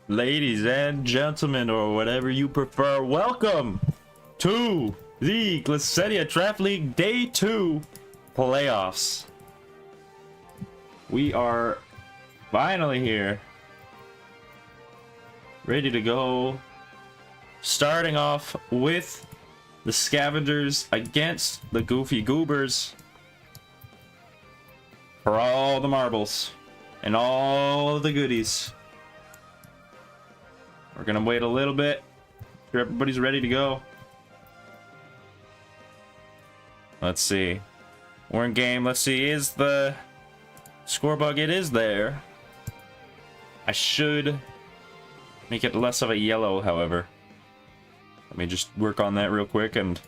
Ladies and gentlemen, or whatever you prefer, welcome to the Glacedia Draft League Day 2 playoffs. We are finally here, ready to go, starting off with the Scavengers against the Goofy Goobers for all the marbles and all the goodies. We're gonna wait a little bit till everybody's ready to go. Let's see. We're in game. Let's see. Is the score bug? It is there. I should make it less of a yellow, however. Let me just work on that real quick and...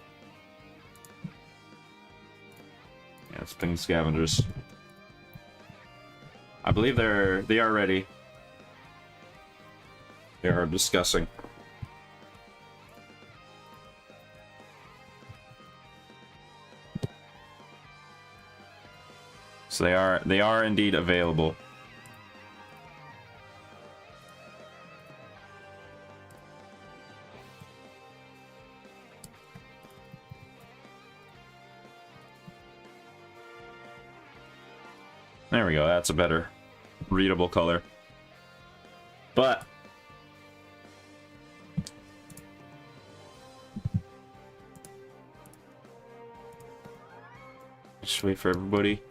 yeah, let's ping Scavengers. I believe they are ready. They are discussing. So they are indeed available. There we go. That's a better readable color. But just wait for everybody.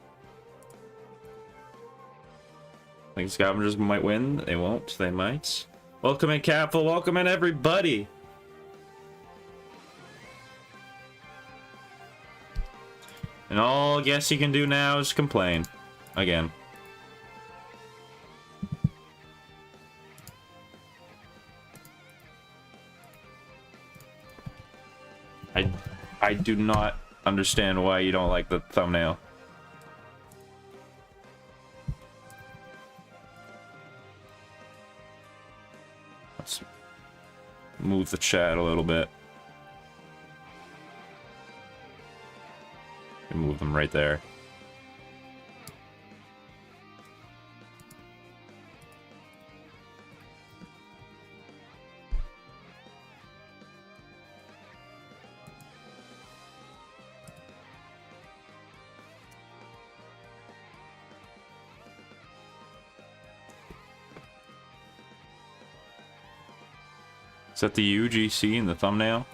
I think Scavengers might win. They won't. They might. Welcome in, Capful. Welcome in, everybody. And all I guess you can do now is complain. Again. I do not understand why you don't like the thumbnail. Let's move the chat a little bit. And move them right there. Is that the UGC in the thumbnail?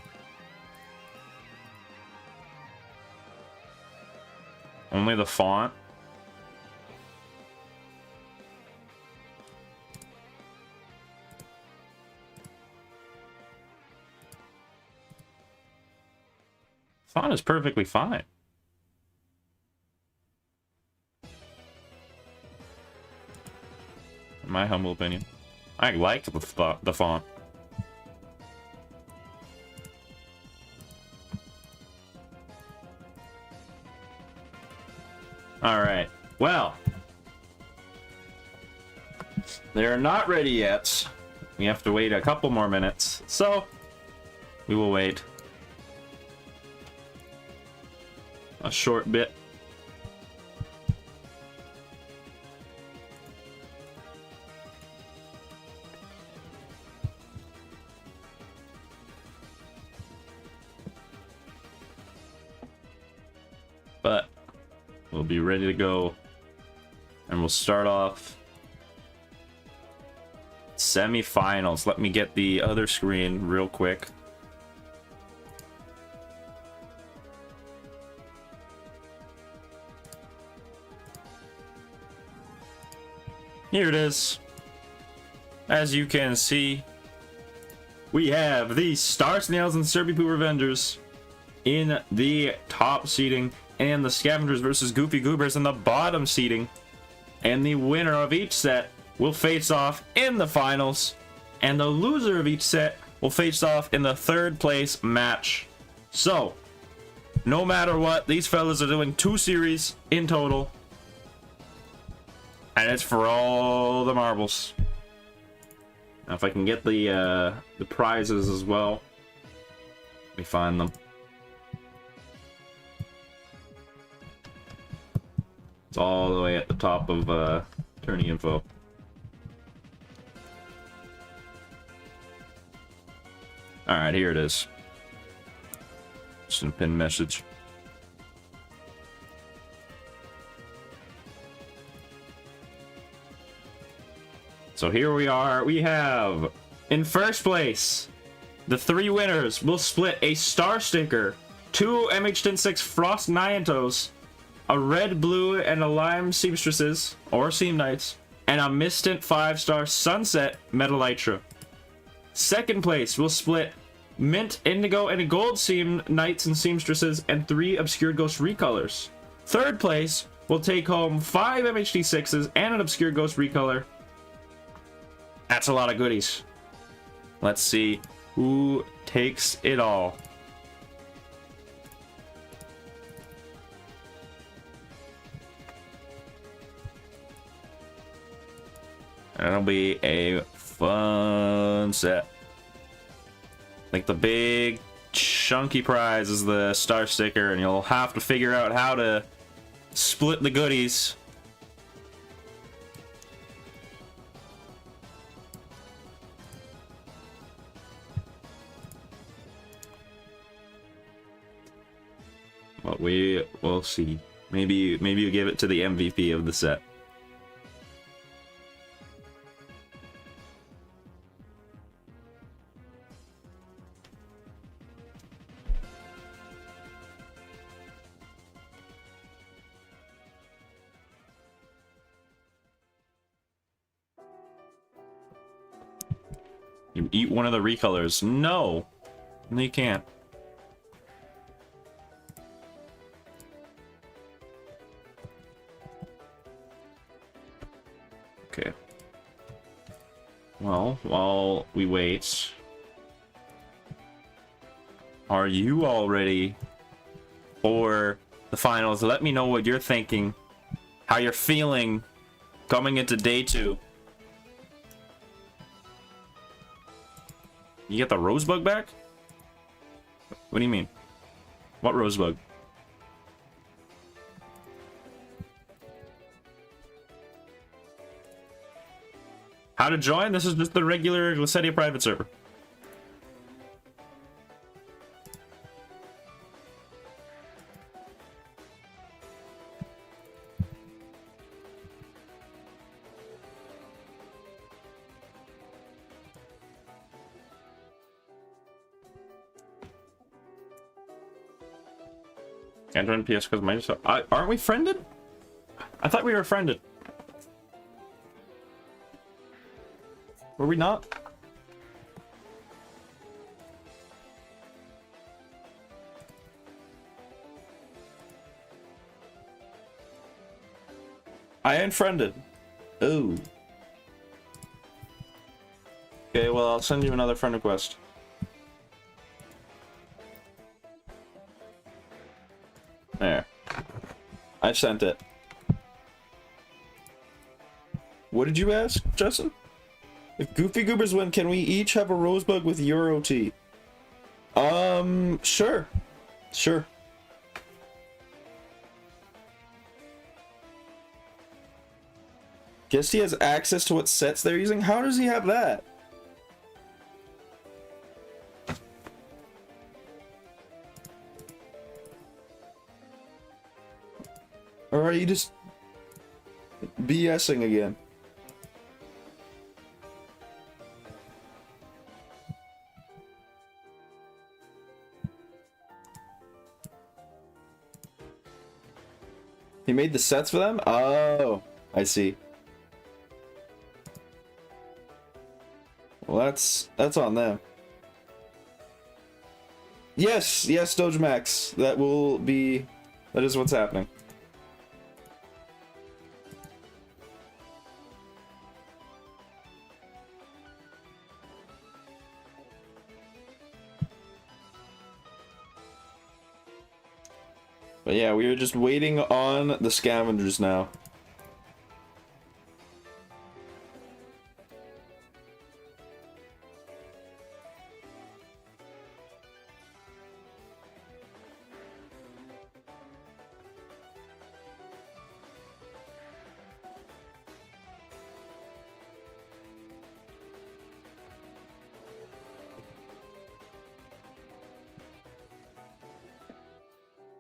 Only the font? Font is perfectly fine. In my humble opinion. I like the font. Alright, well, they're not ready yet. We have to wait a couple more minutes, so we will wait a short bit. But we'll be ready to go, and we'll start off semi-finals. Let me get the other screen real quick. Here it is. As you can see, we have the Star Snails and Serby Poo Revengers in the top seating, and the Scavengers versus Goofy Goobers in the bottom seating. And the winner of each set will face off in the finals, and the loser of each set will face off in the third place match. So, no matter what, these fellas are doing 2 series in total, and it's for all the marbles. Now, if I can get the prizes as well, let me find them. It's all the way at the top of tourney info. All right, here it is. Just a pin message. So here we are. We have, in first place, the 3 winners will split a star sticker, 2 MH106 Frost Nyantos, a red, blue, and a lime seamstresses, or seam knights, and a Mistant 5-star Sunset Metal Elytra. Second place will split mint, indigo, and a gold seam knights and seamstresses, and 3 obscure ghost recolors. Third place will take home 5 MHD6s and an obscure ghost recolor. That's a lot of goodies. Let's see who takes it all. That'll be a fun set. Like the big chunky prize is the star sticker, and you'll have to figure out how to split the goodies. But we will see. Maybe you give it to the MVP of the set. You eat one of the recolors. No, you can't. Okay. Well, while we wait, are you all ready for the finals? Let me know what you're thinking, how you're feeling coming into day 2. You get the rosebug back? What do you mean? What rosebug? How to join? This is just the regular Glacedia private server. Can't join PS because myself. Aren't we friended? I thought we were friended. Were we not? I unfriended. Oh. Okay, well, I'll send you another friend request. There. I sent it. What did you ask, Justin? If Goofy Goobers win, can we each have a rosebug with Euro tea? Sure. Sure. Guess he has access to what sets they're using? How does he have that? Or are you just BSing again? He made the sets for them? Oh, I see. Well, that's on them. Yes, yes, Doge Max. That is what's happening. But yeah, we are just waiting on the scavengers now.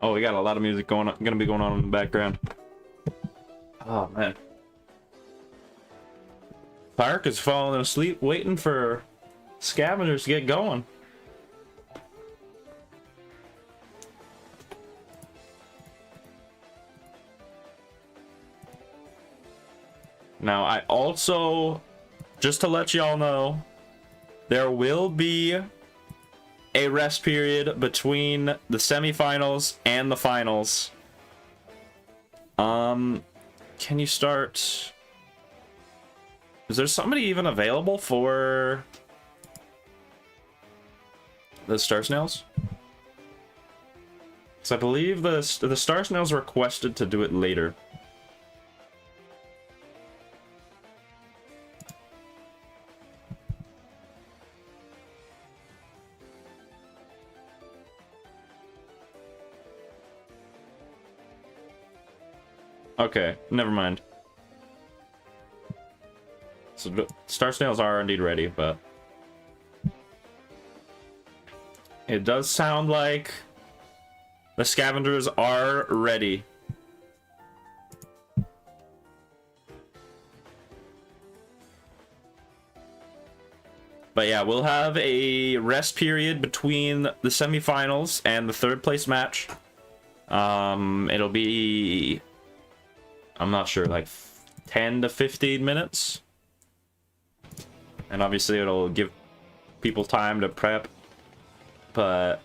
Oh, we got a lot of music gonna be going on in the background. Oh man. Park is falling asleep, waiting for scavengers to get going. Now, I also, just to let y'all know, there will be a rest period between the semifinals and the finals. Can you start? Is there somebody even available for the Star Snails? Because I believe the Star Snails requested to do it later. Okay, never mind. So the Star Snails are indeed ready, but it does sound like the scavengers are ready. But yeah, we'll have a rest period between the semifinals and the third place match. It'll be, I'm not sure, like 10 to 15 minutes. And obviously it'll give people time to prep. But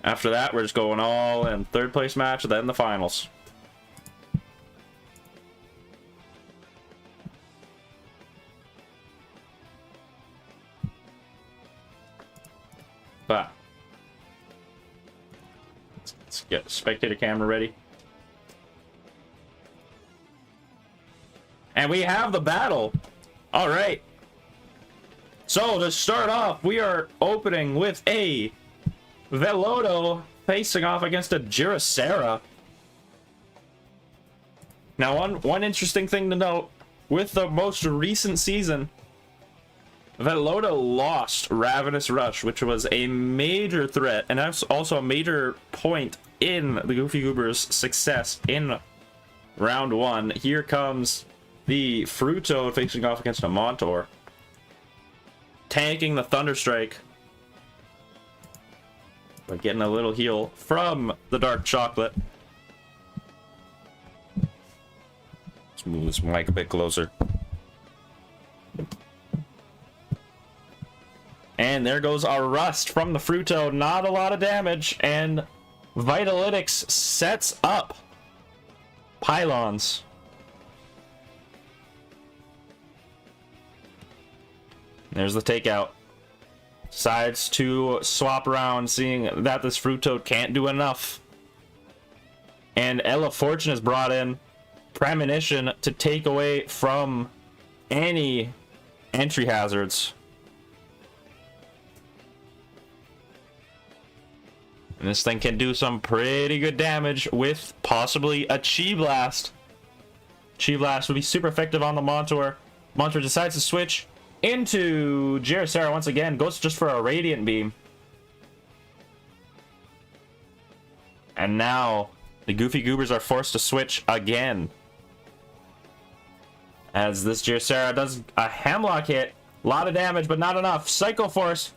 after that, we're just going all in third place match, then the finals. But let's get the spectator camera ready. And we have the battle. All right. So to start off, we are opening with a Velodo facing off against a Girasera. Now, one interesting thing to note, with the most recent season, Velodo lost Ravenous Rush, which was a major threat, and that's also a major point in the Goofy Goobers' success in round one. Here comes the Fruitoad facing off against a Montour, tanking the Thunderstrike, but getting a little heal from the Dark Chocolate. Let's move this mic a bit closer. And there goes our Rust from the Fruitoad. Not a lot of damage, and Vitalytics sets up Pylons. There's the takeout. Decides to swap around, seeing that this Fruitoad can't do enough. And Ella Fortune is brought in. Premonition to take away from any entry hazards. And this thing can do some pretty good damage with possibly a Chi Blast. Chi Blast would be super effective on the Montour. Montour decides to switch into Girasera once again. Goes just for a Radiant Beam. And now the Goofy Goobers are forced to switch again, as this Girasera does a Hemlock hit. A lot of damage, but not enough. Psycho Force.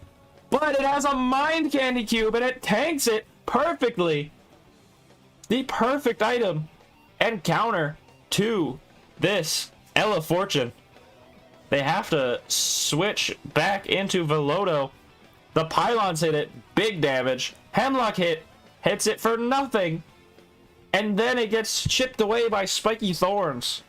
But it has a Mind Candy Cube, and it tanks it perfectly. The perfect item and counter to this Ella Fortune. They have to switch back into Velodo. The Pylons hit it. Big damage. Hemlock hit. Hits it for nothing. And then it gets chipped away by Spiky Thorns.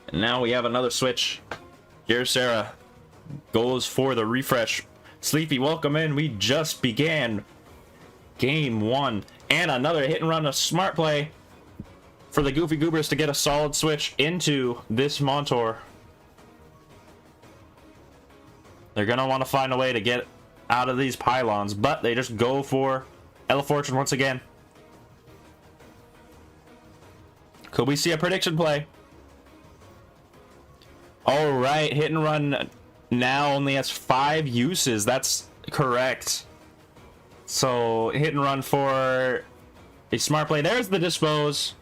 And now we have another switch. Girasera goes for the refresh. Sleepy, welcome in. We just began game one. And another hit and run, a smart play for the Goofy Goobers to get a solid switch into this Montour. They're going to want to find a way to get out of these Pylons, but they just go for Ella Fortune once again. Could we see a prediction play? All right, hit and run now only has 5 uses. That's correct. So hit and run for a smart play. There's the dispose,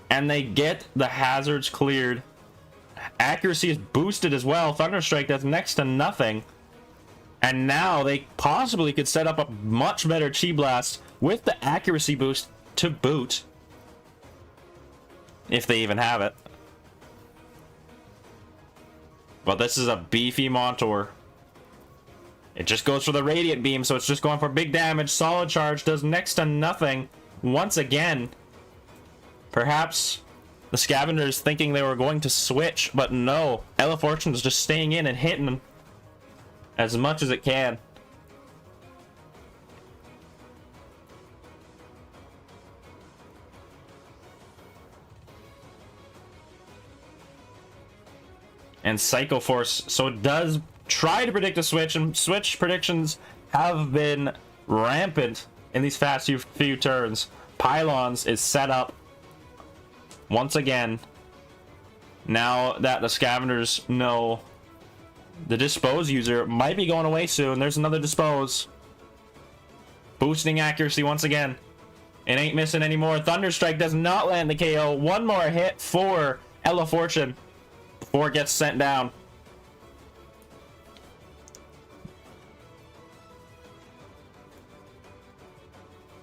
and they get the hazards cleared. Accuracy is boosted as well. Thunderstrike does next to nothing. And now they possibly could set up a much better Chi Blast with the accuracy boost to boot. If they even have it. But this is a beefy Montour. It just goes for the Radiant Beam, so it's just going for big damage. Solid Charge does next to nothing once again. Perhaps the Scavengers thinking they were going to switch, but no. Ella Fortune is just staying in and hitting them as much as it can. And Psycho Force, so it does try to predict a switch, and switch predictions have been rampant in these fast few turns. Pylons is set up once again. Now that the Scavengers know the Dispose user might be going away soon, there's another Dispose. Boosting accuracy once again. It ain't missing anymore. Thunderstrike does not land the KO. One more hit for Ella Fortune before it gets sent down.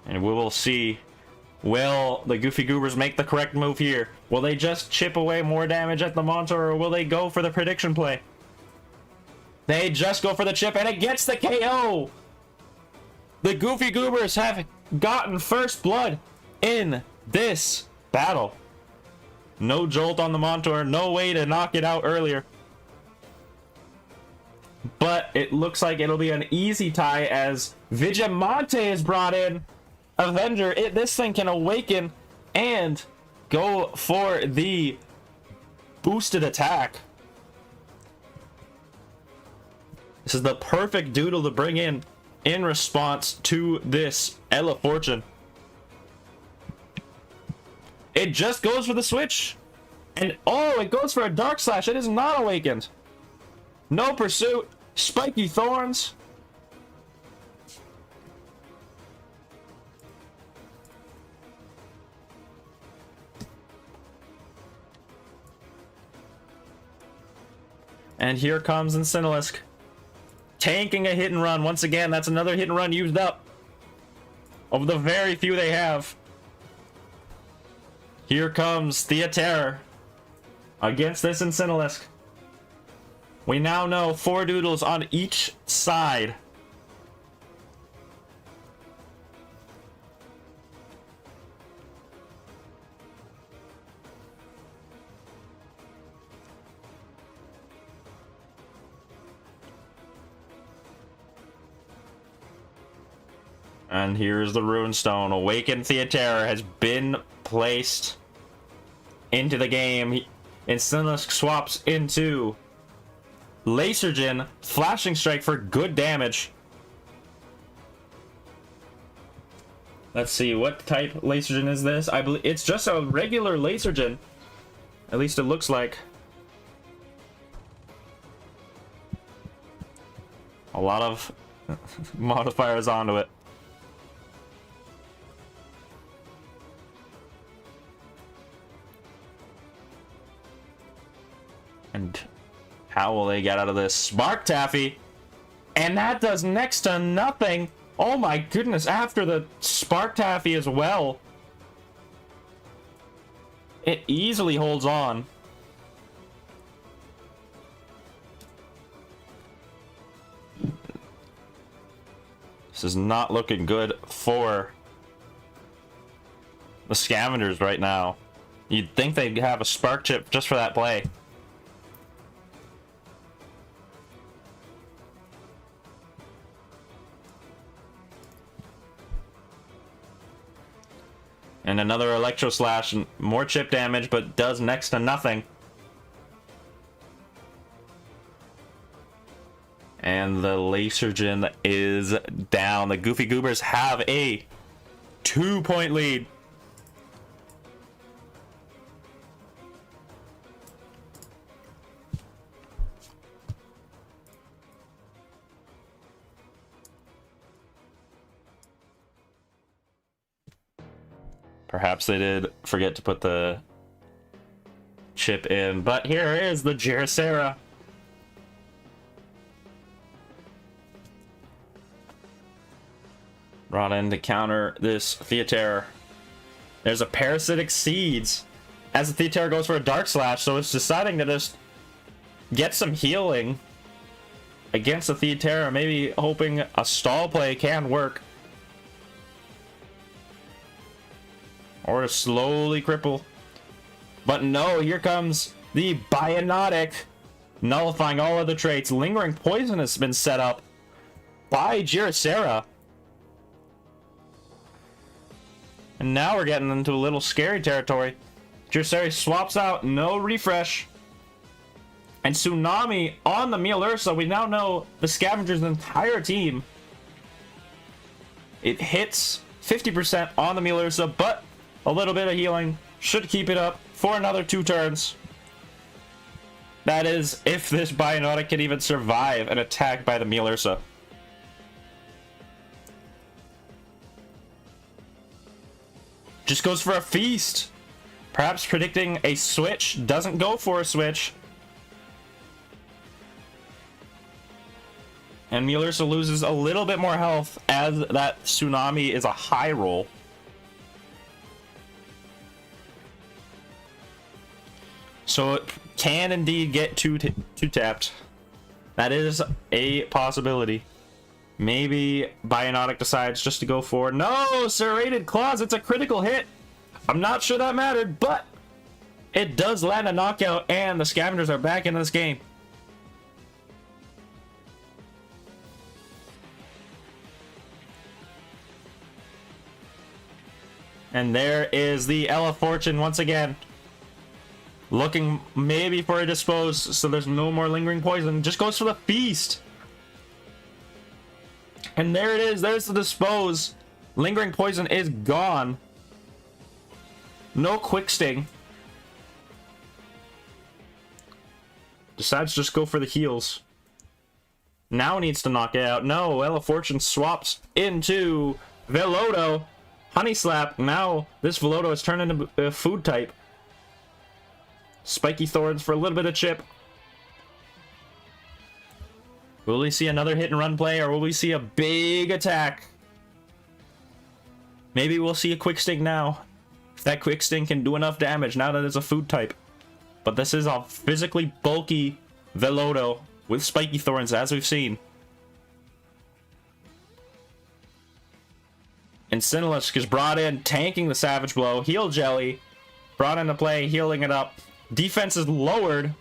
And we will see, will the Goofy Goobers make the correct move here? Will they just chip away more damage at the Montour, or will they go for the prediction play? They just go for the chip, and it gets the KO! The Goofy Goobers have gotten first blood in this battle. No jolt on the Montour, no way to knock it out earlier. But it looks like it'll be an easy tie as Vigimonte is brought in. Avenger, this thing can awaken and go for the boosted attack. This is the perfect Doodle to bring in response to this Ella Fortune. It just goes for the switch. And oh, it goes for a Dark Slash. It is not awakened. No pursuit. Spiky Thorns. And here comes Incinelusk. Tanking a hit and run. Once again, that's another hit and run used up. Of the very few they have. Here comes Theaterror against this Incinelusk. We now know 4 Doodles on each side. And here's the Runestone. Awakened Theaterror has been placed into the game. Incinelusk swaps into Lasergen. Flashing Strike for good damage. Let's see, what type Lasergen is this? I believe it's just a regular Lasergen. At least it looks like. A lot of modifiers onto it. And how will they get out of this? Spark Taffy! And that does next to nothing! Oh my goodness, after the Spark Taffy as well. It easily holds on. This is not looking good for the Scavengers right now. You'd think they'd have a Spark Chip just for that play. And another Electro Slash, more chip damage, but does next to nothing. And the Lasergen is down. The Goofy Goobers have a 2-point lead. Perhaps they did forget to put the chip in, but here is the Gerasera. Brought in to counter this Theater. There's a Parasitic Seeds as the Theater goes for a Dark Slash, so it's deciding to just get some healing against the Theater, maybe hoping a stall play can work. Or to slowly cripple. But no, here comes the Biotic, nullifying all other traits. Lingering Poison has been set up by Gerasera. And now we're getting into a little scary territory. Gerasera swaps out, no refresh. And Tsunami on the Mealursa. We now know the Scavenger's entire team. It hits 50% on the Mealursa, but a little bit of healing should keep it up for another 2 turns. That is, if this Biotic can even survive an attack by the Mealursa. Just goes for a feast. Perhaps predicting a switch. Doesn't go for a switch. And Mealursa loses a little bit more health as that Tsunami is a high roll. So it can indeed get two tapped. That is a possibility. Maybe Biotic decides just to go for... No! Serrated Claws! It's a critical hit! I'm not sure that mattered, but it does land a knockout, and the Scavengers are back in this game. And there is the Ella Fortune once again. Looking maybe for a Dispose, so there's no more Lingering Poison. Just goes for the Feast. And there it is. There's the Dispose. Lingering Poison is gone. No Quick Sting. Decides to just go for the heals. Now needs to knock it out. No, Ella Fortune swaps into Velodo. Honey Slap. Now this Velodo has turned into a food type. Spiky Thorns for a little bit of chip. Will we see another hit and run play, or will we see a big attack? Maybe we'll see a Quick Sting now. If that Quick Sting can do enough damage now that it's a food type. But this is a physically bulky Velodo with Spiky Thorns, as we've seen. And Sinalisk is brought in, tanking the Savage Blow. Heal Jelly brought into play, healing it up. Defense is lowered.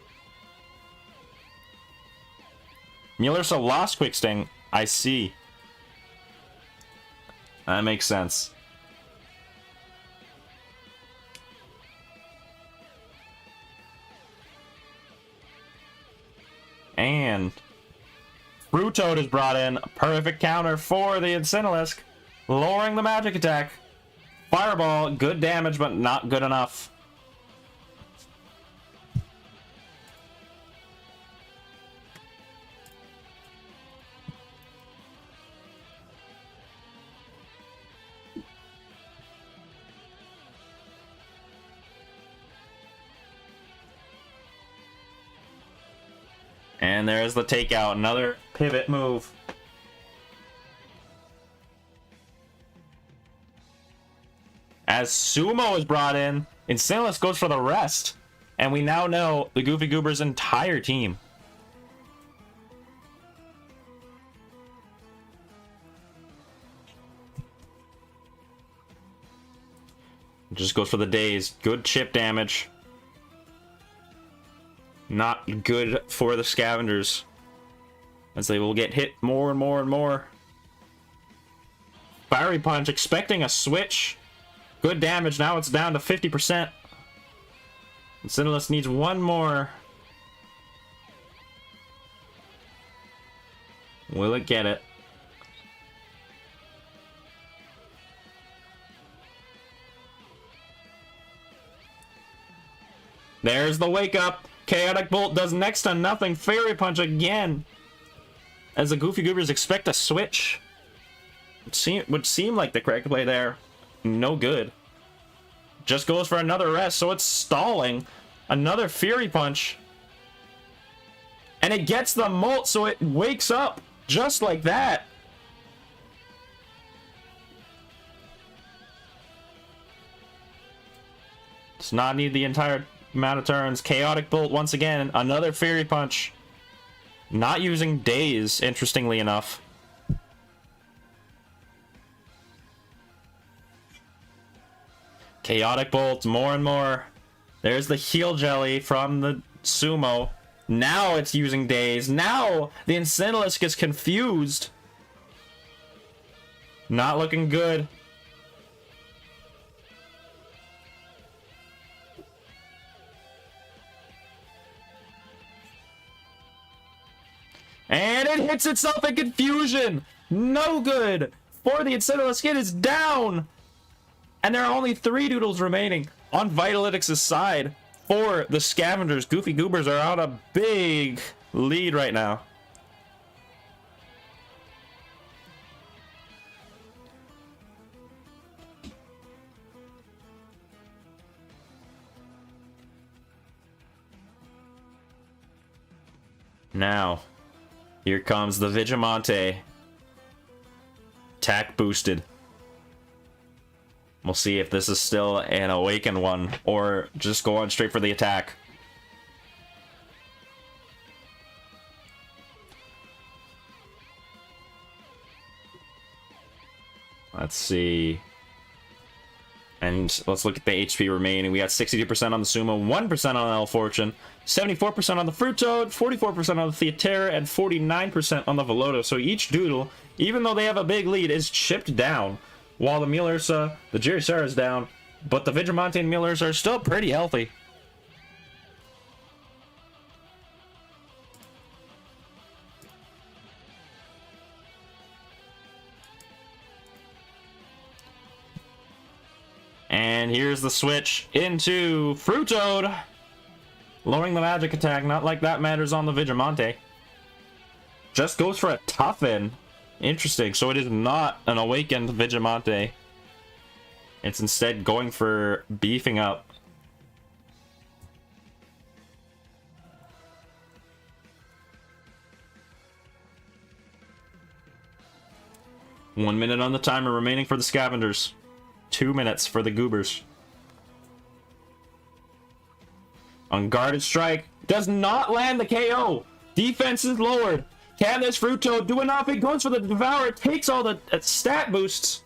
Mealursa lost Quick Sting. I see. That makes sense. And Fruitoad is brought in. A perfect counter for the Incinelisc, lowering the magic attack. Fireball, good damage, but not good enough. And there's the takeout, another pivot move. As Sumo is brought in, Incinelisc goes for the rest. And we now know the Goofy Goober's entire team. Just goes for the daze. Good chip damage. Not good for the Scavengers, as they will get hit more and more and more. Fiery Punch, expecting a switch. Good damage. Now it's down to 50%. Incinelisc needs one more. Will it get it? There's the wake up. Chaotic Bolt does next to nothing. Fairy Punch again. As the Goofy Goobers expect a switch. Would seem like the correct play there. No good. Just goes for another rest, so it's stalling. Another Fury Punch. And it gets the molt, so it wakes up just like that. Does not need the entire amount of turns. Chaotic Bolt once again. Another Fury Punch. Not using Daze, interestingly enough. Chaotic Bolt, more and more. There's the Heal Jelly from the Sumo. Now it's using Daze. Now the Incineroar gets confused. Not looking good. And it hits itself in confusion. No good. For the Incineroar is down. And there are only 3 Doodles remaining on Vitalytics' side. For the Scavengers, Goofy Goobers are on a big lead right now. Now, here comes the Vigilante. Attack boosted. We'll see if this is still an awakened one or just go on straight for the attack. Let's see. And let's look at the HP remaining. We got 62% on the Sumo, 1% on El Fortune, 74% on the Fruit Toad, 44% on the Theatera, and 49% on the Veloto. So each Doodle, even though they have a big lead, is chipped down. While the Mealersa, the Girasera is down, but the Vigilante and Mealersa are still pretty healthy. And here's the switch into Fruit Toad. Lowering the magic attack, not like that matters on the Vigilante. Just goes for a Toughen. Interesting, so it is not an awakened Vigilante. It's instead going for beefing up. One minute on the timer remaining for the Scavengers. 2 minutes for the Goobers. Unguarded Strike does not land the KO. Defense is lowered. Can this Fruit Toad do enough? It goes for the Devour. It takes all the stat boosts.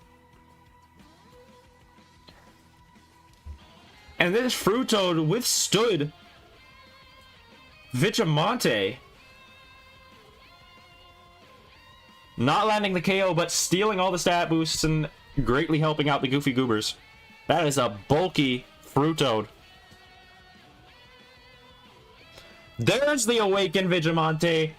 And this Fruit Toad withstood Vigilante. Not landing the KO, but stealing all the stat boosts and greatly helping out the Goofy Goobers. That is a bulky Fruit Toad. There's the awakened Vigilante.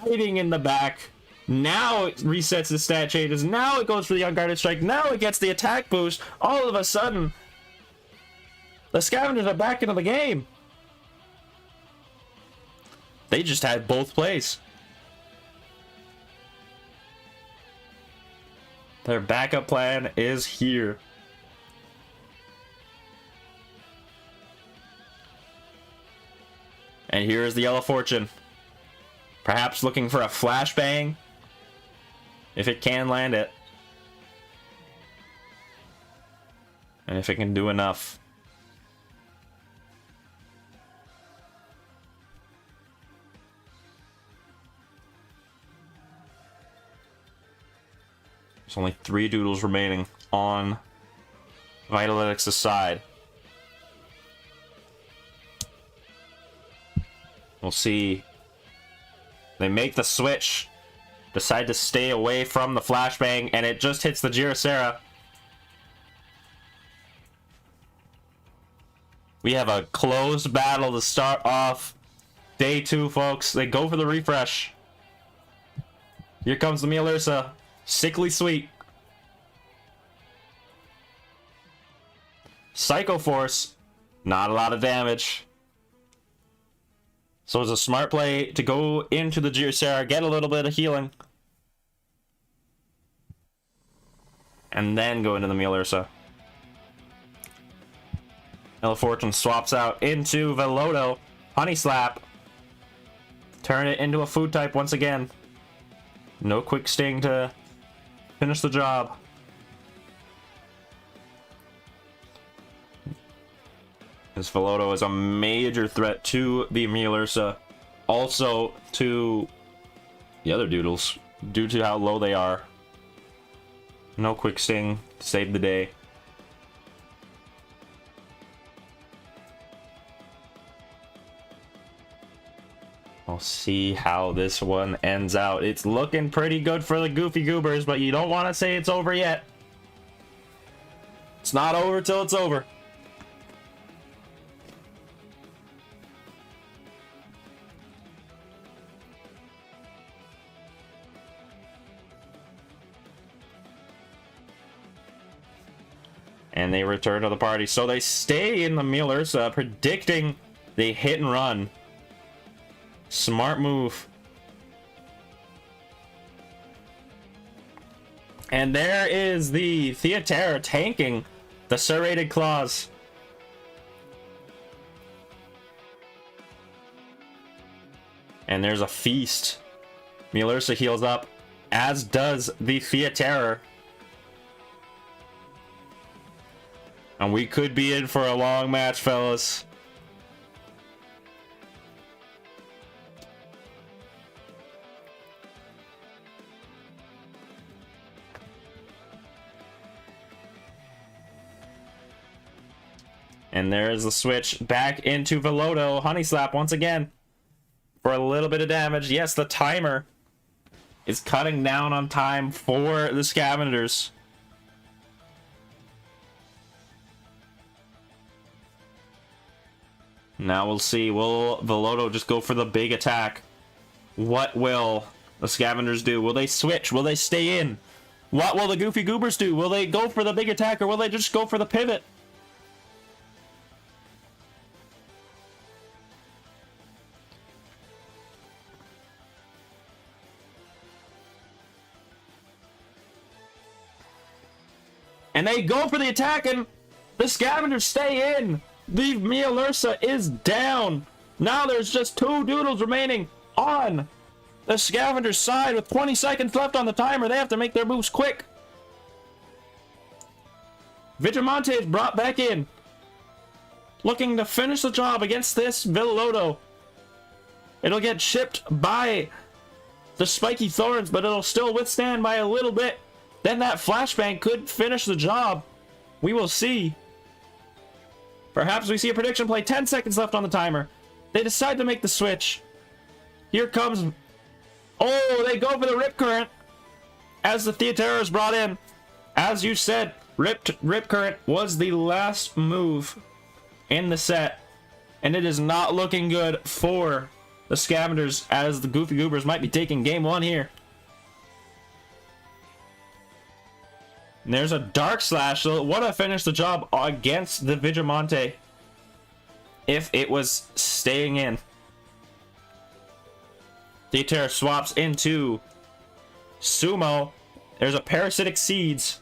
Hiding in the back. Now it resets the stat changes. Now it goes for the Unguarded Strike. Now it gets the attack boost. All of a sudden, the Scavengers are back into the game. They just had both plays. Their backup plan is here. And here is the Yellow Fortune. Perhaps looking for a flashbang. If it can land it. And if it can do enough. There's only 3 Doodles remaining on Vitalytics' side. We'll see. They make the switch. Decide to stay away from the flashbang, and it just hits the Girasera. We have a close battle to start off day 2, folks. They go for the refresh. Here comes the Mealersa. Sickly Sweet. Psycho Force. Not a lot of damage. So it's a smart play to go into the Girasera, get a little bit of healing. And then go into the Mealersa. El Fortune swaps out into Velodo. Honey Slap. Turn it into a food type once again. No quick sting to finish the job. This Velodo is a major threat to the Mealursa. Also to the other Doodles, due to how low they are. No quick sting to save the day. We'll see how this one ends out. It's looking pretty good for the Goofy Goobers, but you don't want to say it's over yet. It's not over till it's over. And they return to the party. So they stay in the Mealursa, predicting the hit and run. Smart move. And there is the Theaterra tanking the serrated claws. And there's a feast. Mealursa heals up, as does the Theaterra. And we could be in for a long match, fellas. And there's the switch back into Velodo. Honey Slap once again for a little bit of damage. Yes, the timer is cutting down on time for the Scavengers. Now we'll see. Will Velodo just go for the big attack? What will the Scavengers do? Will they switch? Will they stay in? What will the Goofy Goobers do? Will they go for the big attack, or will they just go for the pivot? And they go for the attack, and the Scavengers stay in. The Mealursa is down. Now there's just 2 Doodles remaining on the Scavengers side with 20 seconds left on the timer. They have to make their moves quick. Vigilante is brought back in, looking to finish the job against this Velodo. It'll get chipped by the spiky thorns, but it'll still withstand by a little bit. Then that flashbang could finish the job. We will see. Perhaps we see a prediction play. 10 seconds left on the timer. They decide to make the switch. Here comes... Oh, they go for the Rip Current as the Theaterra is brought in. As you said, Rip Current was the last move in the set. And it is not looking good for the Scavengers, as the Goofy Goobers might be taking game 1 here. And there's a Dark Slash, so it would have finished the job against the Vigilante if it was staying in. Theaterra swaps into Sumo. There's a Parasitic Seeds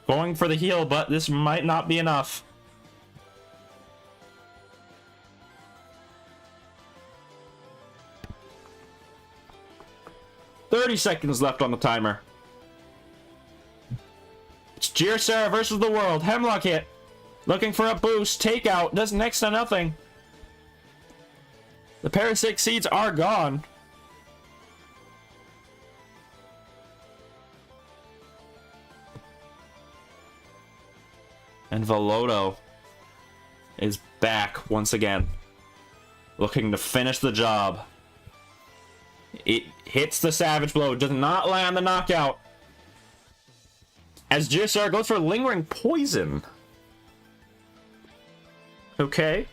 going for the heal, but this might not be enough. "30 seconds left on the timer. It's Glacedia versus the world. Hemlock hit. Looking for a boost. Takeout. Does next to nothing. The Parasitic Seeds are gone. And Velodo is back once again, looking to finish the job. It hits the Savage Blow. Does not land the knockout, as Glacedia goes for Lingering Poison. Okay.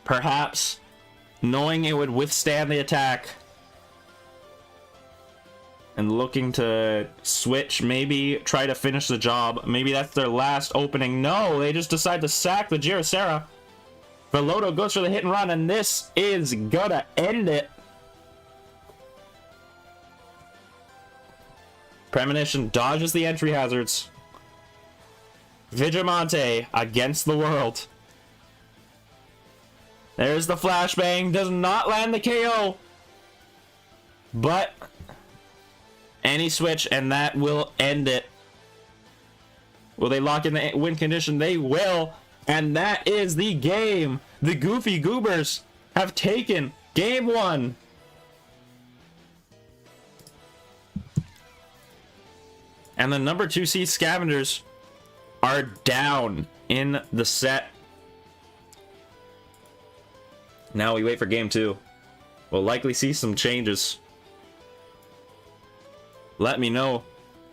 Perhaps knowing it would withstand the attack and looking to switch, maybe try to finish the job. Maybe that's their last opening. No, they just decide to sack the Glacedia. Velodo goes for the hit and run, and this is gonna end it. Premonition dodges the entry hazards. Vigilante against the world. There's the flashbang. Does not land the KO. But any switch, and that will end it. Will they lock in the win condition? They will. And that is the game. The Goofy Goobers have taken game 1. And the number 2 seed Scavengers are down in the set. Now we wait for game 2. We'll likely see some changes. Let me know,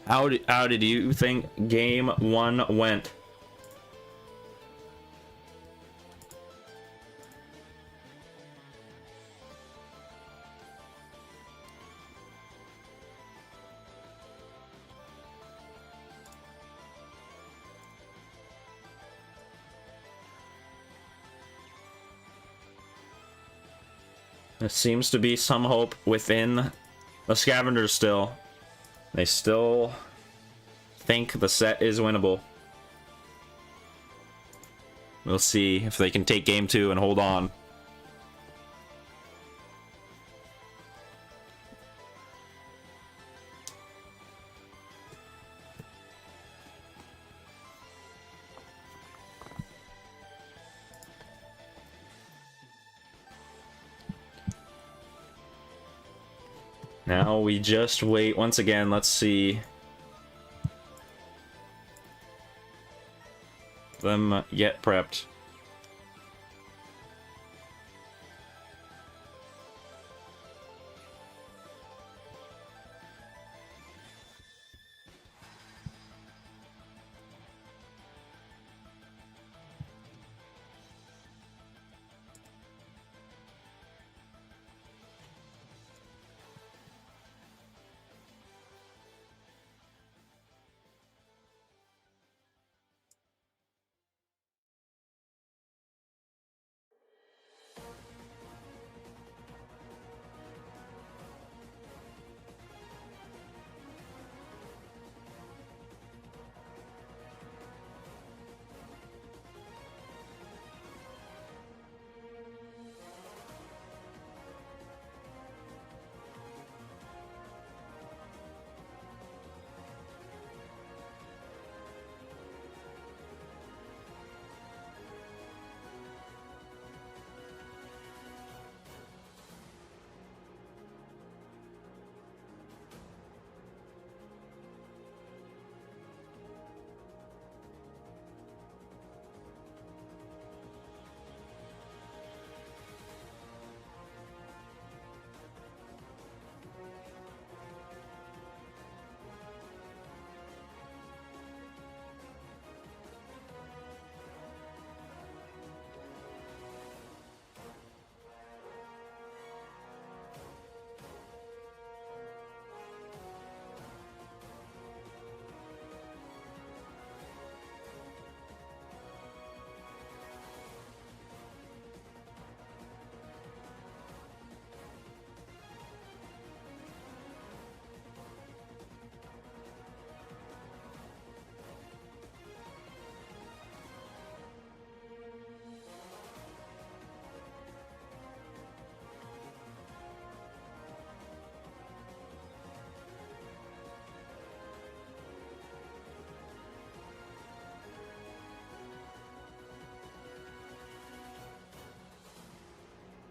how did you think game 1 went? There seems to be some hope within the Scavengers still. They still think the set is winnable. We'll see if they can take game 2 and hold on. Now we just wait once again. Let's see them get prepped.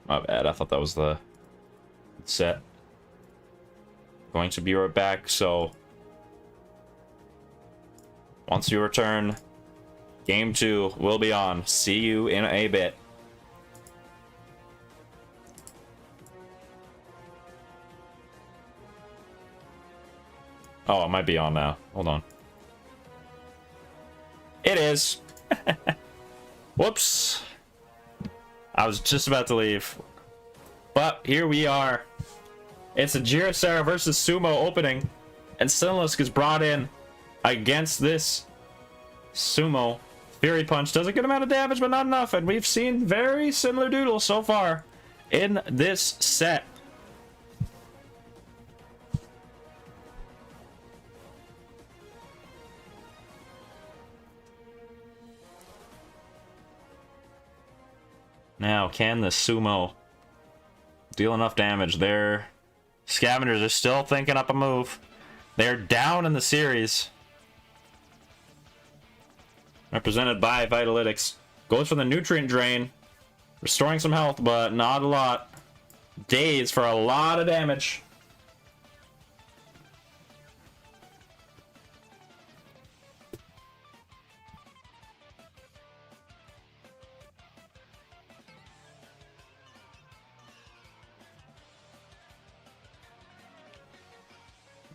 My bad, I thought that was the set. Going to be right back, so once you return, game 2 will be on. See you in a bit. Oh, it might be on now. Hold on. It is. Whoops. I was just about to leave. But here we are. It's a Jirasera versus Sumo opening. And Sinlisk is brought in against this Sumo. Fury Punch does a good amount of damage, but not enough. And we've seen very similar doodles so far in this set. Now, can the sumo deal enough damage? Their scavengers are still thinking up a move. They're down in the series. Represented by Vitalytics. Goes for the nutrient drain. Restoring some health, but not a lot. Days for a lot of damage.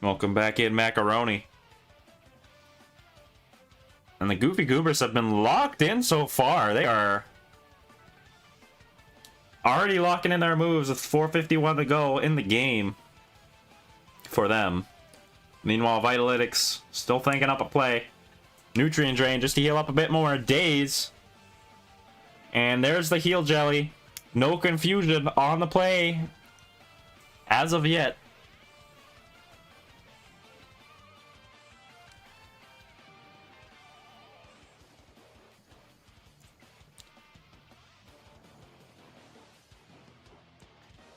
Welcome back in, Macaroni. And the Goofy Goobers have been locked in so far. They are already locking in their moves with 4:51 to go in the game for them. Meanwhile, Vitalytics still thinking up a play. Nutrient Drain just to heal up a bit more. Days. And there's the heal jelly. No confusion on the play as of yet.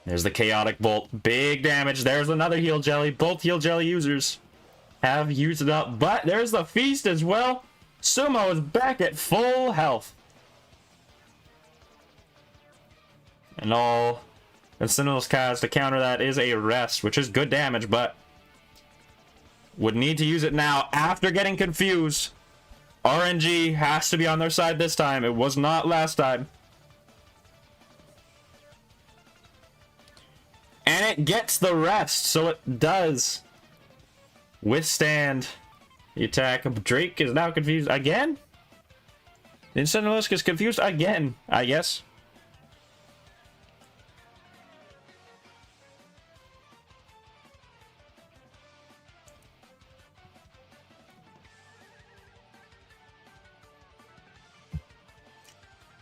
There's the Chaotic Bolt. Big damage. There's another heal jelly. Both heal jelly users have used it up. But there's the feast as well. Sumo is back at full health. And all Incineral's cast to counter that is a rest, which is good damage, but would need to use it now after getting confused. RNG has to be on their side this time. It was not last time. And it gets the rest, so it does withstand the attack. Drake is now confused again? The Incineralisk is confused again, I guess.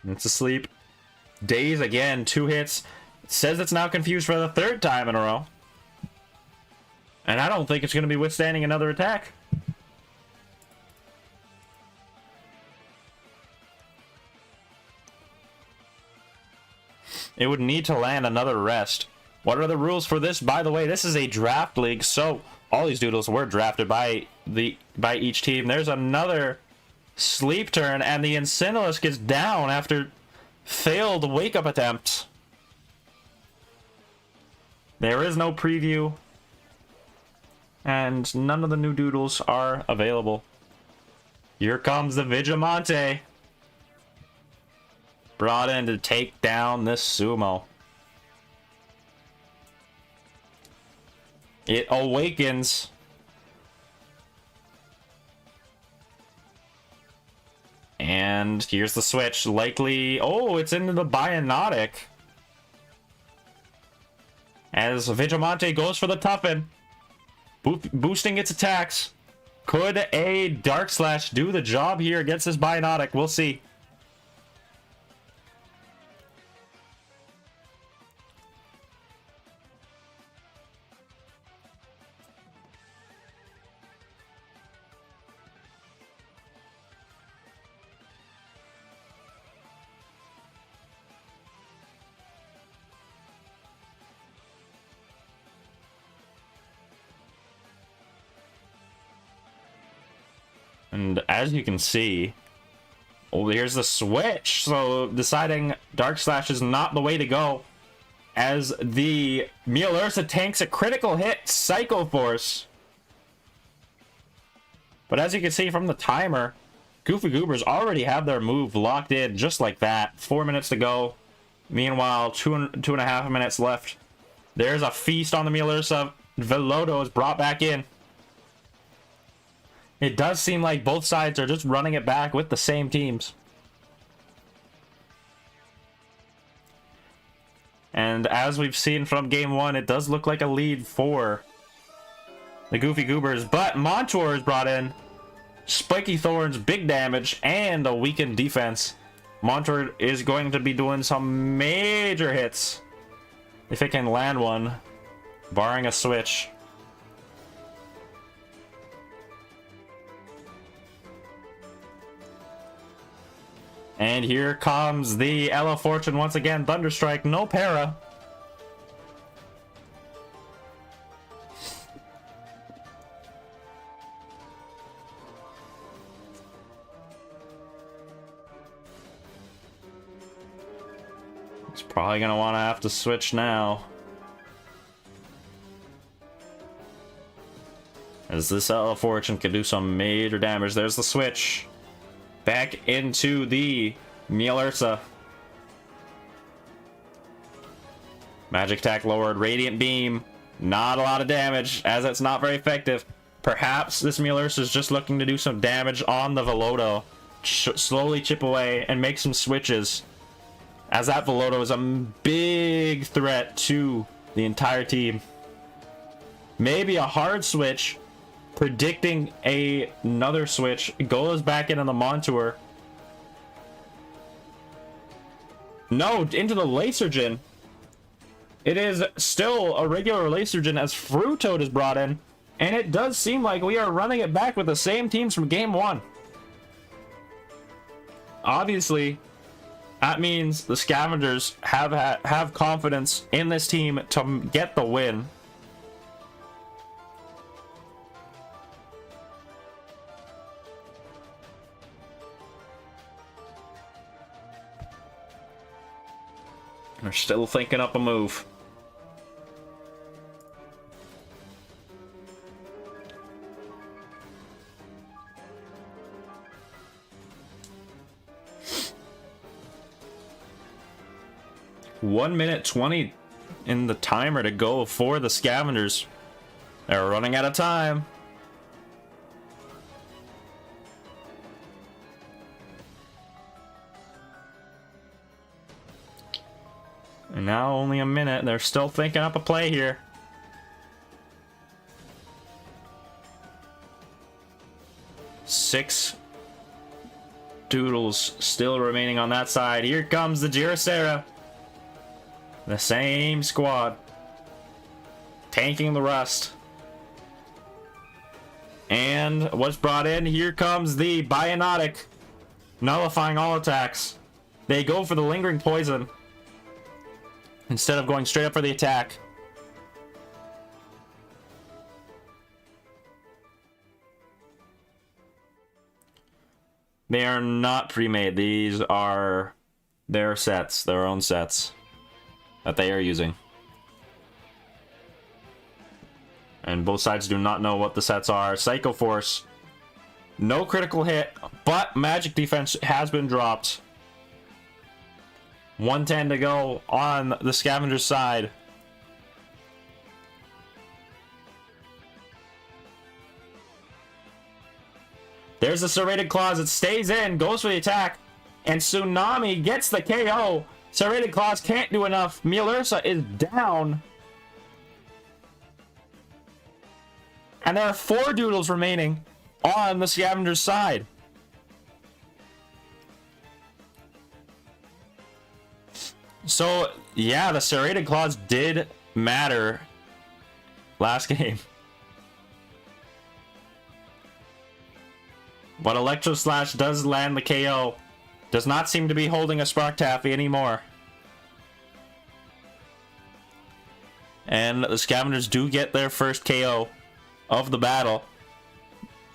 It's asleep. Days again, 2 hits. It says it's now confused for the 3rd time in a row. And I don't think it's going to be withstanding another attack. It would need to land another rest. What are the rules for this? By the way, this is a draft league, so all these doodles were drafted by each team. There's another sleep turn, and the Incineralisk is down after failed wake-up attempts. There is no preview, and none of the new doodles are available. Here comes the Vigilante. Brought in to take down this sumo. It awakens. And here's the switch. Likely... Oh, it's into the Bionotic. As Vigilante goes for the Toughen. Boosting its attacks. Could a Dark Slash do the job here against this Bionotic? We'll see. And as you can see, oh, here's the switch. So deciding Dark Slash is not the way to go, as the Meal Ursa tanks a critical hit, Psycho Force. But as you can see from the timer, Goofy Goobers already have their move locked in just like that. 4 minutes to go. Meanwhile, two and a half minutes left. There's a feast on the Meal Ursa. Velodo is brought back in. It does seem like both sides are just running it back with the same teams. And as we've seen from game 1, it does look like a lead for the Goofy Goobers. But Montour is brought in. Spiky Thorns, big damage, and a weakened defense. Montour is going to be doing some major hits if it can land one, barring a switch. And here comes the Ella Fortune once again. Thunderstrike, no para. He's probably gonna want to have to switch now. As this Ella Fortune can do some major damage. There's the switch. Back into the Mielursa. Magic attack lowered. Radiant Beam. Not a lot of damage, as it's not very effective. Perhaps this Mielursa is just looking to do some damage on the Velodo. Slowly chip away and make some switches. As that Velodo is a big threat to the entire team. Maybe a hard switch. Predicting another switch. Goes back into the Montour. No, into the Lasergen. It is still a regular Lasergen as Fruitoad is brought in. And it does seem like we are running it back with the same teams from game 1. Obviously, that means the Scavengers have confidence in this team to get the win. They're still thinking up a move. One minute 20 in the timer to go for the Scavengers. They're running out of time. And now only a minute. They're still thinking up a play here. Six Doodles still remaining on that side. Here comes the Girasera. The same squad. Tanking the Rust. And what's brought in? Here comes the Bionotic. Nullifying all attacks. They go for the Lingering Poison instead of going straight up for the attack. They are not pre-made. These are their sets, their own sets that they are using. And both sides do not know what the sets are. Psycho Force, no critical hit, but magic defense has been dropped. 110 to go on the Scavenger's side. There's the Serrated Claws. It stays in, goes for the attack, and Tsunami gets the KO. Serrated Claws can't do enough. Mielursa is down. And there are 4 Doodles remaining on the Scavenger's side. So, yeah, the Serrated Claws did matter last game. But Electro Slash does land the KO. Does not seem to be holding a Spark Taffy anymore. And the Scavengers do get their first KO of the battle.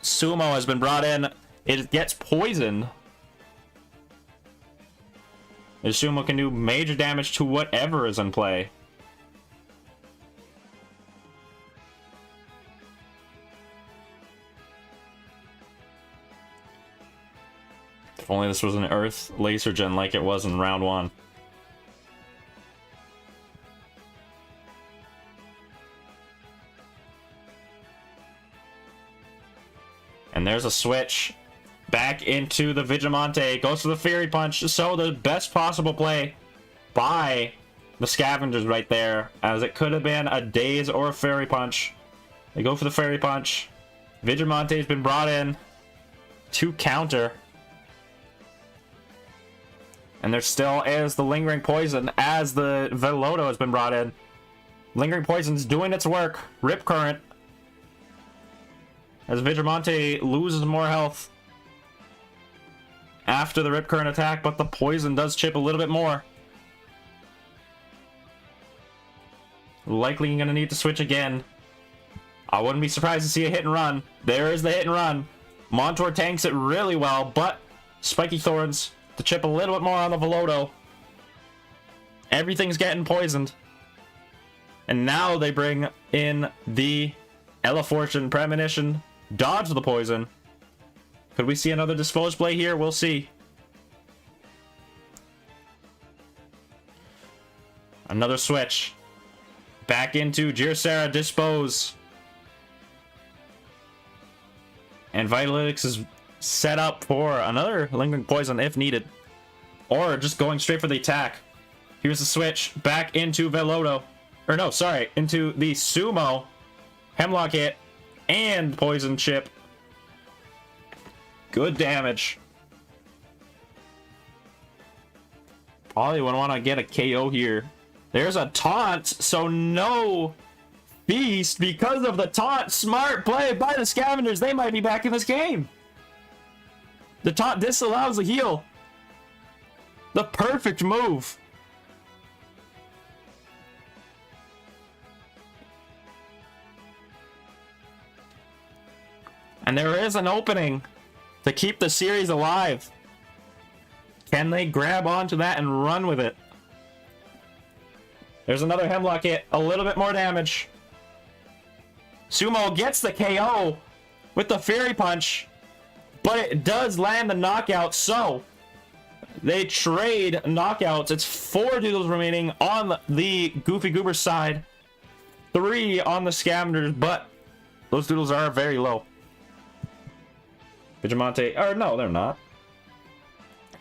Sumo has been brought in. It gets poisoned. And Sumo can do major damage to whatever is in play. If only this was an Earth Lasergen like it was in round 1. And there's a switch. Back into the Vigilante. Goes for the Fairy Punch. So the best possible play by the Scavengers right there. As it could have been a Daze or a Fairy Punch. They go for the Fairy Punch. Vigilante has been brought in to counter. And there still is the Lingering Poison as the Velodo has been brought in. Lingering Poison's doing its work. Rip Current. As Vigilante loses more health. after the Rip Current attack, but the poison does chip a little bit more. Likely gonna need to switch again. I wouldn't be surprised to see a hit and run. There is the hit and run. Montour tanks it really well, but Spiky Thorns to chip a little bit more on the Velodo. Everything's getting poisoned. And now they bring in the Ella Fortune Premonition. Dodge the poison. Could we see another Dispose play here? We'll see. Another switch. Back into Jirasera Dispose. And Vitalytics is set up for another Lingering Poison if needed. Or just going straight for the attack. Here's the switch. Back into Velodo. Or no, sorry. Into the Sumo. Hemlock hit. And Poison chip. Good damage. Probably would want to get a KO here. There's a taunt, so no Feast because of the taunt. Smart play by the Scavengers. They might be back in this game. The taunt disallows the heal. The perfect move. And there is an opening to keep the series alive. Can they grab onto that and run with it? There's another Hemlock hit. A little bit more damage. Sumo gets the KO with the Fairy Punch. But it does land the knockout, so they trade knockouts. It's 4 Doodles remaining on the Goofy Goober side. 3 on the Scavengers, but those Doodles are very low. Vigilante, or no, they're not.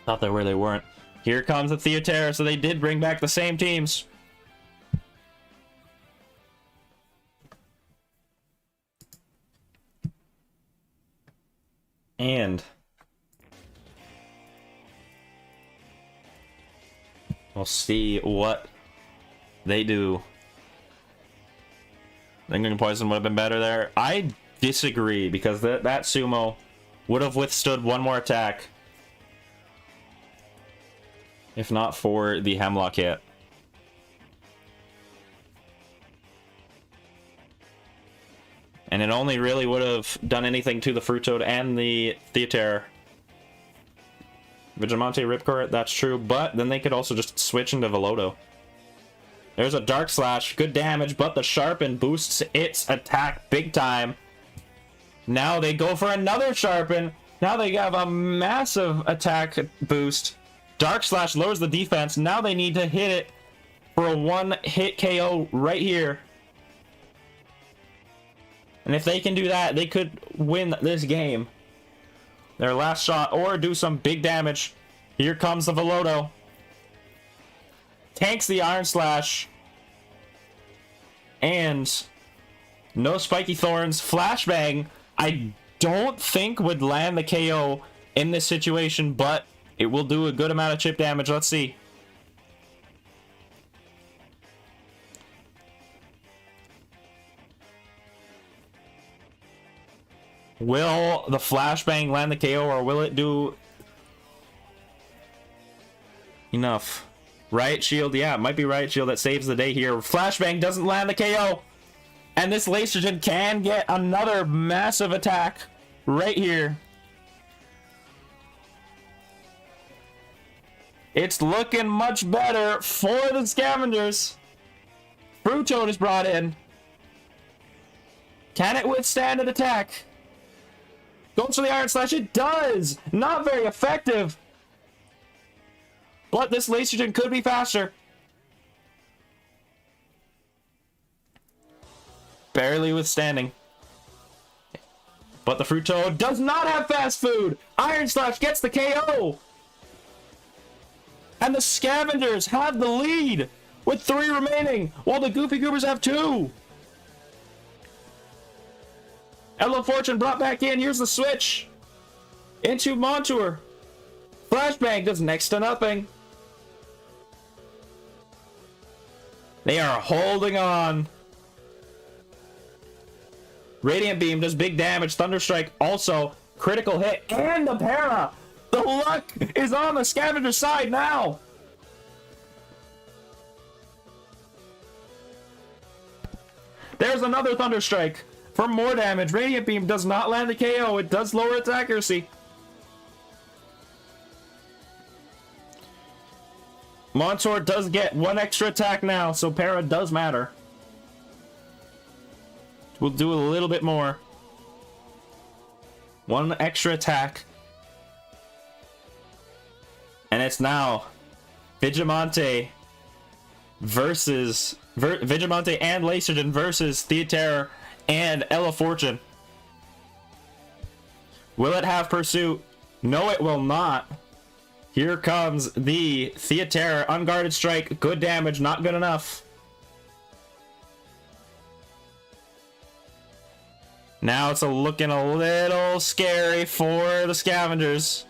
Thought they were, they weren't. Here comes the Theoterra, so they did bring back the same teams. And we'll see what they do. Lingering Poison would have been better there. I disagree, because that Sumo would have withstood one more attack if not for the Hemlock hit. And it only really would have done anything to the Fruit Toad and the Theoterra. Vigilante Ripcord, that's true, but then they could also just switch into Velodo. There's a Dark Slash, good damage, but the Sharpen boosts its attack big time. Now they go for another Sharpen. Now they have a massive attack boost. Dark Slash lowers the defense. Now they need to hit it for a 1-hit KO right here. And if they can do that, they could win this game. Their last shot, or do some big damage. Here comes the Velodo. Tanks the Iron Slash. And no Spiky Thorns. Flashbang, I don't think would land the KO in this situation, but it will do a good amount of chip damage. Let's see. Will the Flashbang land the KO, or will it do enough? Riot Shield, yeah, it might be Riot Shield that saves the day here. Flashbang doesn't land the KO. And this Lacergen can get another massive attack right here. It's looking much better for the Scavengers. Fruit Toad is brought in. Can it withstand an attack? Goes for the Iron Slash. It does! Not very effective. But this Lacergen could be faster. Barely withstanding. But the Fruit Toad does not have fast food. Iron Slash gets the KO. And the Scavengers have the lead with 3 remaining, while the Goofy Goobers have 2. Ella Fortune brought back in. Here's the switch into Montour. Flashbang does next to nothing. They are holding on. Radiant Beam does big damage. Thunderstrike also critical hit, and the para. The The luck is on the scavenger side now. There's another Thunder Strike for more damage. Radiant Beam does not land the KO. It does lower its accuracy. Montour does get one extra attack now, so Para does matter. We'll do a little bit more. One extra attack. And it's now Vigilante versus Vigilante and Lacerden versus Theaterra and Ella Fortune. Will it have Pursuit? No, it will not. Here comes the Theaterra. Unguarded Strike. Good damage. Not good enough. Now it's looking a little scary for the Scavengers.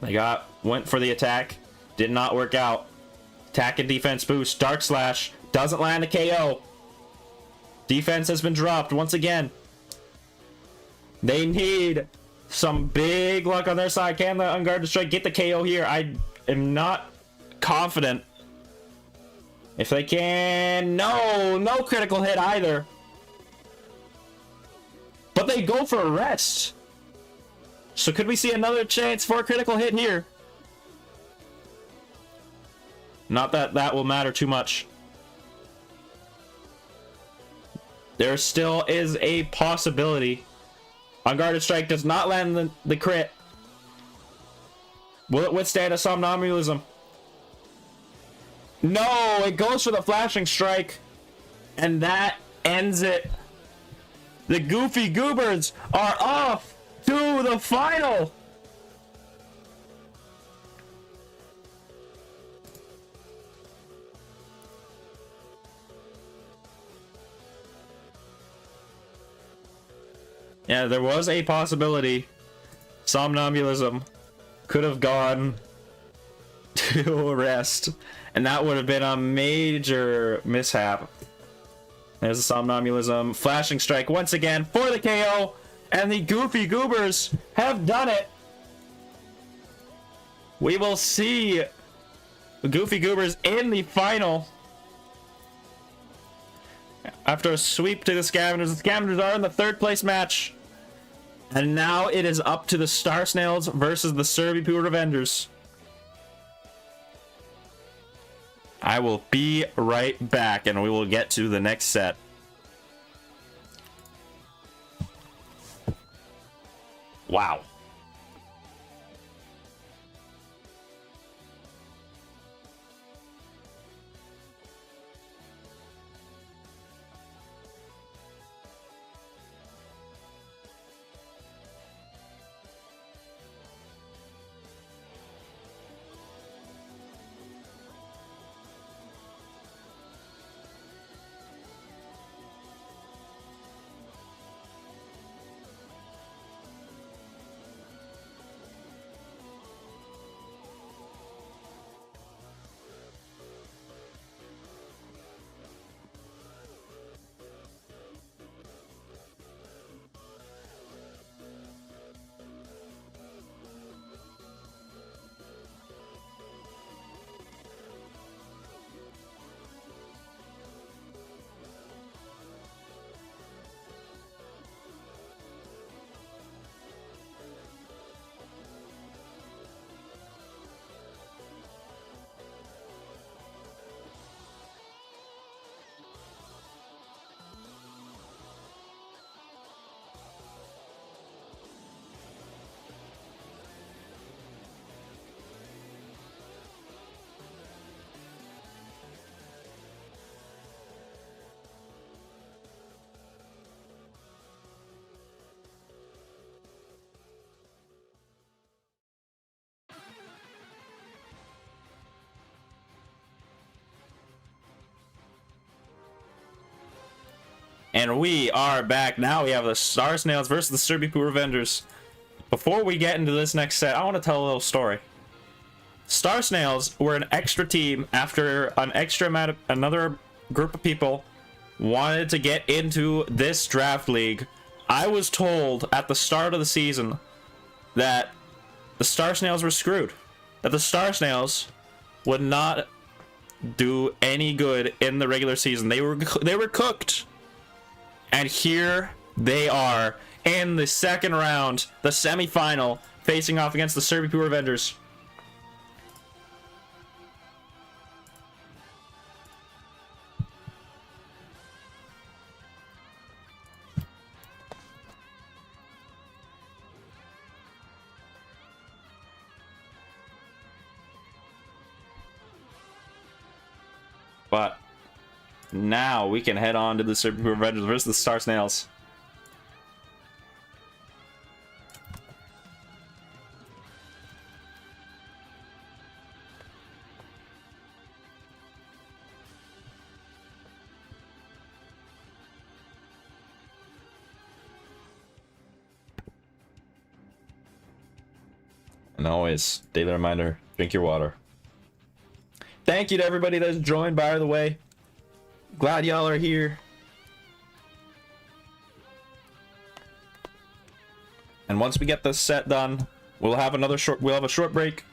They went for the attack. Did not work out. Attack and defense boost. Dark Slash. Doesn't land a KO. Defense has been dropped once again. They need some big luck on their side. Can the Unguarded Strike get the KO here? I am not confident. If they can... No critical hit either. But they go for a rest. So could we see another chance for a critical hit here? Not that that will matter too much. There still is a possibility. Unguarded Strike does not land the crit. Will it withstand a Somnambulism? No, it goes for the Flashing Strike. And that ends it. The Goofy Goobers are off to the final. Yeah, there was a possibility Somnambulism could have gone to a rest, and that would have been a major mishap. There's a Somnambulism. Flashing Strike once again for the KO, and the Goofy Goobers have done it. We will see the Goofy Goobers in the final. After a sweep to the Scavengers are in the third place match. And now it is up to the Star Snails versus the Surveypoo Revengers. I will be right back and we will get to the next set. Wow. And we are back. Now we have the Star Snails versus the Surveypoo Revengers. Before we get into this next set, I want to tell a little story. Star Snails were an extra team after an extra amount of another group of people wanted to get into this draft league, I was told at the start of the season that the Star Snails were screwed. That the Star Snails would not do any good in the regular season. They were cooked. And here they are in the second round, the semifinal, facing off against the Serby Poo Revengers. But now we can head on to the Serby Poo Revengers versus the Star Snails. And always, daily reminder, drink your water. Thank you to everybody that's joined, by the way. Glad y'all are here. And once we get this set done, we'll have a short break.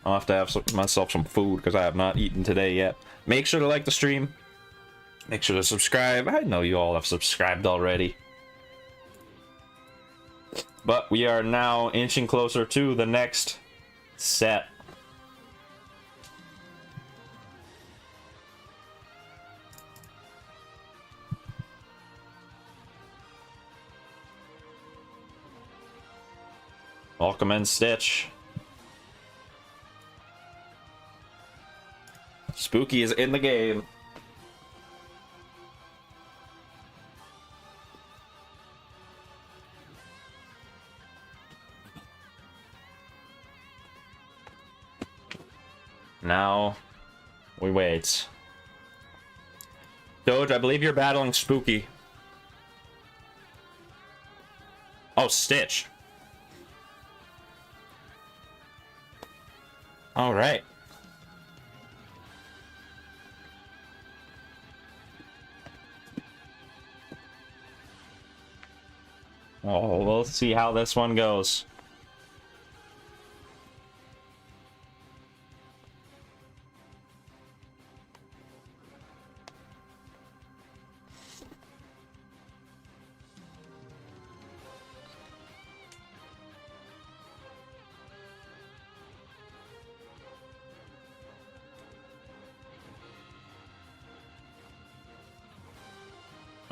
I'll have to have myself some food because I have not eaten today yet. Make sure to like the stream. Make sure to subscribe. I know you all have subscribed already. But we are now inching closer to the next set. Welcome in, Stitch. Spooky is in the game. Now, we wait. Doge, I believe you're battling Spooky. Oh, Stitch. All right. Oh, we'll see how this one goes.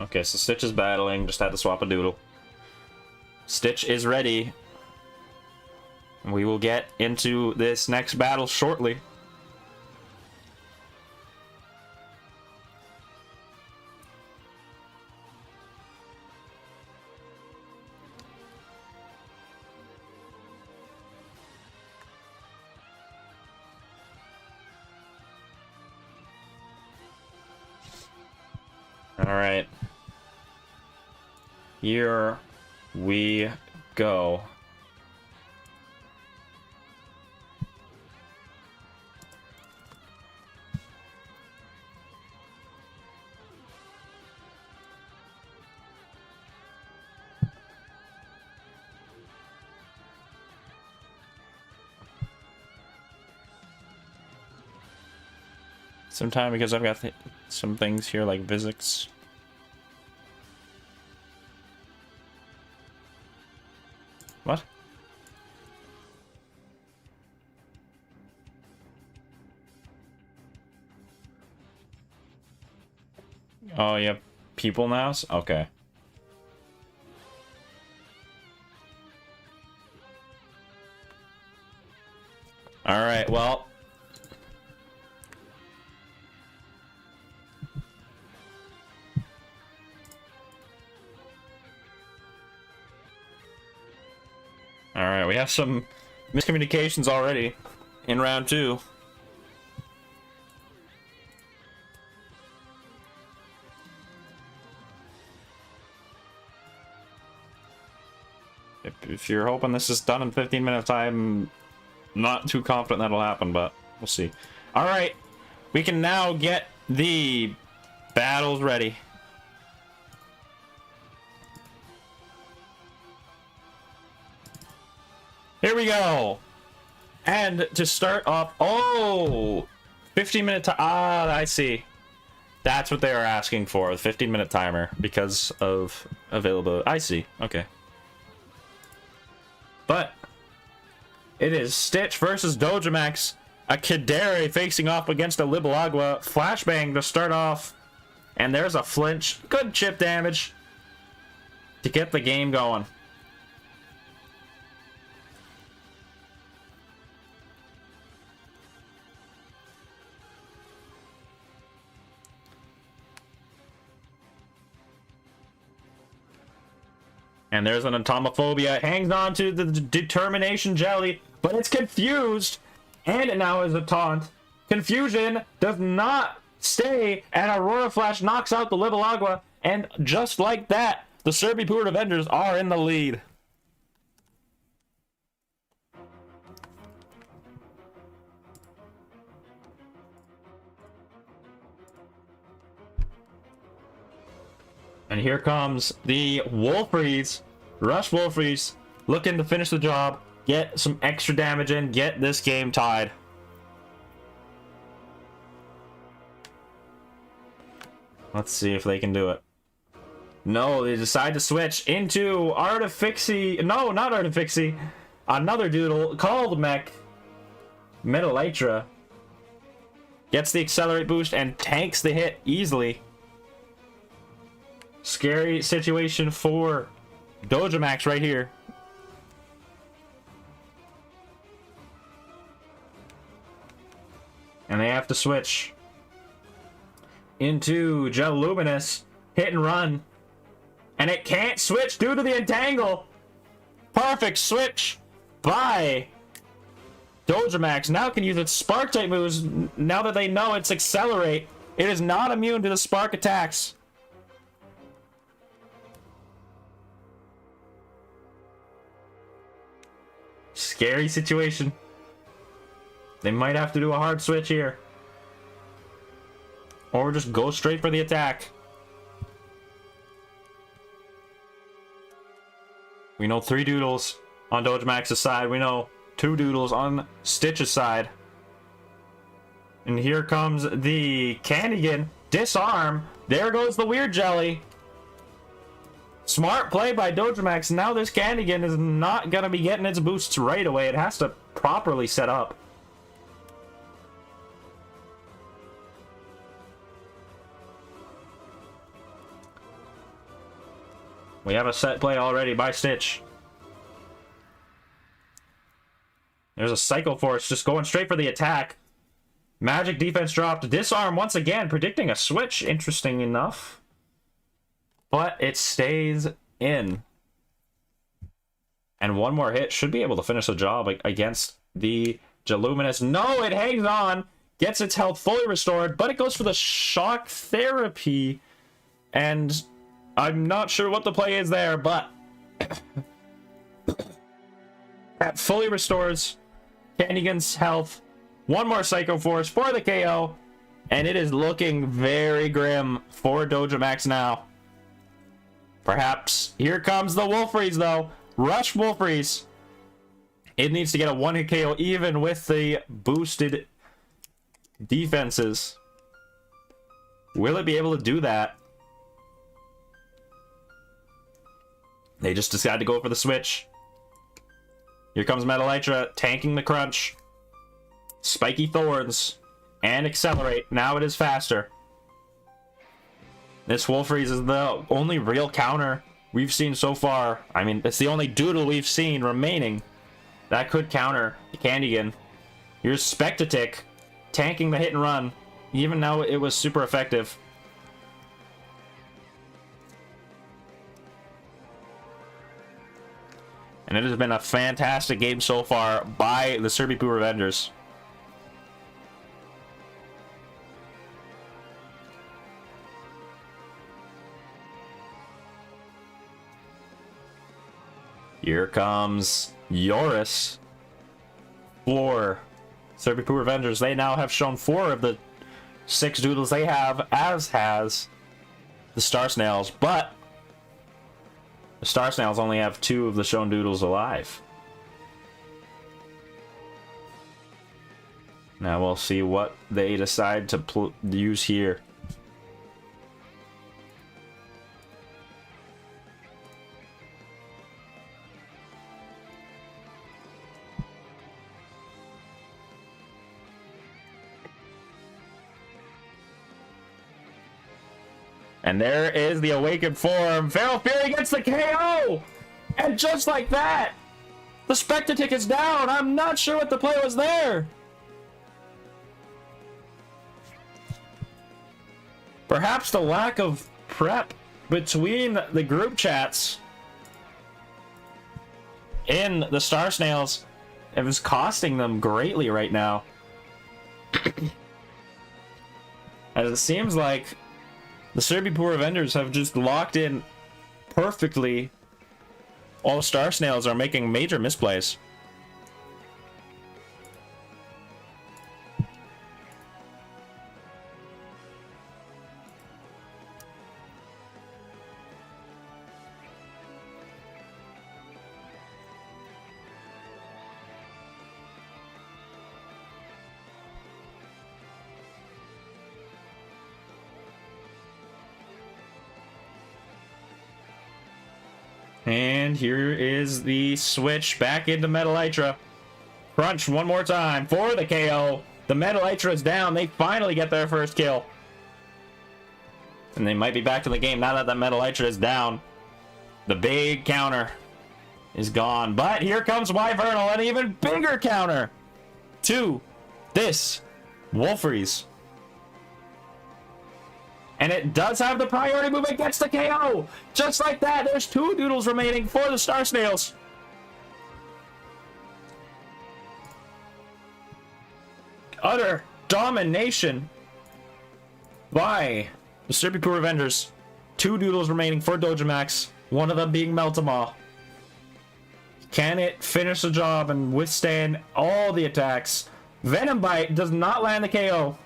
Okay, so Stitch is battling, just had to swap a doodle. Stitch is ready. We will get into this next battle shortly. All right. Here we go. Sometime because I've got some things here like physics. What? Oh, you have people now? Okay. Alright, well. Alright, we have some miscommunications already in round 2. If you're hoping this is done in 15 minutes, I'm not too confident that'll happen, but we'll see. Alright, we can now get the Battle's ready. Here we go. And to start off, oh, 15-minute time. Ah, I see. That's what they are asking for, the 15-minute timer, because of availability. I see. Okay. But it is Stitch versus Dojamax. A Kidere facing off against a Libalagua. Flashbang to start off. And there's a flinch. Good chip damage to get the game going. And there's an Atomophobia. Hangs on to the Determination Jelly, but it's confused. And it now is a taunt. Confusion does not stay, and Aurora Flash knocks out the Libalagua. And just like that, the Serbipoor Avengers are in the lead. And here comes the Wolfries. Rush Wolfries, looking to finish the job, get some extra damage in, get this game tied. Let's see if they can do it. No, they decide to switch into Artifixie. No, not Artifixie. Another Doodle called Mech. Metallitra gets the Accelerate boost and tanks the hit easily. Scary situation for Dojamax right here. And they have to switch into Luminous. Hit and run. And it can't switch due to the entangle. Perfect switch by Dojamax. Now can use its Spark type moves now that they know it's Accelerate. It is not immune to the Spark attacks. Scary situation. They might have to do a hard switch here. Or just go straight for the attack. We know 3 Doodles on Dojamax's side. We know 2 Doodles on Stitch's side. And here comes the Candigan. Disarm. There goes the Weird Jelly. Smart play by Dojamax. Now this Candigan is not going to be getting its boosts right away. It has to properly set up. We have a set play already by Stitch. There's a Psycho Force just going straight for the attack. Magic defense dropped. Disarm once again, predicting a switch. Interesting enough. But it stays in. And one more hit should be able to finish the job against the Geluminous. No, it hangs on. Gets its health fully restored, but it goes for the Shock Therapy. And I'm not sure what the play is there, but that fully restores Candigan's health. One more Psycho Force for the KO. And it is looking very grim for Dojamax now. Perhaps here comes the Wolfries though. Rush Wolfries. It needs to get a 1-hit KO even with the boosted defenses. Will it be able to do that? They just decide to go for the switch. Here comes Metallitra tanking the crunch. Spiky Thorns and Accelerate. Now it is faster. This Wolfries is the only real counter we've seen so far. I mean, it's the only Doodle we've seen remaining that could counter Candigan. Here's Spectatic tanking the hit and run, even though it was super effective. And it has been a fantastic game so far by the Serbipoor Avengers. Here comes Yoris for Serbipoor Avengers. They now have shown 4 of the 6 doodles they have, as has the Star Snails, but the Star Snails only have 2 of the shown doodles alive. Now we'll see what they decide to use here. And there is the awakened form. Feral Fury gets the KO! And just like that, the Spectre ticket's down. I'm not sure what the play was there. Perhaps the lack of prep between the group chats in the Star Snails, it was costing them greatly right now. As it seems like the Serby Poor vendors have just locked in perfectly. All the Star Snails are making major misplays. And here is the switch back into Metal Elytra. Crunch one more time for the KO. The Metal Elytra is down. They finally get their first kill. And they might be back to the game now that the Metal Elytra is down. The big counter is gone. But here comes Wyvernal, an even bigger counter to this Wolfries. And it does have the priority movement, gets the KO! Just like that, there's 2 doodles remaining for the Star Snails. Utter domination by the Serby Poor vendors. 2 doodles remaining for Dojamax, one of them being Meltamaw. Can it finish the job and withstand all the attacks? Venom Bite does not land the KO.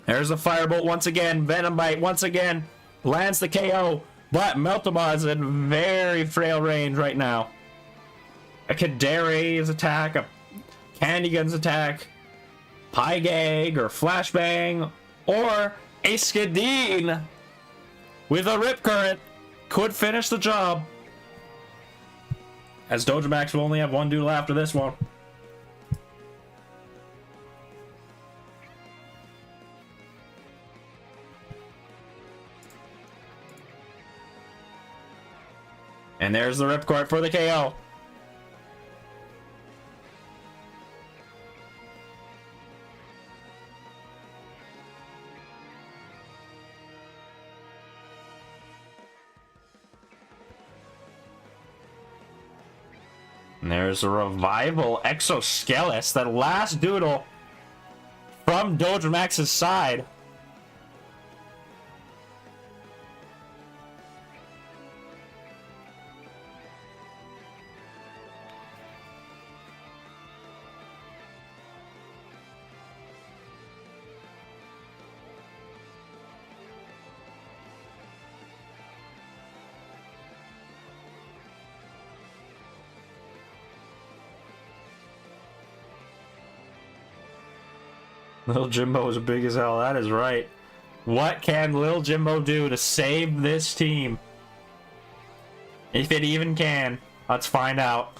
There's a Firebolt once again. Venom Bite once again lands the KO. But Meltamaw is in very frail range right now. A Kadere's attack, a Candy Gun's attack, Pygag or Flashbang, or a Skadeen with a Rip Current could finish the job. As Dojamax will only have 1 doodle after this one. And there's the Ripcord for the KO. And there's a Revival Exoskeles, that last doodle from Dojamax's side. Lil Jimbo is big as hell, that is right. What can Lil Jimbo do to save this team? If it even can. Let's find out.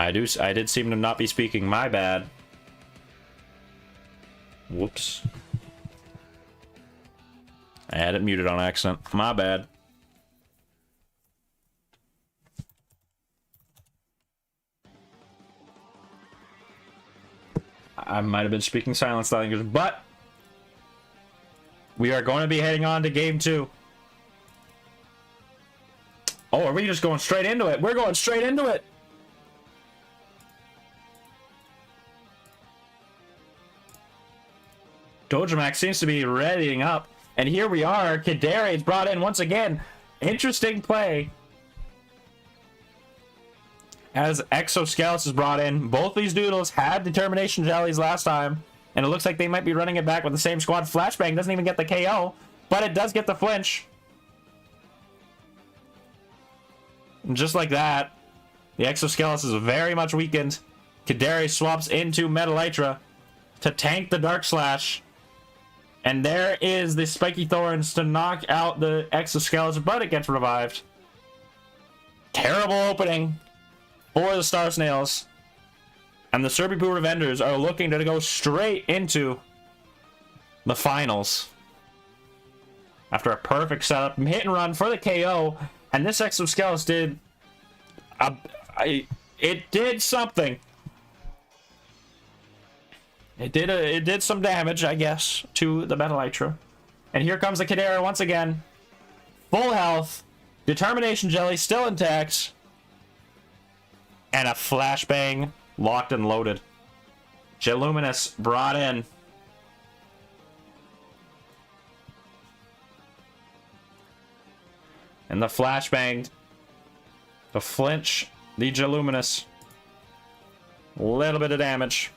I did seem to not be speaking. My bad. Whoops. I had it muted on accident. My bad. I might have been speaking silent style English, but we are going to be heading on to game 2. Oh, are we just going straight into it? We're going straight into it. Dojamax seems to be readying up. And here we are. Kadere is brought in once again. Interesting play. As Exoskeletons is brought in. Both these Doodles had Determination Jellies last time. And it looks like they might be running it back with the same squad. Flashbang doesn't even get the KO. But it does get the flinch. And just like that, the Exoskeletons is very much weakened. Kadere swaps into Metelytra to tank the Dark Slash. And there is the Spiky Thorns to knock out the Exoskeleton, but it gets revived. Terrible opening for the Star Snails. And the Serpy Poo Revenders are looking to go straight into the finals. After a perfect setup, hit and run for the KO. And this Exoskeleton did... it did something. It did some damage, I guess, to the Metelytra. And here comes the Kadere once again. Full health. Determination Jelly still intact. And a Flashbang locked and loaded. Geluminous brought in. And the Flashbang. The flinch. The Geluminous. A little bit of damage.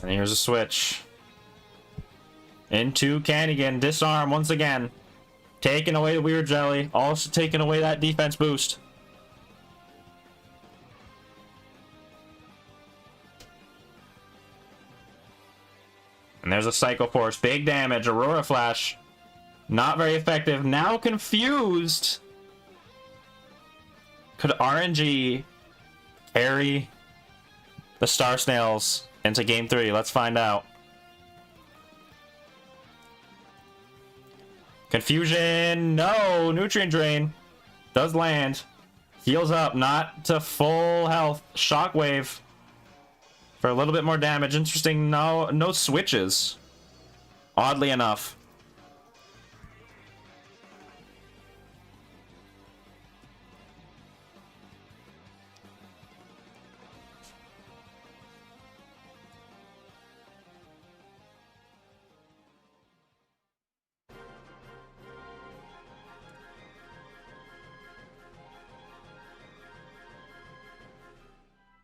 And here's a switch. Into Cannigan. Disarm once again. Taking away the Weird Jelly. Also taking away that defense boost. And there's a Psycho Force. Big damage. Aurora Flash. Not very effective. Now confused. Could RNG carry the Star Snails into game 3? Let's find out. Confusion. No. Nutrient Drain. Does land. Heals up. Not to full health. Shockwave. For a little bit more damage. Interesting. No switches. Oddly enough.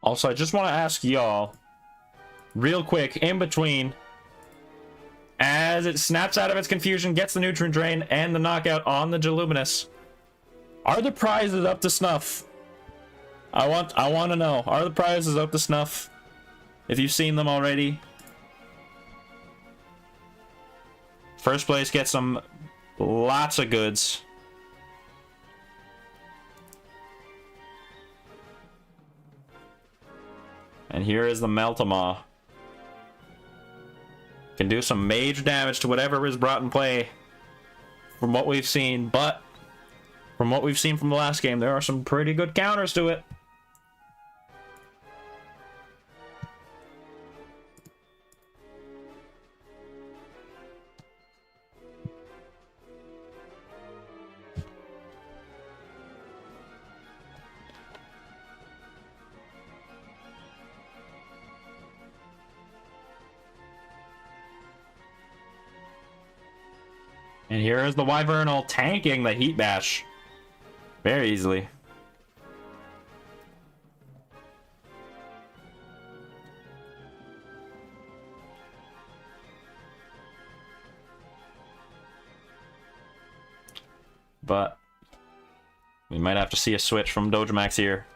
Also, I just want to ask y'all, real quick, in between, as it snaps out of its confusion, gets the Nutrient Drain and the knockout on the Geluminous, are the prizes up to snuff? I want to know, are the prizes up to snuff? If you've seen them already. First place gets some lots of goods. And here is the Meltamaw. Can do some major damage to whatever is brought in play from what we've seen, but from what we've seen from the last game, there are some pretty good counters to it. And here is the Wyvernal tanking the Heat Bash very easily. But we might have to see a switch from Dojamax here.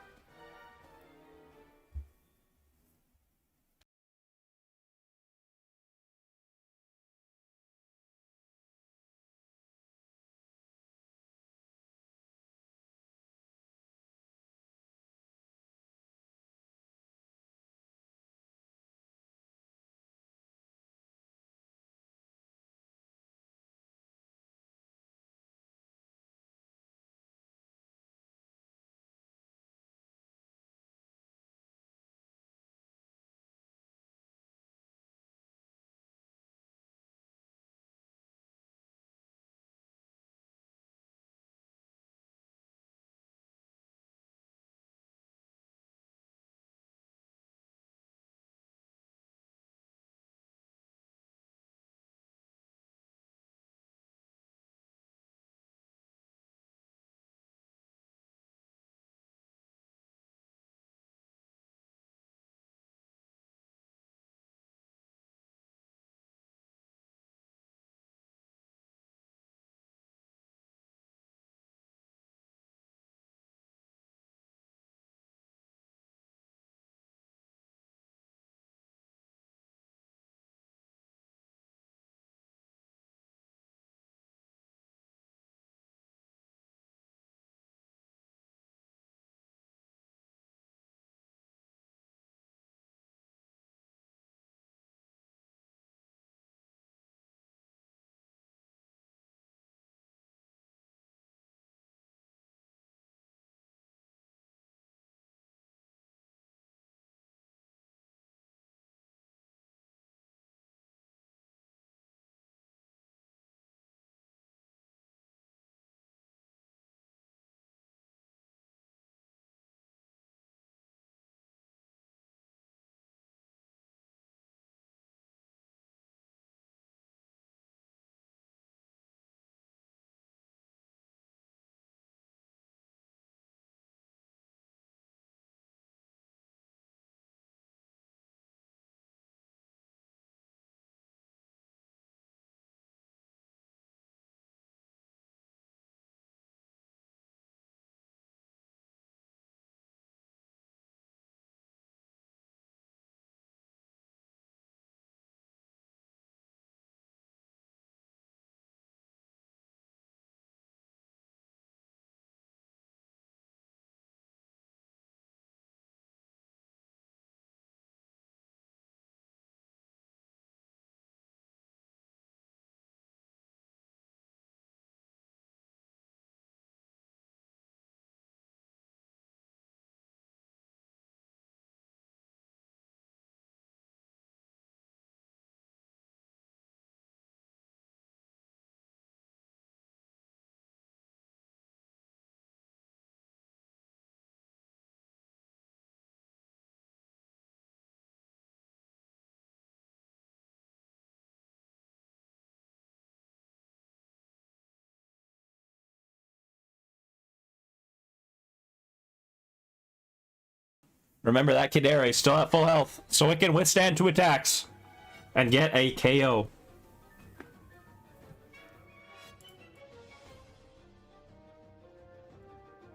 Remember that Kidare is still at full health, so it can withstand 2 attacks and get a KO.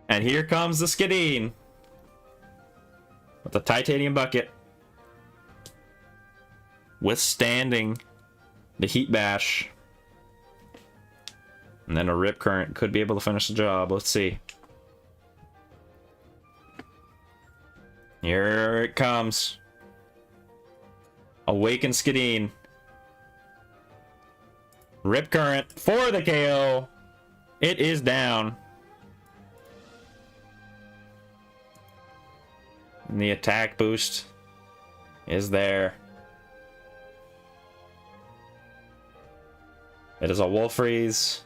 And here comes the Skideen with the titanium bucket, withstanding the heat bash. And then a rip current could be able to finish the job. Let's see. Here it comes. Awaken Skideen. Rip current for the KO. It is down. And the attack boost is there. It is a Wolfreeze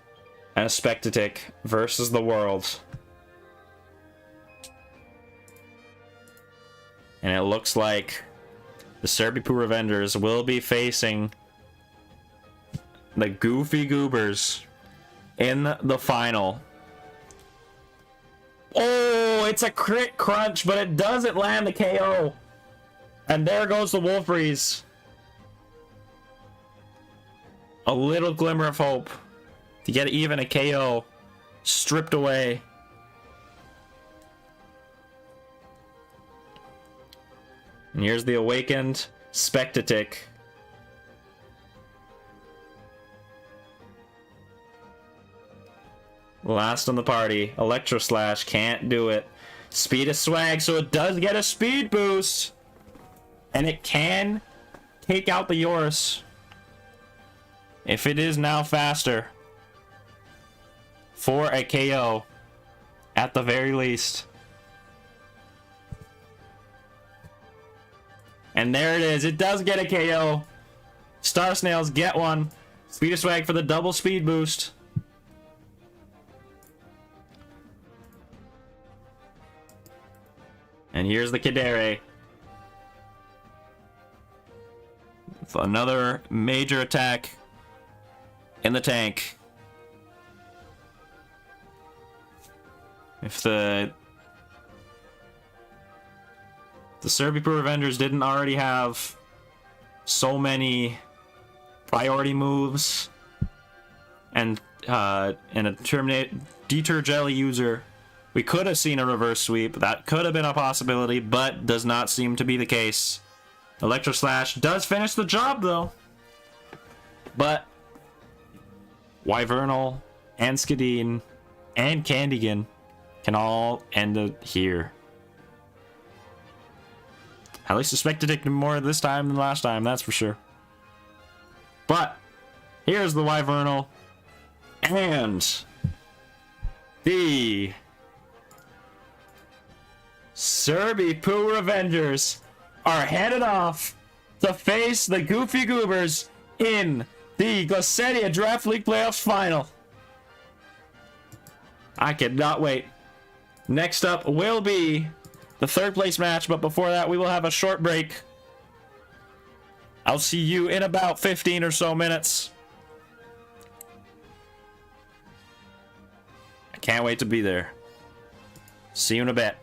and a Spectatic versus the world. And it looks like the Serpy Poo Revengers will be facing the Goofy Goobers in the final. Oh, it's a crit crunch, but it doesn't land the KO. And there goes the Wolfreeze. A little glimmer of hope to get even a KO stripped away. And here's the awakened Spectatic. Last on the party. Electro Slash can't do it. Speed is swag, so it does get a speed boost. And it can take out the Yoris. If it is now faster. For a KO. At the very least. And there it is. It does get a KO. Star Snails get one. Speed of swag for the double speed boost. And here's the Kidare. Another major attack in the tank. If the Serpy Poo Revengers didn't already have so many priority moves and a Deter Jelly user, we could have seen a reverse sweep. That could have been a possibility, but does not seem to be the case. Electro Slash does finish the job, though. But Wyvernal and Skideen and Candygan can all end it here. At least suspected it more this time than last time, that's for sure. But here's the Wyvernal and the Serpy Poo Revengers are headed off to face the Goofy Goobers in the Glacedia Draft League Playoffs final. I cannot wait. Next up will be the third place match, but before that we will have a short break. I'll see you in about 15 or so minutes. I can't wait to be there. See you in a bit.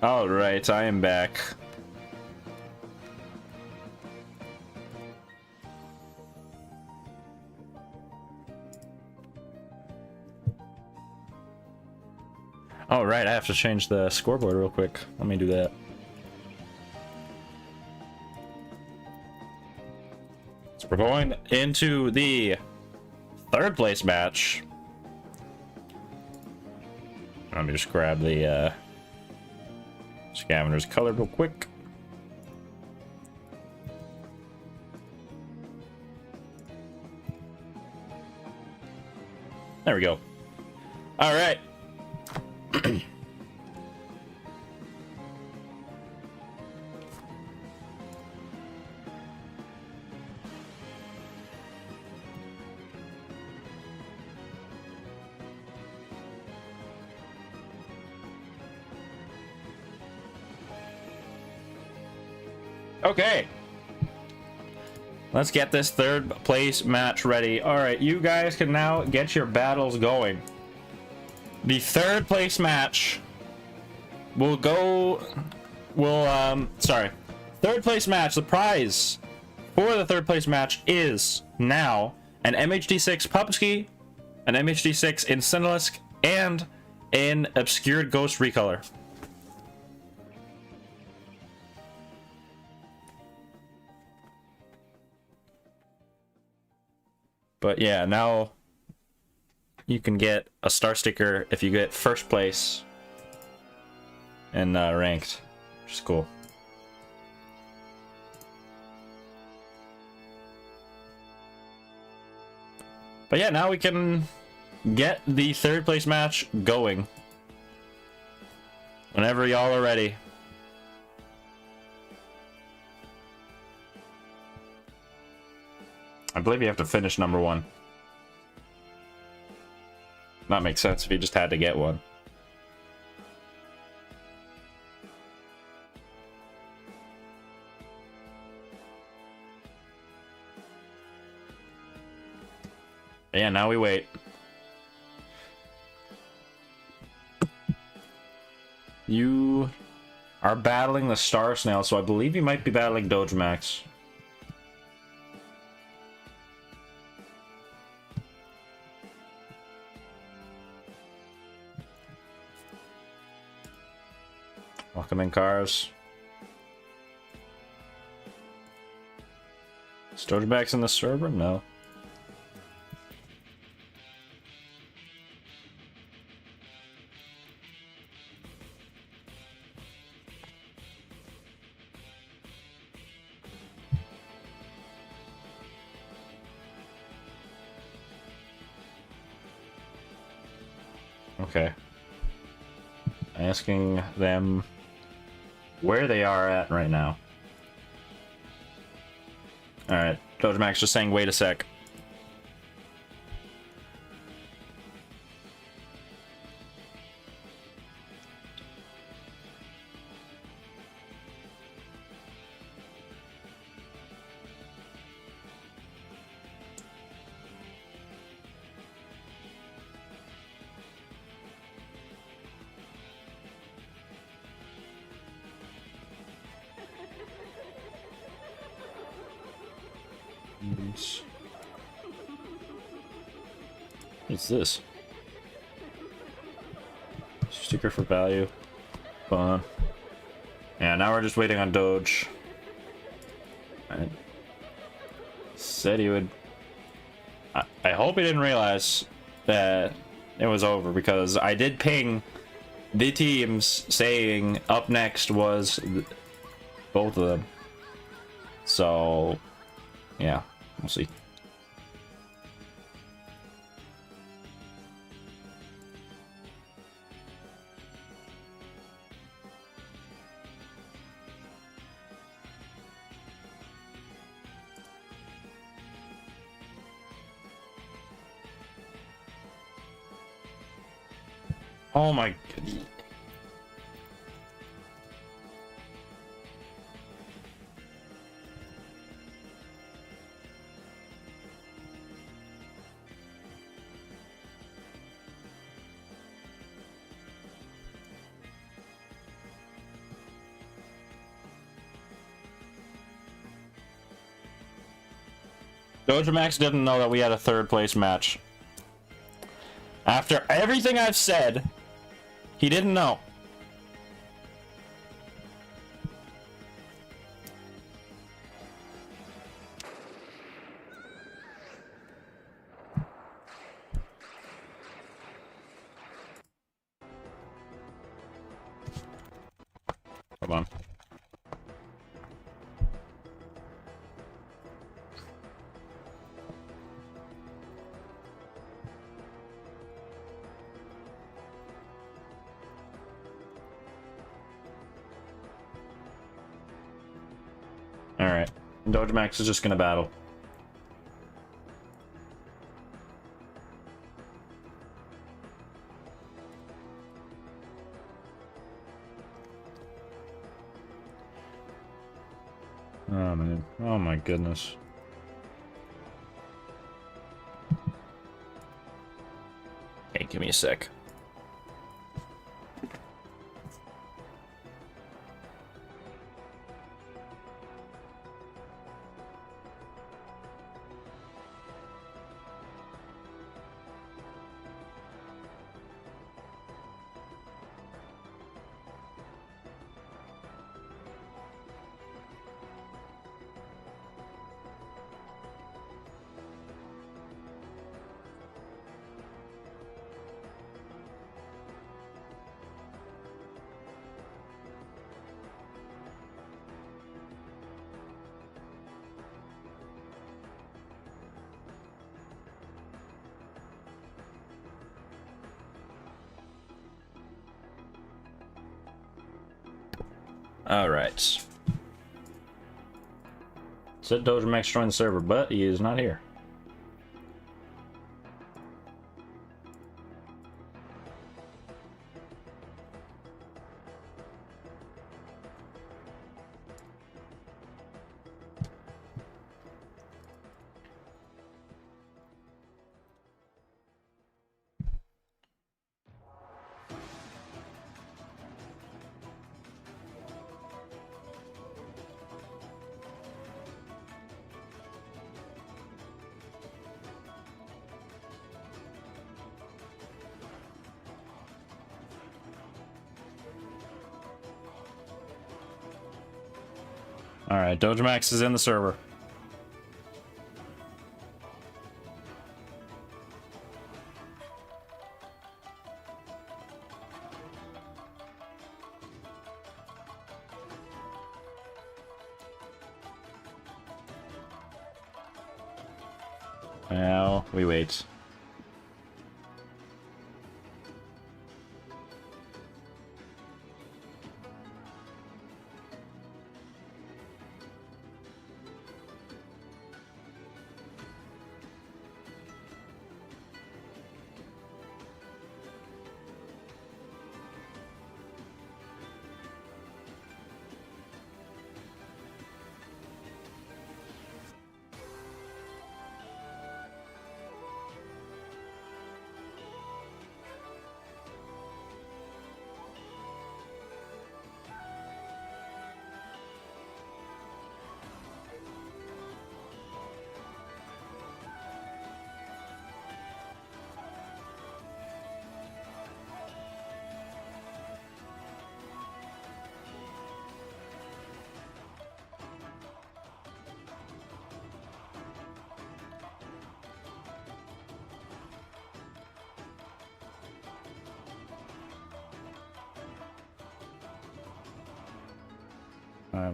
All right, I am back. All right, I have to change the scoreboard real quick. Let me do that. So we're going into the third place match. Let me just grab the scavenger's color real quick. There we go. All right. Okay. Let's get this third place match ready. All right, you guys can now get your battles going. The third place match will go... Third place match, the prize for the third place match is now an MHD6 Pupsky, an MHD6 Incendilisk, and an Obscured Ghost Recolor. But yeah, now you can get a star sticker if you get first place and ranked, which is cool. But yeah, now we can get the third place match going. Whenever y'all are ready. I believe you have to finish number one. That makes sense if you just had to get one. Yeah, now we wait. You are battling the Star Snail, so I believe you might be battling Dojamax. Welcome in, cars. Is Dojamax in the server? No. Okay. Asking them where they are at right now. Alright, Dojamax just saying wait a sec. What's this? Sticker for value. Fun. Yeah, now we're just waiting on Doge. I said he would... I hope he didn't realize that it was over, because I did ping the teams saying up next was both of them. So, yeah, we'll see. Oh my god. Dojamax didn't know that we had a third place match. After everything I've said, he didn't know. Hold on. Alright. Dojamax is just gonna battle. Oh man. Oh my goodness. Hey, give me a sec. Alright. Said Dojamax joined the server, but he is not here. Alright, Dojamax is in the server. Now we wait.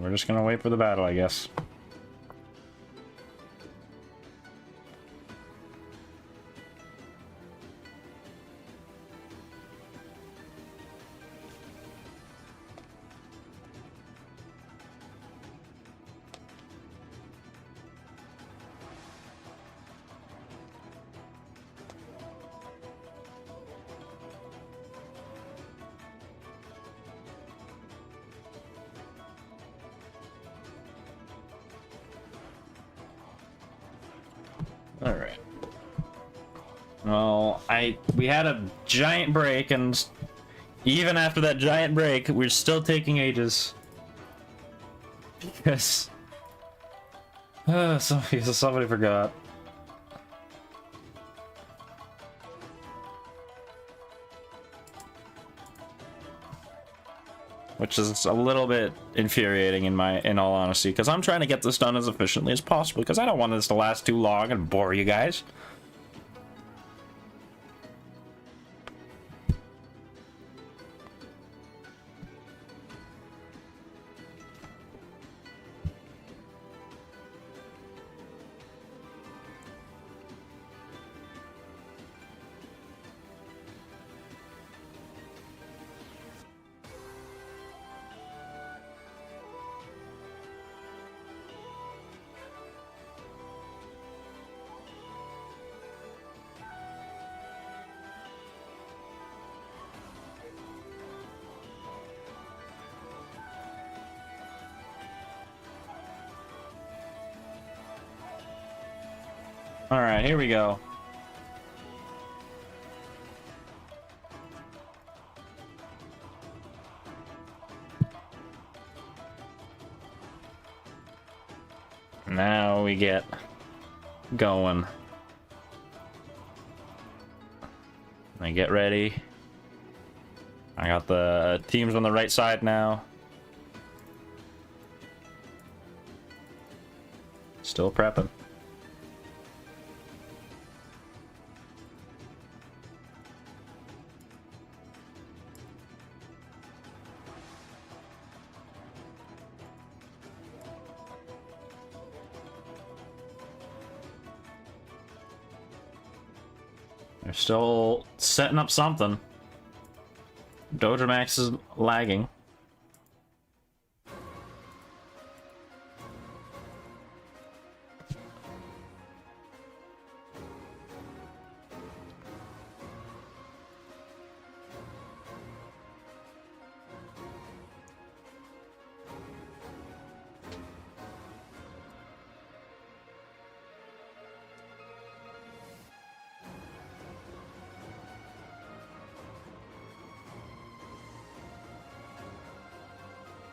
We're just gonna wait for the battle, I guess. Alright. Well, we had a giant break, and even after that giant break, we're still taking ages. Because... Somebody forgot. Which is a little bit infuriating in all honesty, because I'm trying to get this done as efficiently as possible, because I don't want this to last too long and bore you guys. All right, here we go. Now we get going. I get ready. I got the teams on the right side now. Still prepping. They're still setting up something. Dojamax is lagging.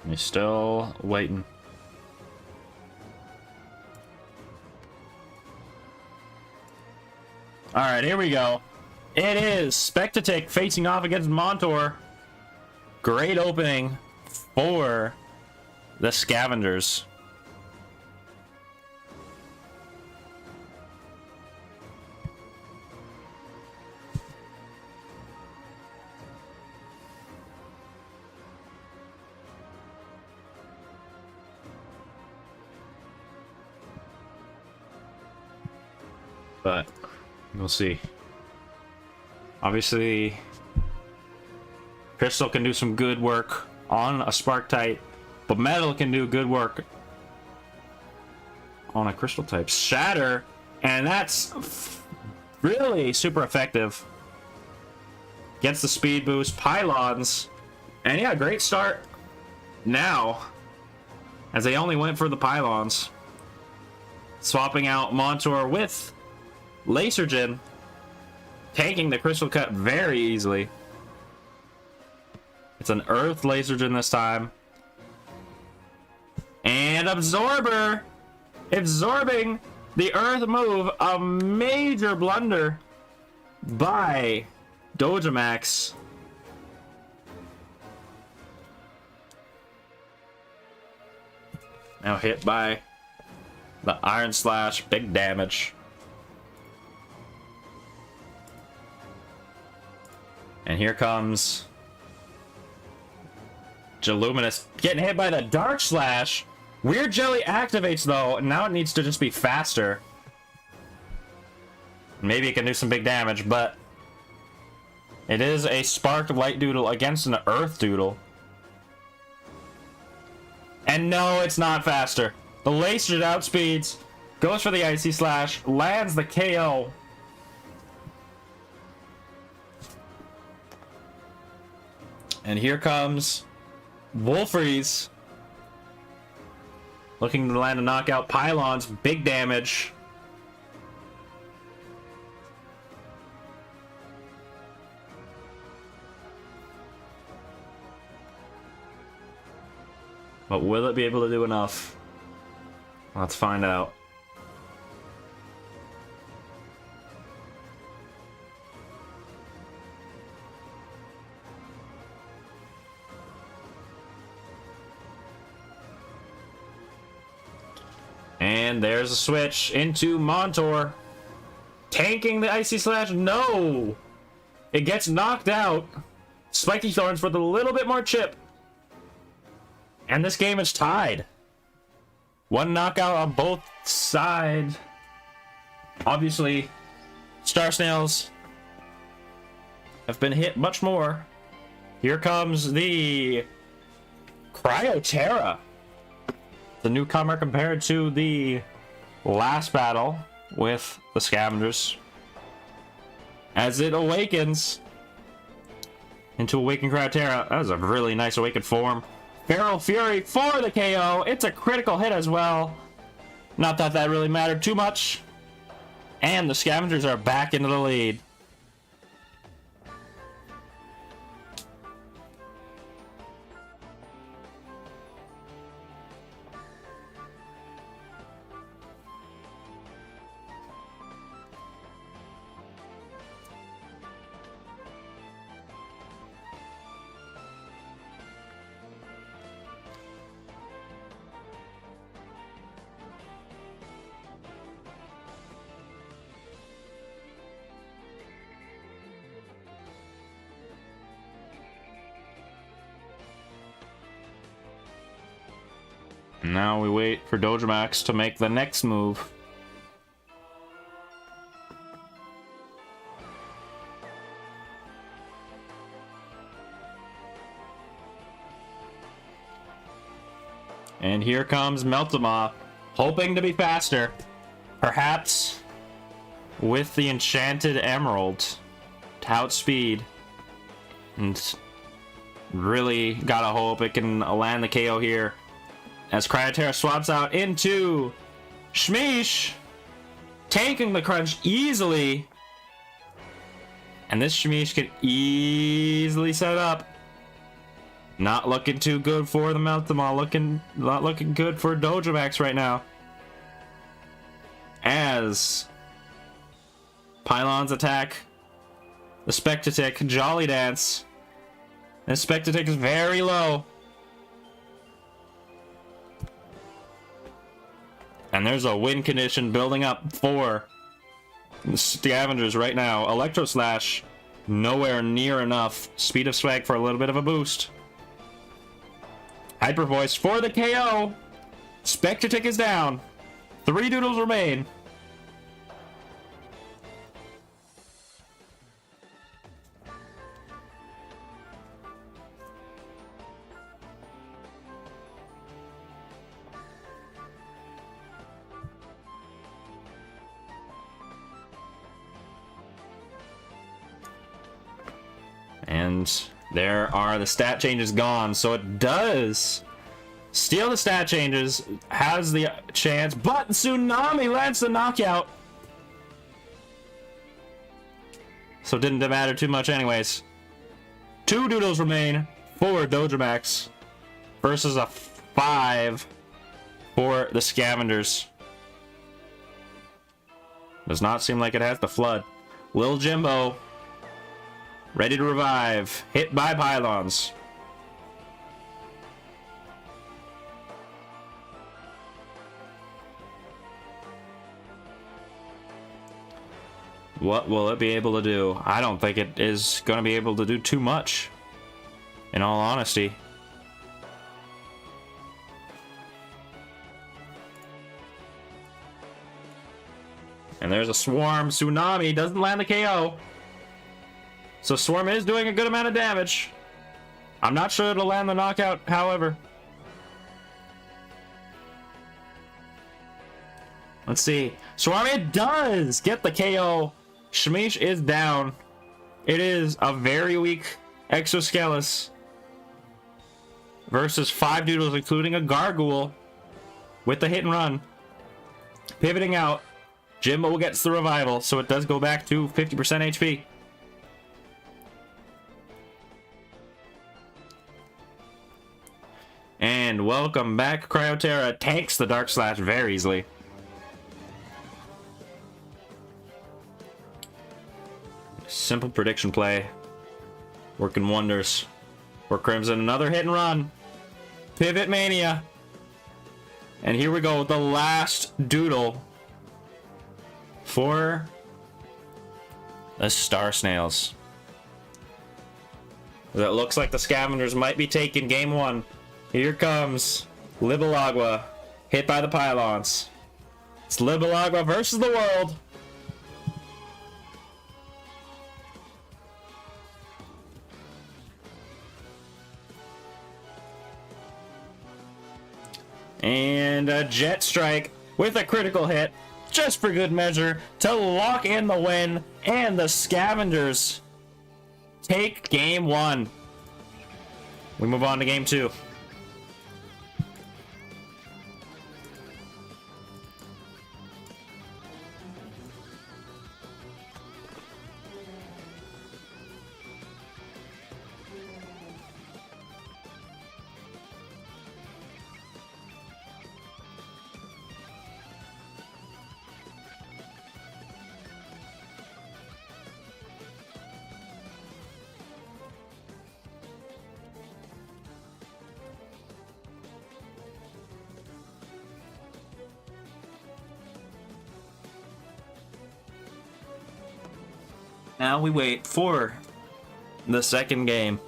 He's still waiting. Alright, here we go. It is Spectatic facing off against Montour. Great opening for the Scavengers. But we'll see. Obviously, Crystal can do some good work on a Spark type, but Metal can do good work on a Crystal type. Shatter, and that's really super effective. Gets the speed boost, pylons, and yeah, great start now, as they only went for the pylons. Swapping out Montour with Lasergen, taking the Crystal Cut very easily. It's an Earth Lasergen this time. And Absorber! Absorbing the Earth move. A major blunder by Dojamax. Now hit by the Iron Slash. Big damage. And here comes Geluminous getting hit by the Dark Slash. Weird Jelly activates though, and now it needs to just be faster. Maybe it can do some big damage, but it is a Sparked Light Doodle against an Earth Doodle. And no, it's not faster. The Laser outspeeds, goes for the Icy Slash, lands the KO. And here comes Wolfreeze. Looking to land a knockout. Pylons, big damage. But will it be able to do enough? Let's find out. And there's a switch into Montour. Tanking the Icy Slash. No! It gets knocked out. Spiky Thorns with a little bit more chip. And this game is tied. One knockout on both sides. Obviously, Star Snails have been hit much more. Here comes the Cryoterra. The newcomer compared to the last battle with the Scavengers. As it awakens into Awakened Cryoterra. That was a really nice awakened form. Feral Fury for the KO. It's a critical hit as well. Not that that really mattered too much. And the Scavengers are back into the lead. Now we wait for Dojamax to make the next move. And here comes Meltema, hoping to be faster. Perhaps with the Enchanted Emerald to outspeed. And really gotta hope it can land the KO here. As Cryoterra swaps out into Shmish, tanking the crunch easily. And this Shmish can easily set up. Not looking too good for the Meltema. Not looking good for Dojamax right now. As Pylons attack the Spectatic Jolly Dance. And Spectatic is very low. And there's a win condition building up for the Scavengers right now. Electro Slash, nowhere near enough. Speed of Swag for a little bit of a boost. Hyper Voice for the KO. Spectatic is down. 3 Doodles remain. And there are the stat changes gone, so it does steal the stat changes, has the chance, but Tsunami lands the knockout. So it didn't matter too much anyways. 2 Doodles remain for Dojamax versus a 5 for the Scavengers. Does not seem like it has the flood. Lil Jimbo ready to revive. Hit by Pylons. What will it be able to do? I don't think it is going to be able to do too much, in all honesty. And there's a Swarm. Tsunami doesn't land the KO. So Swarm is doing a good amount of damage. I'm not sure it'll land the knockout, however. Let's see. Swarm, it does get the KO. Shmish is down. It is a very weak Exoskeles versus 5 Doodles, including a Gargoyle with the hit and run. Pivoting out. Jimbo gets the revival, so it does go back to 50% HP. And welcome back. Cryoterra tanks the Dark Slash very easily. Simple prediction play. Working wonders. For Crimson, another hit and run. Pivot Mania. And here we go, the last doodle for the star snails. It looks like the scavengers might be taking game one. Here comes Libalagua, hit by the pylons. It's Libalagua versus the world. And a jet strike with a critical hit, just for good measure, to lock in the win. And the scavengers take game one. We move on to game two. Now we wait for the second game.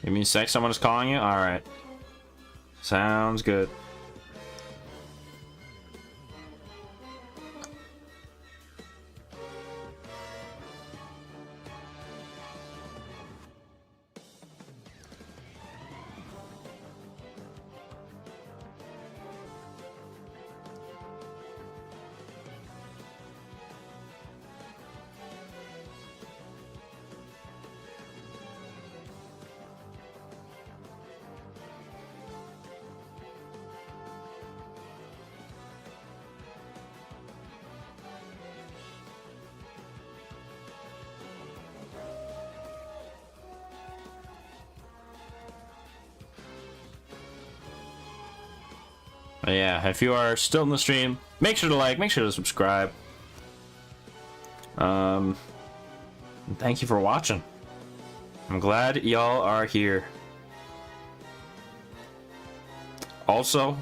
Give me a sec, someone is calling you? Alright. Sounds good. Yeah, if you are still in the stream, make sure to like, make sure to subscribe. And thank you for watching. I'm glad y'all are here. Also,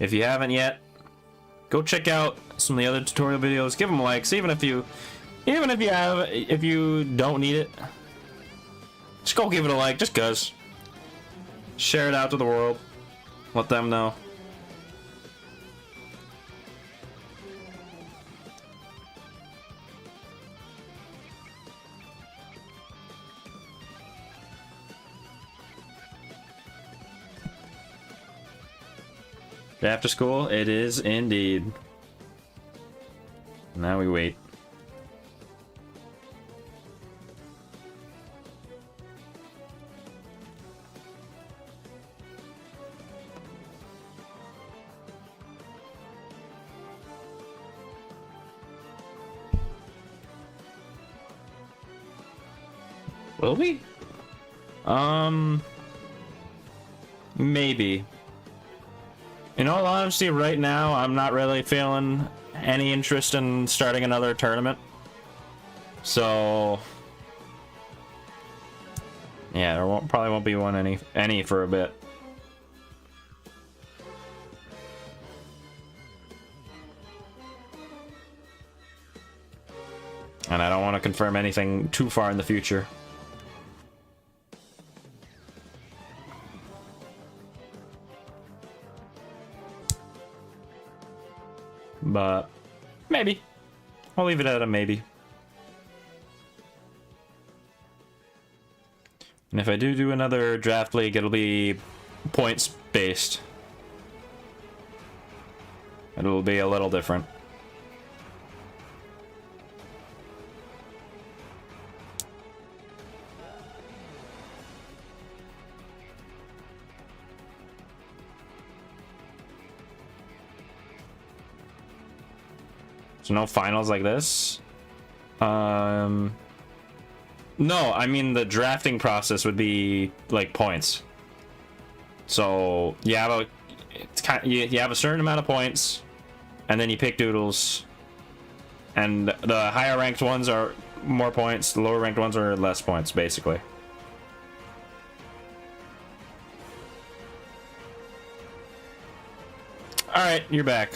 if you haven't yet, go check out some of the other tutorial videos. Give them likes, even if you don't need it. Just go give it a like, just cause. Share it out to the world. Let them know. After school, it is indeed. Now we wait. Will we? Maybe. In all honesty, right now, I'm not really feeling any interest in starting another tournament. So, yeah, there probably won't be one any for a bit. And I don't want to confirm anything too far in the future. But maybe. I'll leave it at a maybe. And if I do another draft league, it'll be points based. It'll be a little different. So no finals like this. No, I mean the drafting process would be like points. So you have a, it's kind of, you have a certain amount of points, and then you pick doodles. And the higher ranked ones are more points. The lower ranked ones are less points, basically. All right, you're back.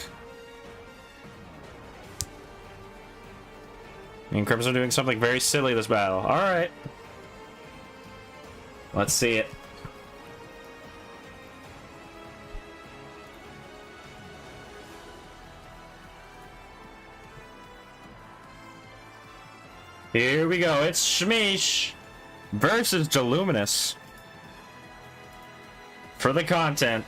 And Crimson are doing something very silly this battle. All right. Let's see it. Here we go. It's Shmeesh versus Deluminous for the content.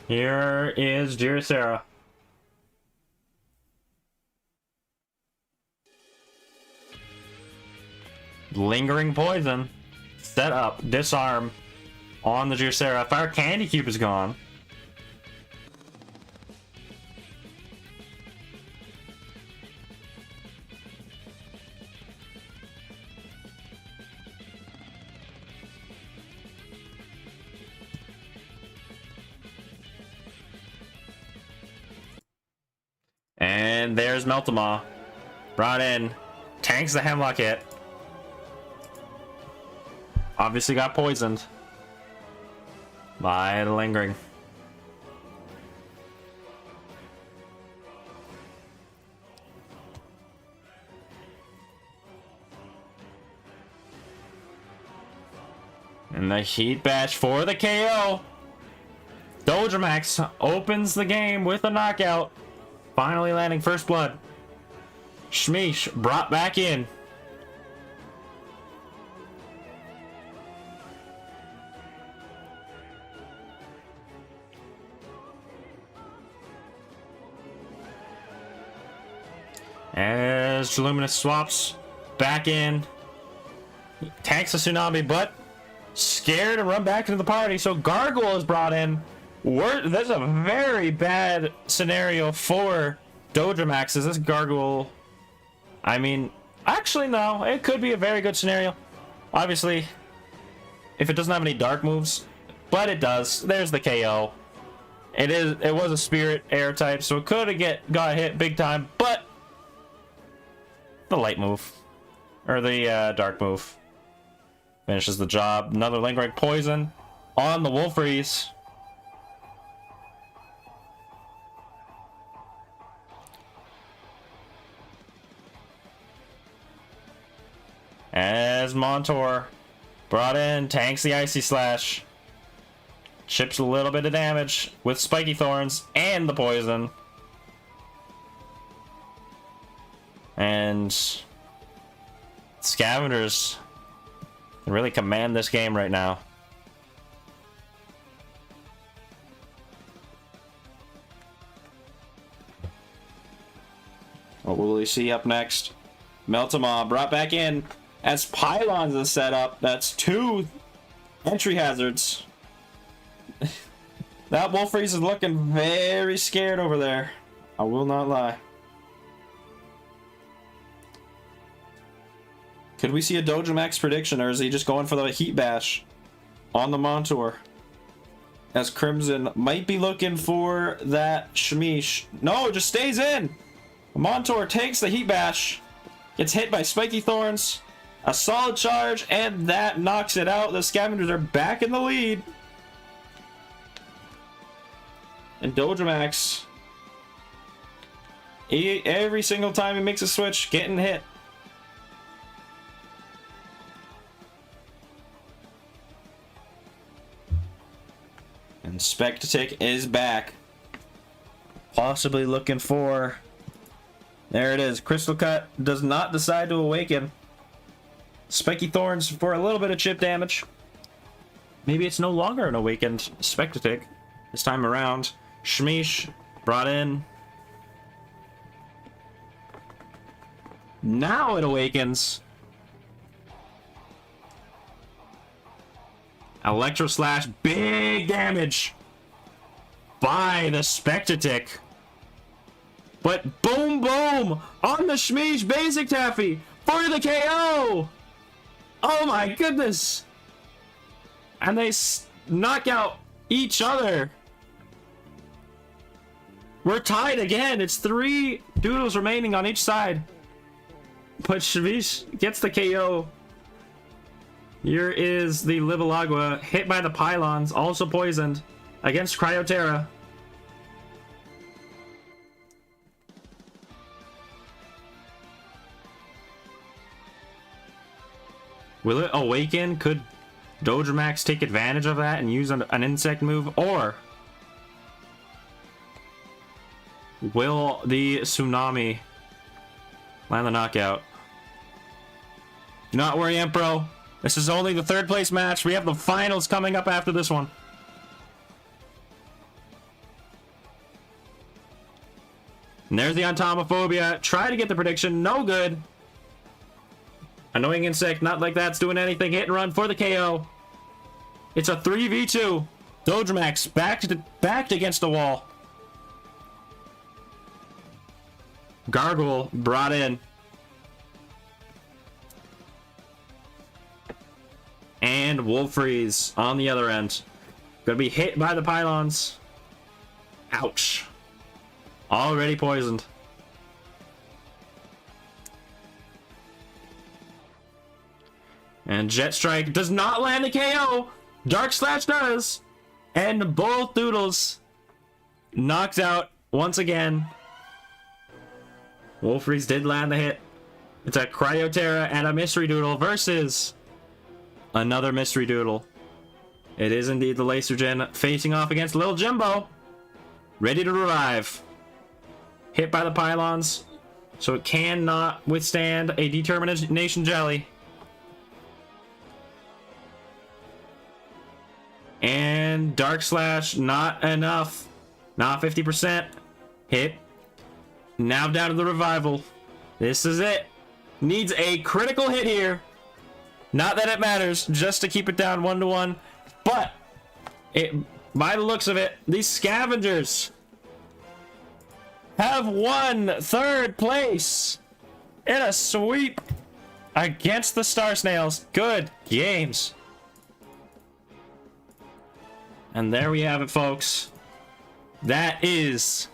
Here is Dear Sarah. Lingering poison. Set up. Disarm on the Juicera. Fire Candy Cube is gone. And there's Meltamaw. Brought in. Tanks the Hemlock hit. Obviously got poisoned by the lingering. And the Heat Bash for the KO. Dojamax opens the game with a knockout. Finally landing first blood. Shmeesh brought back in. As Luminous swaps back in. Tanks a Tsunami, but scared to run back into the party, so Gargoyle is brought in. There's a very bad scenario for Dojamax. Is this Gargoyle? I mean, actually, no. It could be a very good scenario. Obviously, if it doesn't have any dark moves, but it does. There's the KO. It was a Spirit Air type, so it could have got hit big time, but the light move, or the dark move, finishes the job. Another lingering poison on the Wolfreeze. As Montour brought in, tanks the Icy Slash, chips a little bit of damage with Spiky Thorns and the poison. And Scavengers can really command this game right now. What will we see up next? Meltamaw brought back in as Pylons is set up. That's 2 entry hazards. That Wolfreeze is looking very scared over there. I will not lie. Could we see a Dojamax prediction, or is he just going for the Heat Bash on the Montour? As Crimson might be looking for that Shmeesh. No, it just stays in. Montour takes the Heat Bash, gets hit by Spiky Thorns, a solid charge, and that knocks it out. The Scavengers are back in the lead. And Dojamax, every single time he makes a switch, getting hit. And Spectatic is back. Possibly looking for... There it is. Crystal Cut does not decide to awaken. Spiky Thorns for a little bit of chip damage. Maybe it's no longer an awakened Spectatic this time around. Shmeesh brought in. Now it awakens. Electro Slash, big damage by the Spectatic. But boom, boom on the Shmeesh basic Taffy. for the KO. Oh my goodness. And they knock out each other. We're tied again. It's 3 Doodles remaining on each side. But Shavish gets the KO. Here is the Livalagua, hit by the pylons, also poisoned, against Cryoterra. Will it awaken? Could Dodgermax take advantage of that and use an insect move? Or will the Tsunami land the knockout? Do not worry, Empro. This is only the 3rd place match. We have the finals coming up after this one. And there's the Entomophobia. Try to get the prediction. No good. Annoying Insect, not like that's doing anything. Hit and run for the KO. It's a 3v2. Dodgermax backed against the wall. Gargoyle brought in. And Wolfreeze on the other end. Gonna be hit by the pylons. Ouch. Already poisoned. And Jet Strike does not land the KO. Dark Slash does. And both Doodles knocked out once again. Wolfreeze did land the hit. It's a Cryoterra and a Mystery Doodle versus another Mystery Doodle. It is indeed the Lasergen facing off against Lil Jimbo. Ready to revive. Hit by the pylons, so it cannot withstand a Determination Jelly. And Dark Slash, not enough. Not 50%. Hit. Now down to the revival. This is it. Needs a critical hit here. Not that it matters, just to keep it down 1-1. But, by the looks of it, these Scavengers have won 3rd place in a sweep against the Star Snails. Good games. And there we have it, folks. That is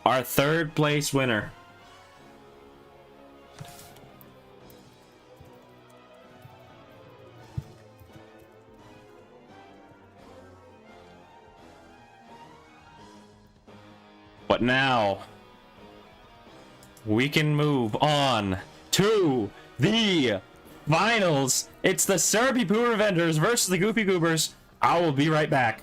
our 3rd place winner. But now we can move on to the finals. It's the Syrupy Poorer Vendors versus the Goofy Goobers. I will be right back.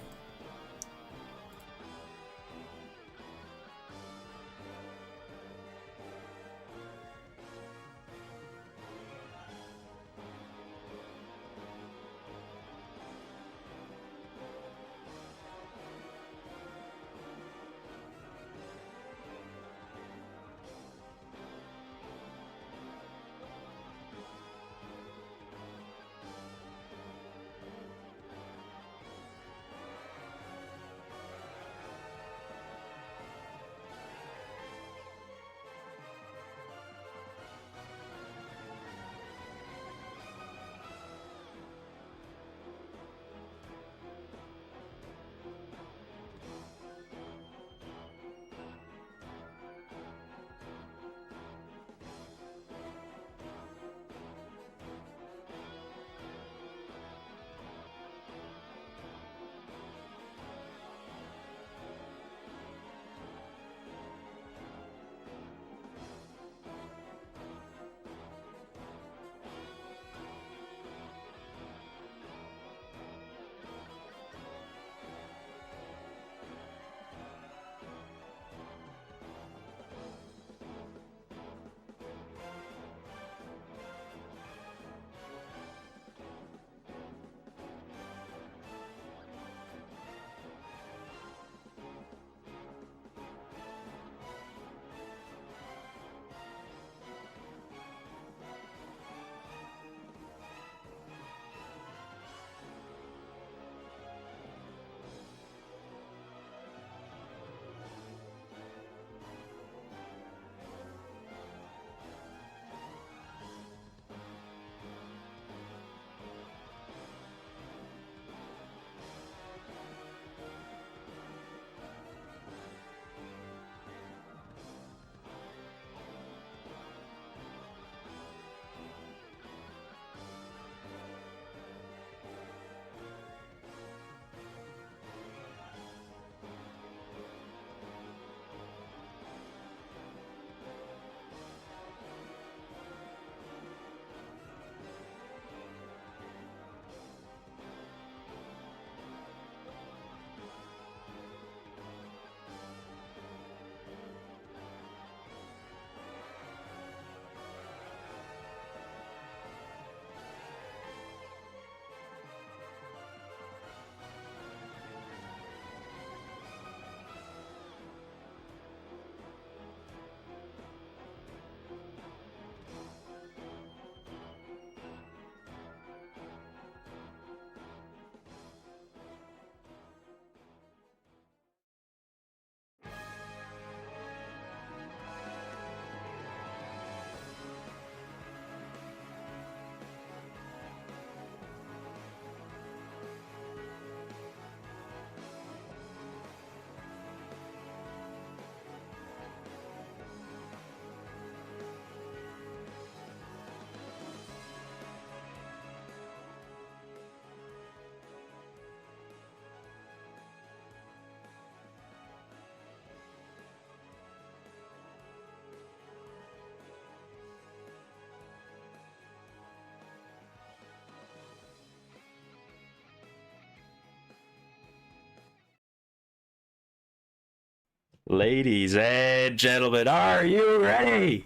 Ladies and gentlemen, are you ready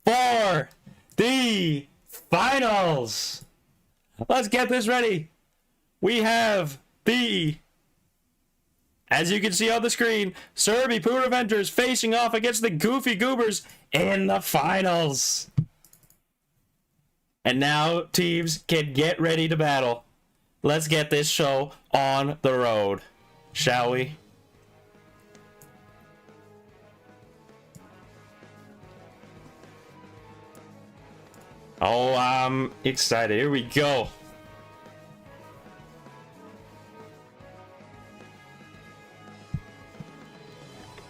for the finals? Let's get this ready. We have as you can see on the screen, Serby Poo Revengers facing off against the Goofy Goobers in the finals. And now teams can get ready to battle. Let's get this show on the road, shall we? Oh, I'm excited. Here we go.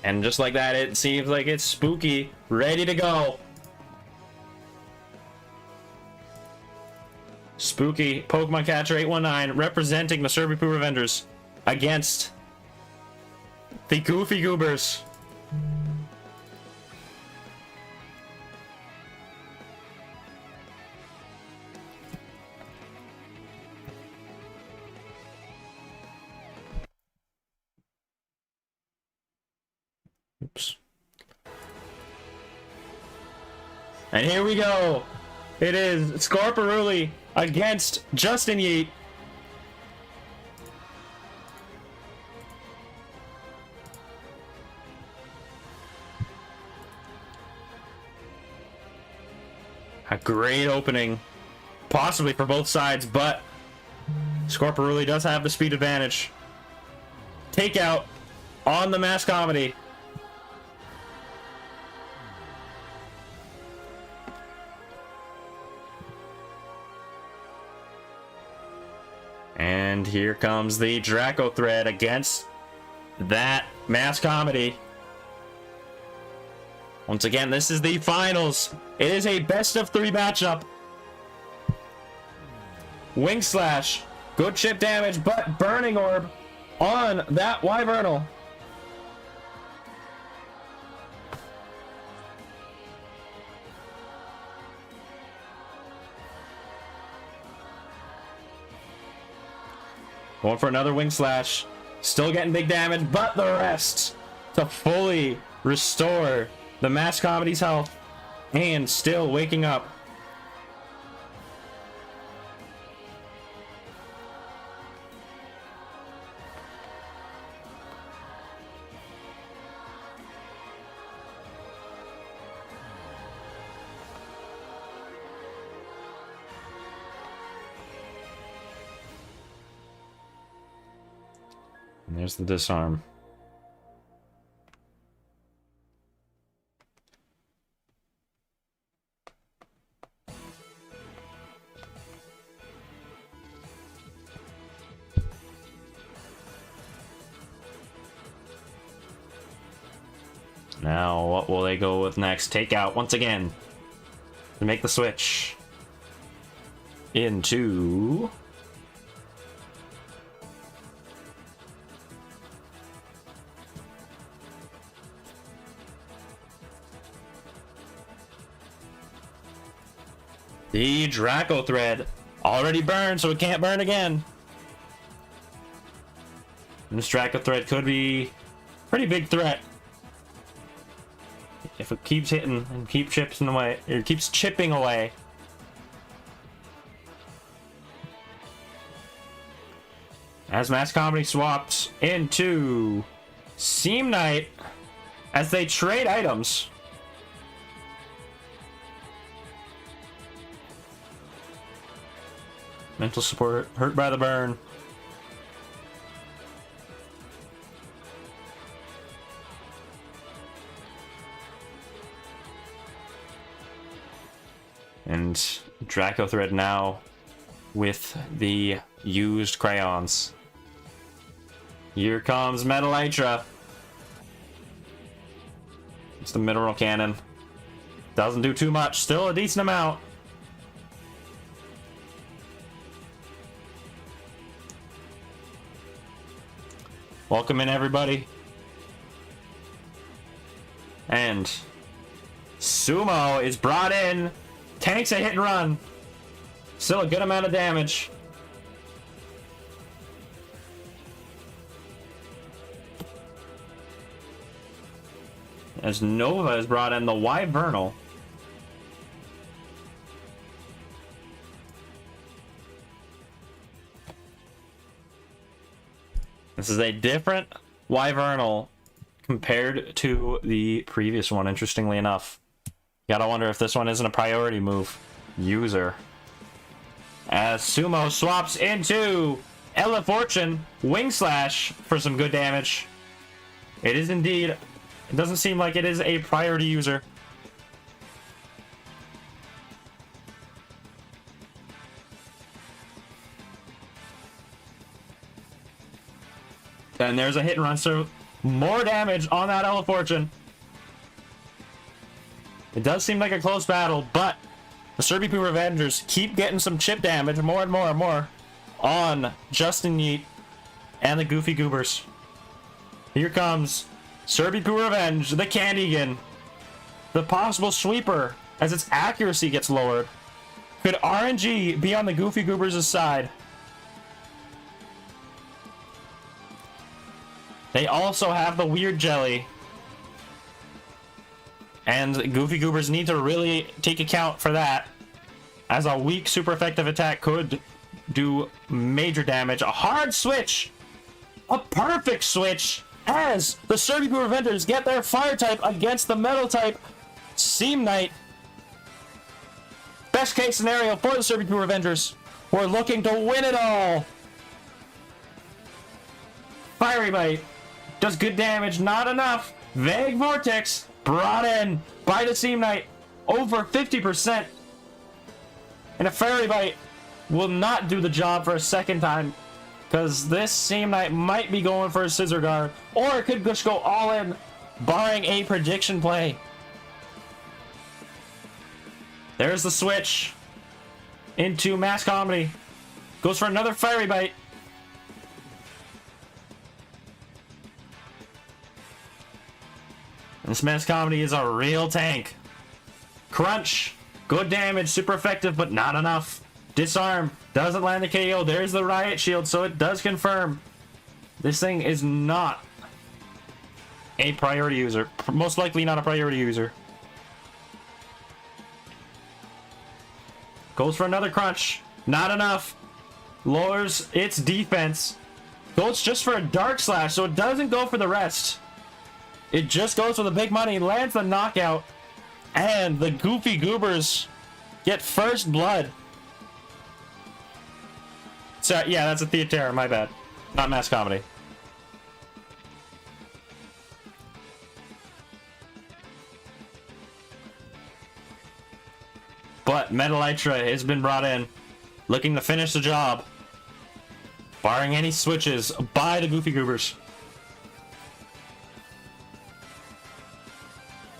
And just like that, it seems like it's Spooky, ready to go. Spooky, Pokemon Catcher 819, representing the Serby Poo Revengers against the Goofy Goobers. Oops. And here we go. It is Scorparuli against Justin Yeet. A great opening, possibly for both sides, but Scorparuli does have the speed advantage. Takeout on the Mass Comedy. And here comes the Draco Thread against that Mass Comedy. Once again, this is the finals. It is a best of 3 matchup. Wing Slash, good chip damage, but Burning Orb on that Wyvernal. Going for another Wing Slash. Still getting big damage, but the rest to fully restore the Mass Comedy's health and still waking up. And there's the disarm. Now, what will they go with next? Takeout once again to make the switch into the Draco Thread. Already burned, so it can't burn again. And this Draco Thread could be a pretty big threat if it keeps hitting and keeps chipping away, or keeps chipping away. As Mass Comedy swaps into Seam Knight as they trade items. Mental support, hurt by the burn. And Draco Thread now with the used crayons. Here comes Metal Elytra. It's the Mineral Cannon. Doesn't do too much, still a decent amount. Welcome in, everybody. And Sumo is brought in. Tanks a hit and run. Still a good amount of damage. as Nova has brought in the Wyvernal. This is a different Wyvernal compared to the previous one, interestingly enough. Gotta wonder if this one isn't a priority move. User. As Sumo swaps into Ella Fortune, Wing Slash for some good damage. It is indeed. It doesn't seem like it is a priority user. And there's a hit and run, so more damage on that Ella Fortune. It does seem like a close battle, but the Serby Poo Revengers keep getting some chip damage, more and more and more, on Justin Yeet and the Goofy Goobers. Here comes Serby Poo Revenge, the Candygan, the possible sweeper as its accuracy gets lowered. Could RNG be on the Goofy Goobers' side? They also have the weird jelly. And Goofy Goobers need to really take account for that, as a weak super effective attack could do major damage. A hard switch! A perfect switch! As the Serby Poo Revengers get their fire type against the metal type Seam Knight. Best case scenario for the Serby Poo Revengers. We're looking to win it all! Fiery Bite does good damage, not enough. Vague Vortex brought in by the Seam Knight, over 50%. And a Fairy Bite will not do the job for a second time, because this Seam Knight might be going for a Scissor Guard, or it could just go all in, barring a prediction play. There's the switch into Mass Comedy. Goes for another Fiery Bite. This Mass Comedy is a real tank. Crunch. Good damage, super effective, but not enough. Disarm. Doesn't land the KO. There's the Riot Shield, so it does confirm. This thing is not a priority user. Most likely not a priority user. Goes for another crunch. Not enough. Lowers its defense. Goes just for a Dark Slash, so it doesn't go for the rest. It just goes for the big money, lands the knockout, and the Goofy Goobers get first blood. So, yeah, that's a Theater, my bad. Not Mass Comedy. But Metallitra has been brought in, looking to finish the job, barring any switches by the Goofy Goobers.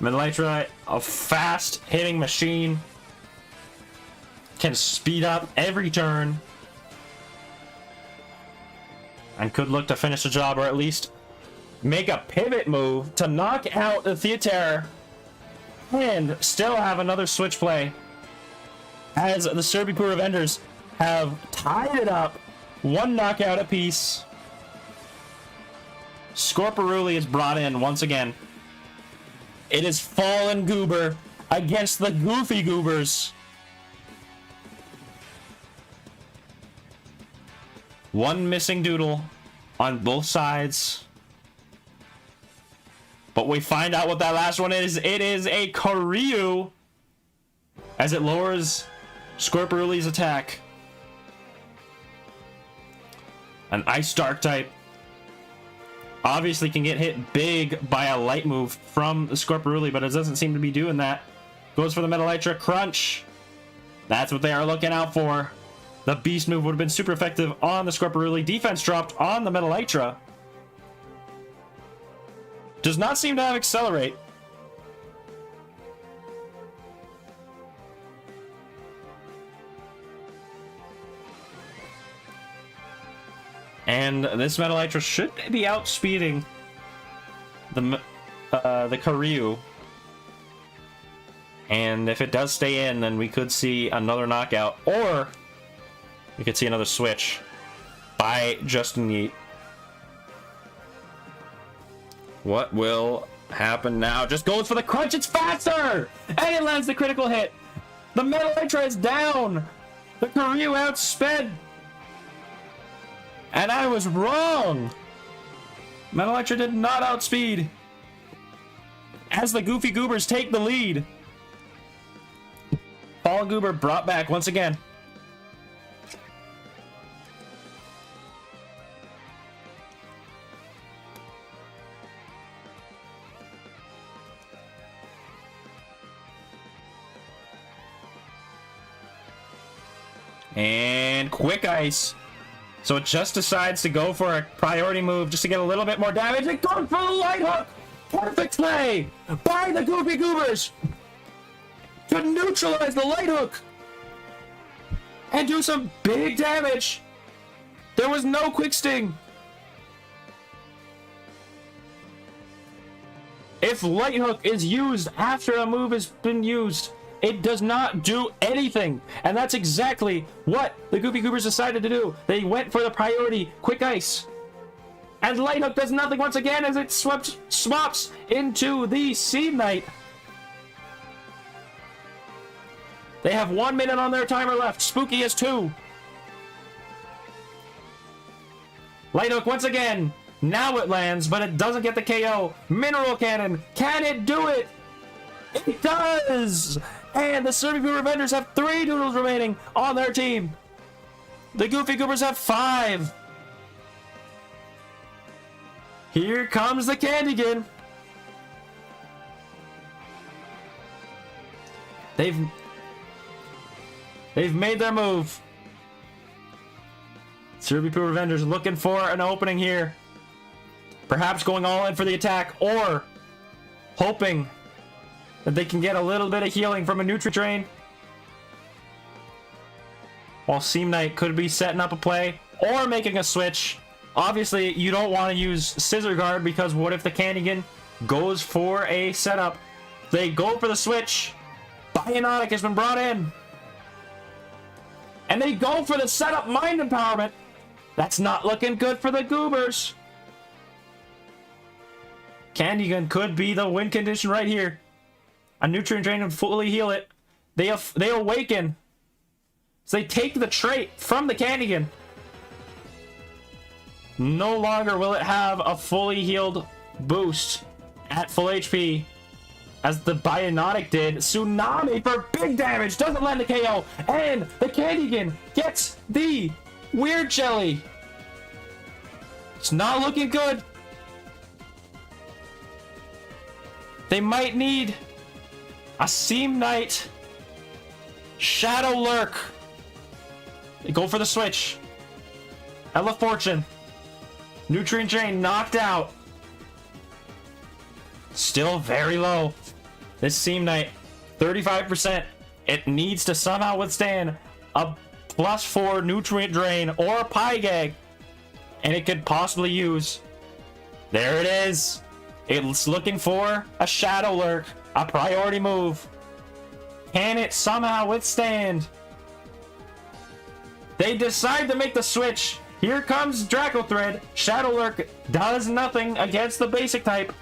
Metallitra, a fast hitting machine, can speed up every turn, and could look to finish the job, or at least make a pivot move to knock out the Theater and still have another switch play, as the Serby Poo Revengers have tied it up, one knockout apiece. Scorporuli is brought in once again. It is Fallen Goober against the Goofy Goobers. One missing Doodle on both sides. But we find out what that last one is. It is a Karyu, as it lowers Scorporuli's attack. An Ice Dark type. Obviously can get hit big by a light move from the Scorporuli, but it doesn't seem to be doing that. Goes for the Metallitra Crunch. That's what they are looking out for. The Beast move would have been super effective on the Scorporuli. Defense dropped on the Metallitra. Does not seem to have Accelerate. And this Metallitra should be outspeeding the Karyu. And if it does stay in, then we could see another knockout, or we could see another switch by Justin Yeet. What will happen now. Just goes for the crunch. It's faster! And it lands the critical hit. The Metal Elytra is down. The Karyu outsped. And I was wrong. Metal Elytra did not outspeed. As the Goofy Goobers take the lead. Fall Goober brought back once again. And quick ice. So it just decides to go for a priority move just to get a little bit more damage. It goes for the light hook. Perfect play by the Goofy Goobers to neutralize the light hook and do some big damage. There was no quick sting. If light hook is used after a move has been used, it does not do anything. And that's exactly what the Goofy Goobers decided to do. They went for the priority quick ice. And light hook does nothing once again as it swaps into the Seam Knight. They have 1 minute on their timer left. Spooky has 2. Light hook once again. Now it lands, but it doesn't get the KO. Mineral Cannon. Can it do it? It does! And the Serby Poo Revengers have 3 Doodles remaining on their team. The Goofy Goobers have 5. Here comes the Candigan. They've made their move. Serby Poo Revengers looking for an opening here. Perhaps going all in for the attack, or hoping that they can get a little bit of healing from a Nutri Drain. While Seam Knight could be setting up a play or making a switch. Obviously, you don't want to use Scissor Guard because what if the Candigan goes for a setup? They go for the switch. Bionotic has been brought in. And they go for the setup Mind Empowerment. That's not looking good for the Goobers. Candigan could be the win condition right here. A Nutrient Drain and fully heal it. They awaken. So they take the trait from the Candigan. No longer will it have a fully healed boost at full HP as the Bionotic did. Tsunami for big damage. Doesn't land the KO. And the Candigan gets the Weird Jelly. It's not looking good. They might need a Seam Knight. Shadow Lurk. They go for the switch. Ella Fortune. Nutrient Drain knocked out. Still very low. This Seam Knight, 35%. It needs to somehow withstand a +4 Nutrient Drain or a Pie Gag. And it could possibly use. There it is. It's looking for a Shadow Lurk. A priority move. Can it somehow withstand? They decide to make the switch. Here comes Draco Thread. Shadow Lurk does nothing against the basic type.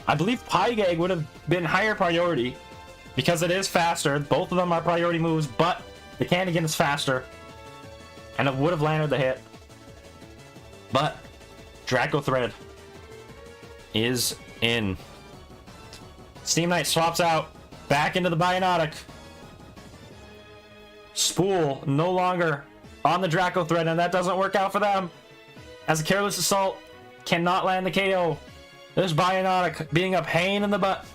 I believe Pie Gag would have been higher priority because it is faster. Both of them are priority moves, but the Candigan is faster. And it would have landed the hit. But Draco Thread is in. Steam Knight swaps out back into the Bionotic. Spool no longer on the Draco Thread, and that doesn't work out for them as a Careless Assault cannot land the KO. This Bionotic being a pain in the butt.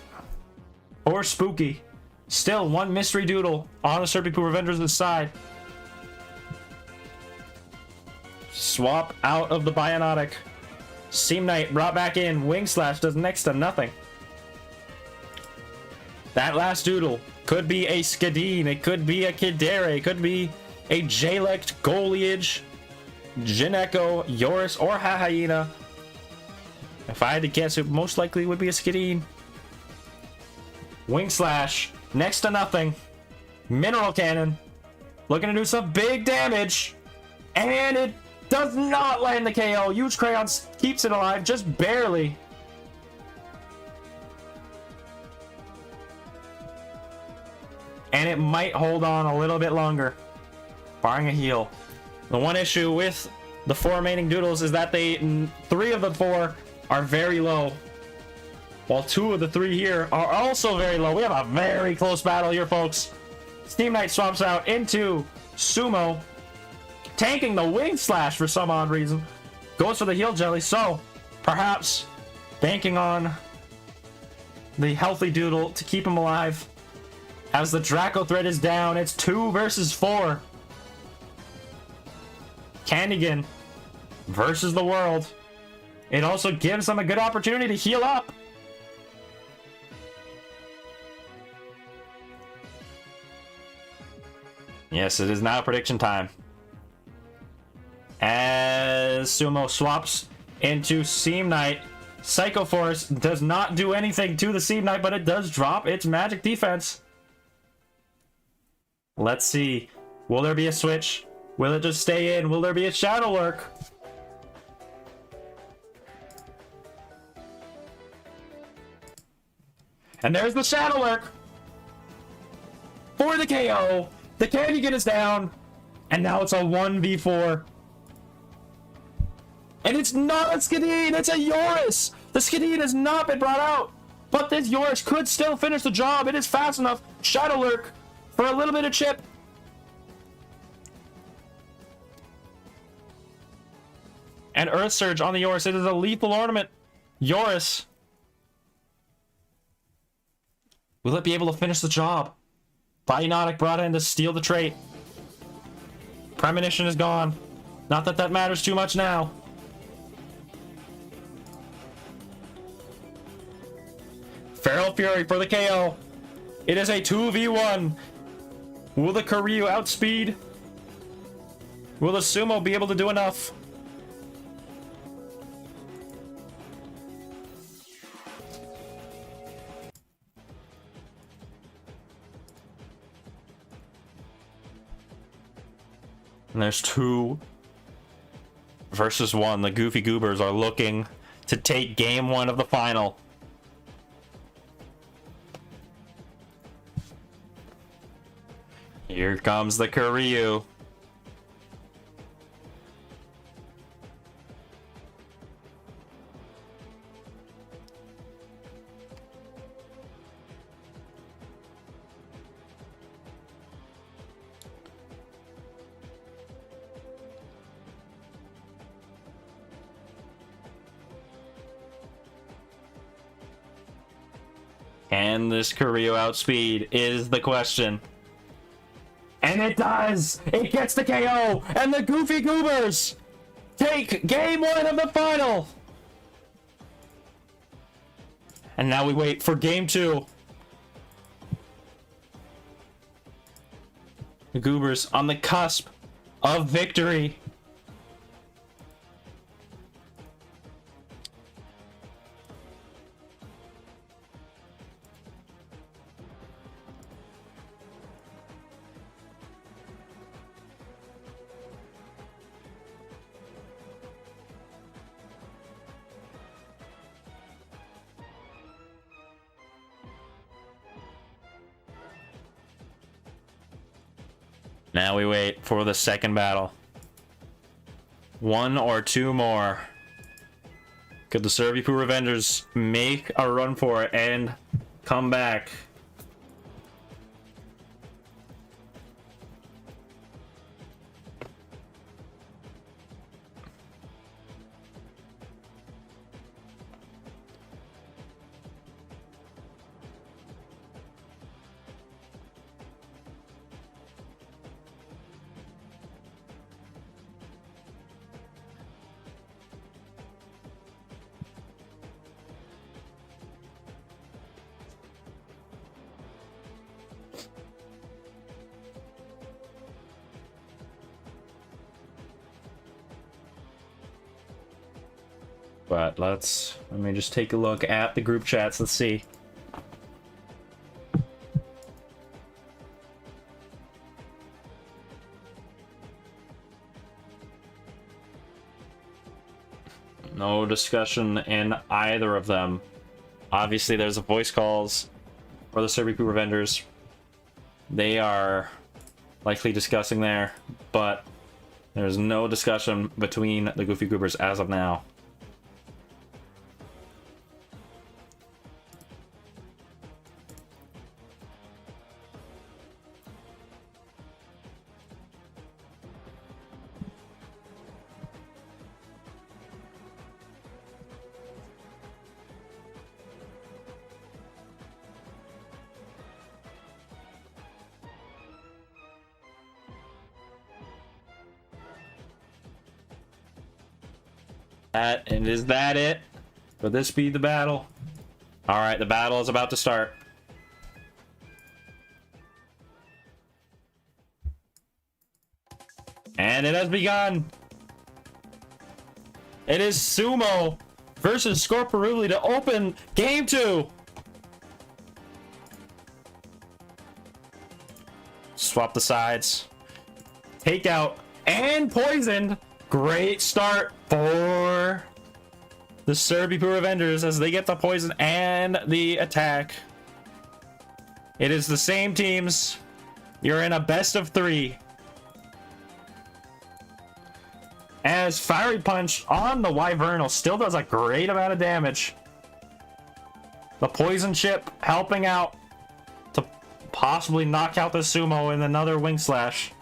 Or Spooky. Still one Mystery Doodle on the Serby Poo Revengers' side. Swap out of the Bionotic. Seam Knight brought back in. Wing Slash does next to nothing. That last Doodle could be a Skadeen. It could be a Kidare. It could be a Jalect, Goliage, Jineko, Yoris, or Hahyena. If I had to guess, it most likely would be a Skadeen. Wing Slash, next to nothing. Mineral Cannon, looking to do some big damage. And it Does not land the KO. Huge Crayon keeps it alive, just barely. And it might hold on a little bit longer, barring a heal. The one issue with the 4 remaining Doodles is that 3 of the 4 are very low, while 2 of the 3 here are also very low. We have a very close battle here, folks. Steam Knight swaps out into Sumo, tanking the Wing Slash for some odd reason. Goes for the Heal Jelly, so perhaps banking on the healthy Doodle to keep him alive. As the Draco thread is down, it's 2 versus 4. Candigan versus the world. It also gives them a good opportunity to heal up. Yes, it is now prediction time. As Sumo swaps into Seam Knight, Psycho Force does not do anything to the Seam Knight, but it does drop its magic defense. Let's see. Will there be a switch? Will it just stay in? Will there be a Shadow Lurk? And there's the Shadow Lurk for the KO. The Candigan is down, and now it's a 1v4. And it's not a Skadeen, it's a Yoris! The Skadeen has not been brought out, but this Yoris could still finish the job. It is fast enough. Shadow Lurk for a little bit of chip. And Earth Surge on the Yoris. It is a lethal ornament. Yoris. Will it be able to finish the job? Biotic brought in to steal the trait. Premonition is gone. Not that that matters too much now. Feral Fury for the KO. It is a 2v1. Will the Karyu outspeed? Will the Sumo be able to do enough? And there's 2 versus 1. The Goofy Goobers are looking to take game 1 of the final. Here comes the Karyu. Can this Karyu outspeed is the question. And it does! It gets the KO! And the Goofy Goobers take game 1 of the final! And now we wait for game 2. The Goobers on the cusp of victory. Now we wait for the second battle. 1 or 2 more. Could the Servipoo Revengers make a run for it and come back? But let me just take a look at the group chats. Let's see. No discussion in either of them. Obviously, there's the voice calls for the Serby Pooper vendors. They are likely discussing there, but there's no discussion between the Goofy Goobers as of now. And is that it? Will this be the battle? Alright, the battle is about to start. And it has begun. It is Sumo versus Scorporuli to open Game 2. Swap the sides. Take out and poisoned. Great start for the Serby Pooper vendors as they get the poison and the attack. It is the same teams. You're in a best of 3. As Fiery Punch on the Wyvernal still does a great amount of damage. The poison chip helping out to possibly knock out the Sumo in another Wing Slash.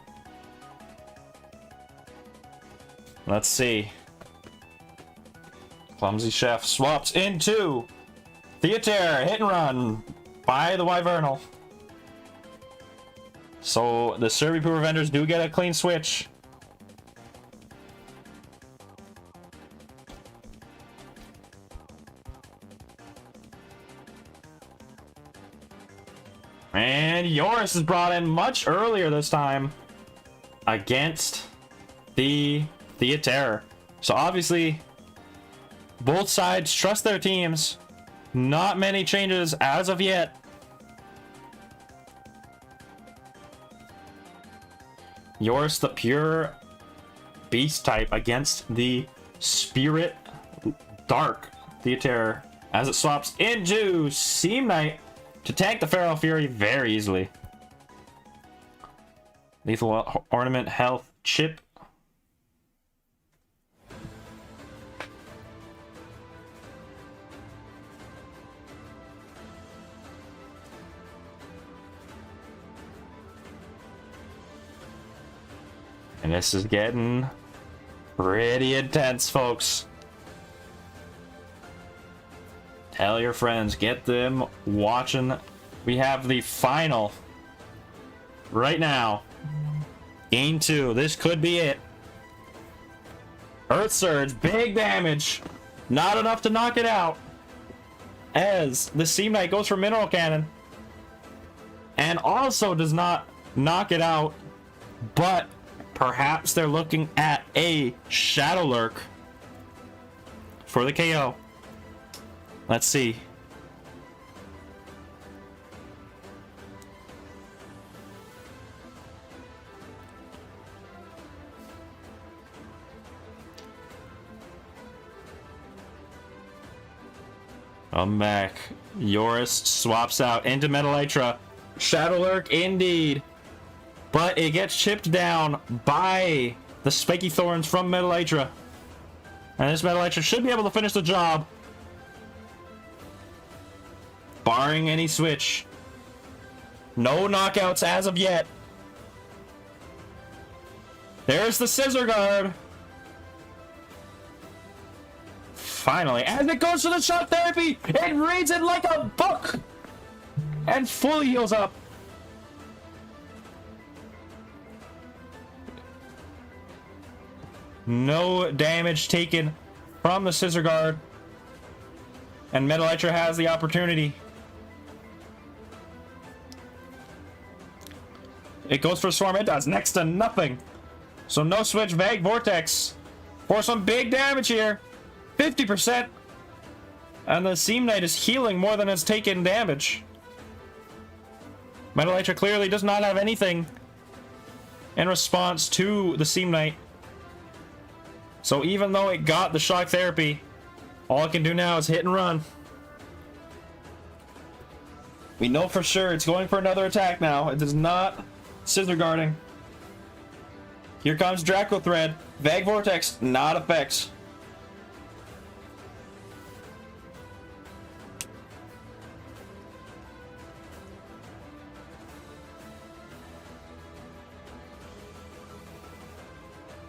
Let's see. Clumsy Chef swaps into Theater. Hit and run by the Wyvernal. So the Serby Pooper vendors do get a clean switch. And Yoris is brought in much earlier this time against the Theater. So obviously both sides trust their teams. Not many changes as of yet. Yours the pure beast type against the Spirit Dark Theater as it swaps into Seam Knight to tank the Feral Fury very easily. Lethal Ornament Health Chip. And this is getting pretty intense, folks. Tell your friends, get them watching. We have the final right now. Game 2. This could be it. Earth Surge, big damage. Not enough to knock it out. As the Seam Knight goes for Mineral Cannon. And also does not knock it out. But perhaps they're looking at a Shadow Lurk for the KO. Let's see. I'm back. Yoris swaps out into Metal Elytra. Shadow Lurk indeed. But it gets chipped down by the Spiky Thorns from Metal Elytra. And this Metal Elytra should be able to finish the job. Barring any switch. No knockouts as of yet. There's the Scissor Guard. Finally, as it goes to the Shock Therapy, it reads it like a book. And fully heals up. No damage taken from the Scissor Guard. And Metal Elytra has the opportunity. It goes for Swarm. It does next to nothing. So no switch. Vague Vortex for some big damage here. 50%. And the Seam Knight is healing more than it's taken damage. Metal Elytra clearly does not have anything in response to the Seam Knight. So even though it got the Shock Therapy, All it can do now is hit and run. We know for sure it's going for another attack now. It is not scissor guarding. Here comes Draco Thread. Vague Vortex, not effects.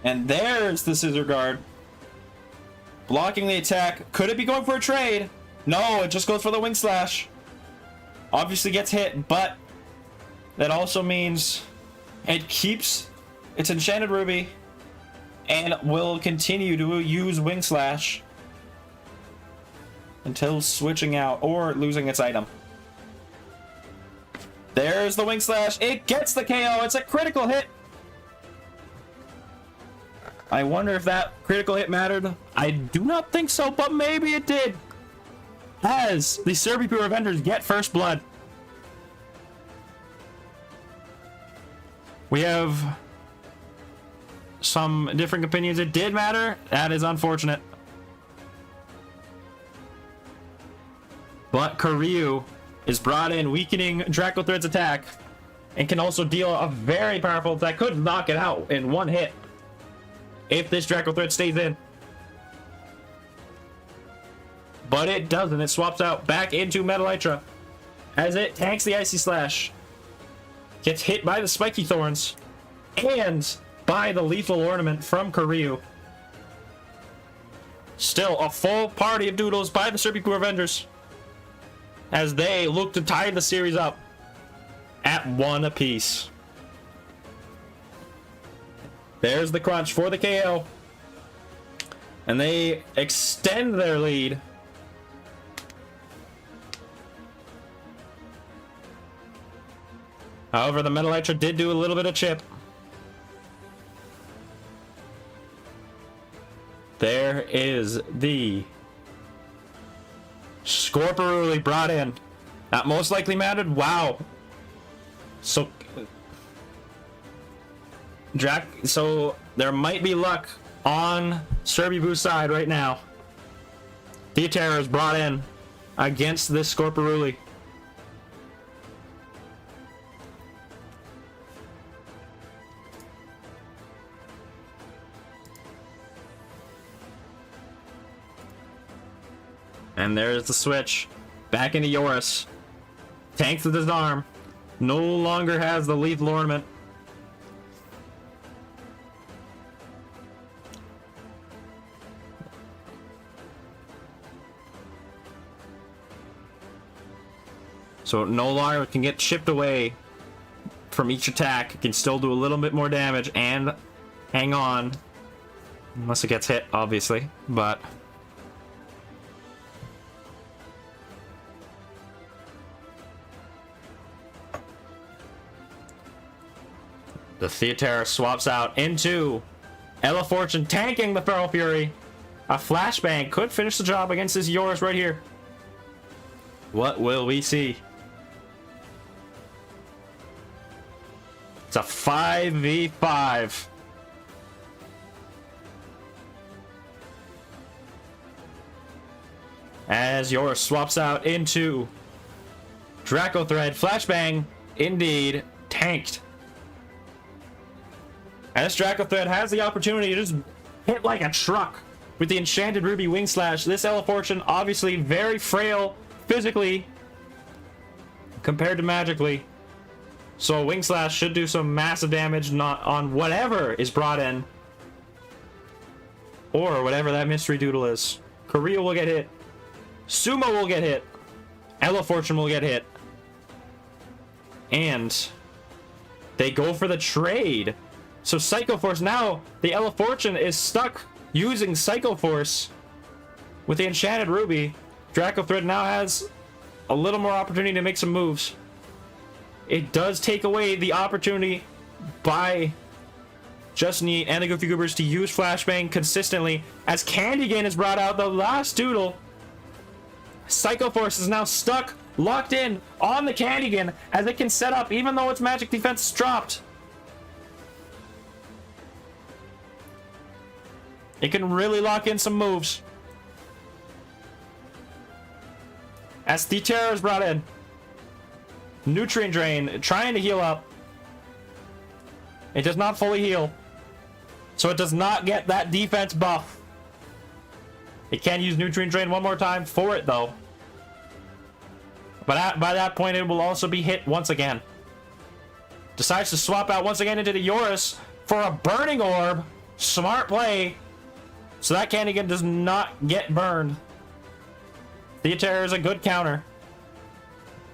And there's the scissor guard. Blocking the attack. Could it be going for a trade? No, it just goes for the wing slash. Obviously gets hit, but that also means it keeps its enchanted ruby and will continue to use wing slash until switching out or losing its item. There's the wing slash. It gets the KO. It's a critical hit. I wonder if that critical hit mattered. I do not think so, but maybe it did. As the Serbian Revenders get first blood. We have some different opinions. It did matter. That is unfortunate. But Karyu is brought in, weakening Draco Thread's attack, and can also deal a very powerful attack. Could knock it out in one hit if this Draco Thread stays in. But it doesn't. It swaps out back into Metal Elytra as it tanks the Icy Slash. Gets hit by the Spiky Thorns and by the Lethal Ornament from Karyu. Still a full party of Doodles by the Serbian Revenders as they look to tie the series up at 1 apiece. There's the crunch for the KO. And they extend their lead. However, the Metal Elytra did do a little bit of chip. There is the Scorporuli brought in. That most likely mattered. Wow. So there might be luck on Serbibu's side right now. Theoterra is brought in against this Scorporuli. And there's the switch. Back into Yoris. Tanks the disarm. No longer has the lethal ornament. So it no longer can get chipped away from each attack. It can still do a little bit more damage and hang on. Unless it gets hit, obviously. But the Theoterra swaps out into Ella Fortune, tanking the Feral Fury. A flashbang could finish the job against this Yoris right here. What will we see? It's a 5v5. As Yoris swaps out into Draco Thread. Flashbang, indeed, tanked. And this Draco Thread has the opportunity to just hit like a truck with the Enchanted Ruby Wing Slash. This Ella Fortune, obviously very frail physically compared to magically. So a Wing Slash should do some massive damage not on whatever is brought in. Or whatever that mystery doodle is. Korea will get hit. Sumo will get hit. Ella Fortune will get hit. And they go for the trade. So Psycho Force, now the Ella Fortune is stuck using Psycho Force with the Enchanted Ruby. Draco Thread now has a little more opportunity to make some moves. It does take away the opportunity by Just Neat and the Goofy Goobers to use Flashbang consistently. As Candygan is brought out, the last doodle. Psycho Force is now stuck, locked in on the Candygan as it can set up even though its magic defense is dropped. It can really lock in some moves. As the terror is brought in. Nutrient drain, trying to heal up. It does not fully heal. So it does not get that defense buff. It can use nutrient drain one more time for it though. But by that point it will also be hit once again. Decides to swap out once again into the Eurus for a burning orb. Smart play. So that Candigan does not get burned. Theater is a good counter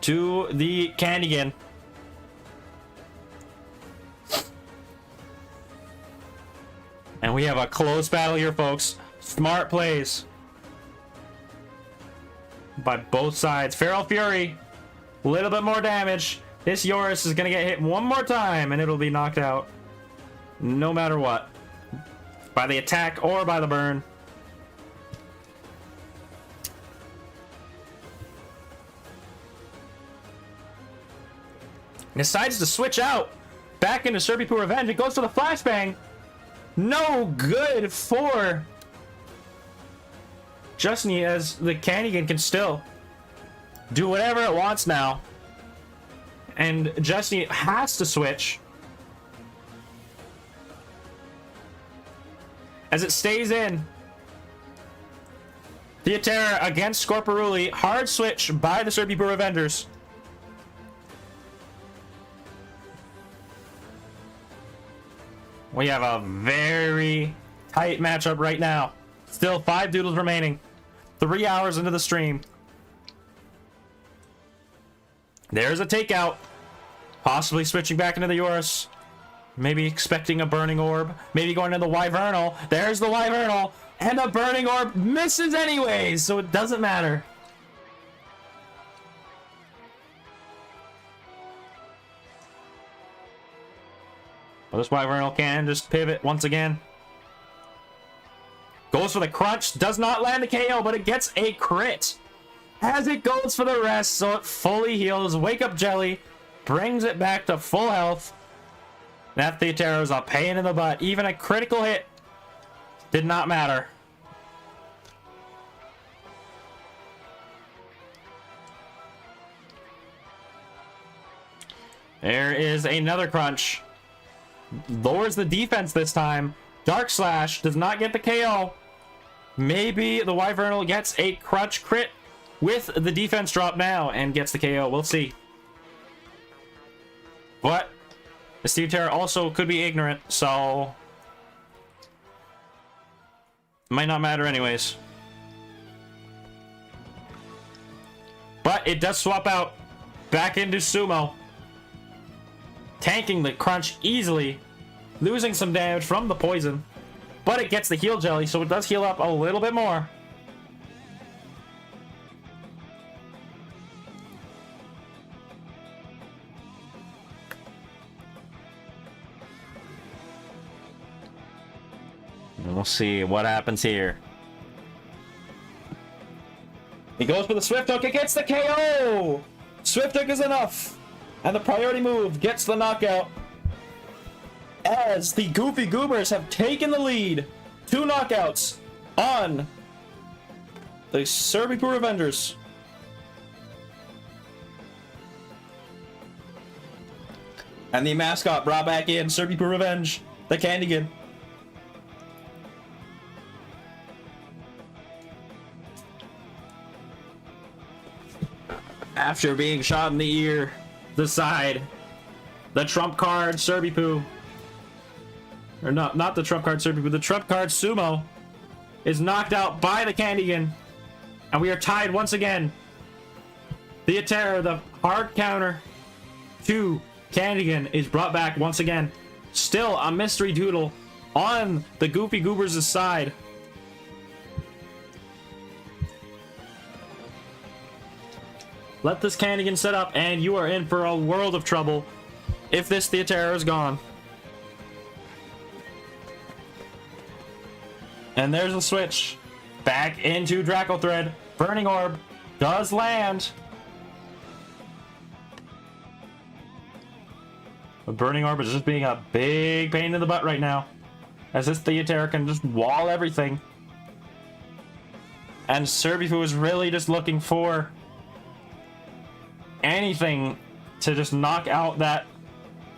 to the Candigan. And we have a close battle here, folks. Smart plays by both sides. Feral Fury, a little bit more damage. This Eurus is going to get hit one more time and it'll be knocked out. No matter what. By the attack or by the burn. Decides to switch out back into Serbipu Revenge. It goes for the flashbang. No good for Justine, as the Candigan can still do whatever it wants now. And Justine has to switch. As it stays in. Theatera against Scorporuli. Hard switch by the Serbipu Revengers. We have a very tight matchup right now. Still 5 doodles remaining. 3 hours into the stream. There's a takeout. Possibly switching back into the Eurus. Maybe expecting a burning orb. Maybe going to the Wyvernal. There's the Wyvernal. And the burning orb misses anyways, so it doesn't matter. Well, this Wyvernal can just pivot once again. Goes for the crunch. Does not land the KO, but it gets a crit. As it goes for the rest, so it fully heals. Wake Up Jelly brings it back to full health. That Theatera is a pain in the butt. Even a critical hit did not matter. There is another crunch. Lowers the defense this time. Dark Slash does not get the KO. Maybe the Wyvernal gets a crunch crit with the defense drop now and gets the KO. We'll see. But the Theatera also could be ignorant, so might not matter anyways. But it does swap out back into Sumo. Tanking the crunch easily. Losing some damage from the poison. But it gets the heal jelly, so it does heal up a little bit more. And we'll see what happens here. He goes for the Swift Hook. It gets the KO! Swift Hook is enough. And the priority move gets the knockout. As the Goofy Goobers have taken the lead. 2 knockouts on the Serbipu Revengers. And the mascot brought back in Serbipu Revenge, the Candigan. After being shot in the ear, the side, the trump card Serbipu, or not the trump card Serbipu, the trump card Sumo is knocked out by the Candigan, and we are tied once again. Theatera, the hard counter to Candigan, is brought back once again. Still a mystery doodle on the Goofy Goobers' side. Let this Candigan set up, and you are in for a world of trouble if this Theatera is gone. And there's a switch. Back into Draco Thread. Burning Orb does land. The Burning Orb is just being a big pain in the butt right now, as this Theatera can just wall everything. And Serbifu is really just looking for anything to just knock out that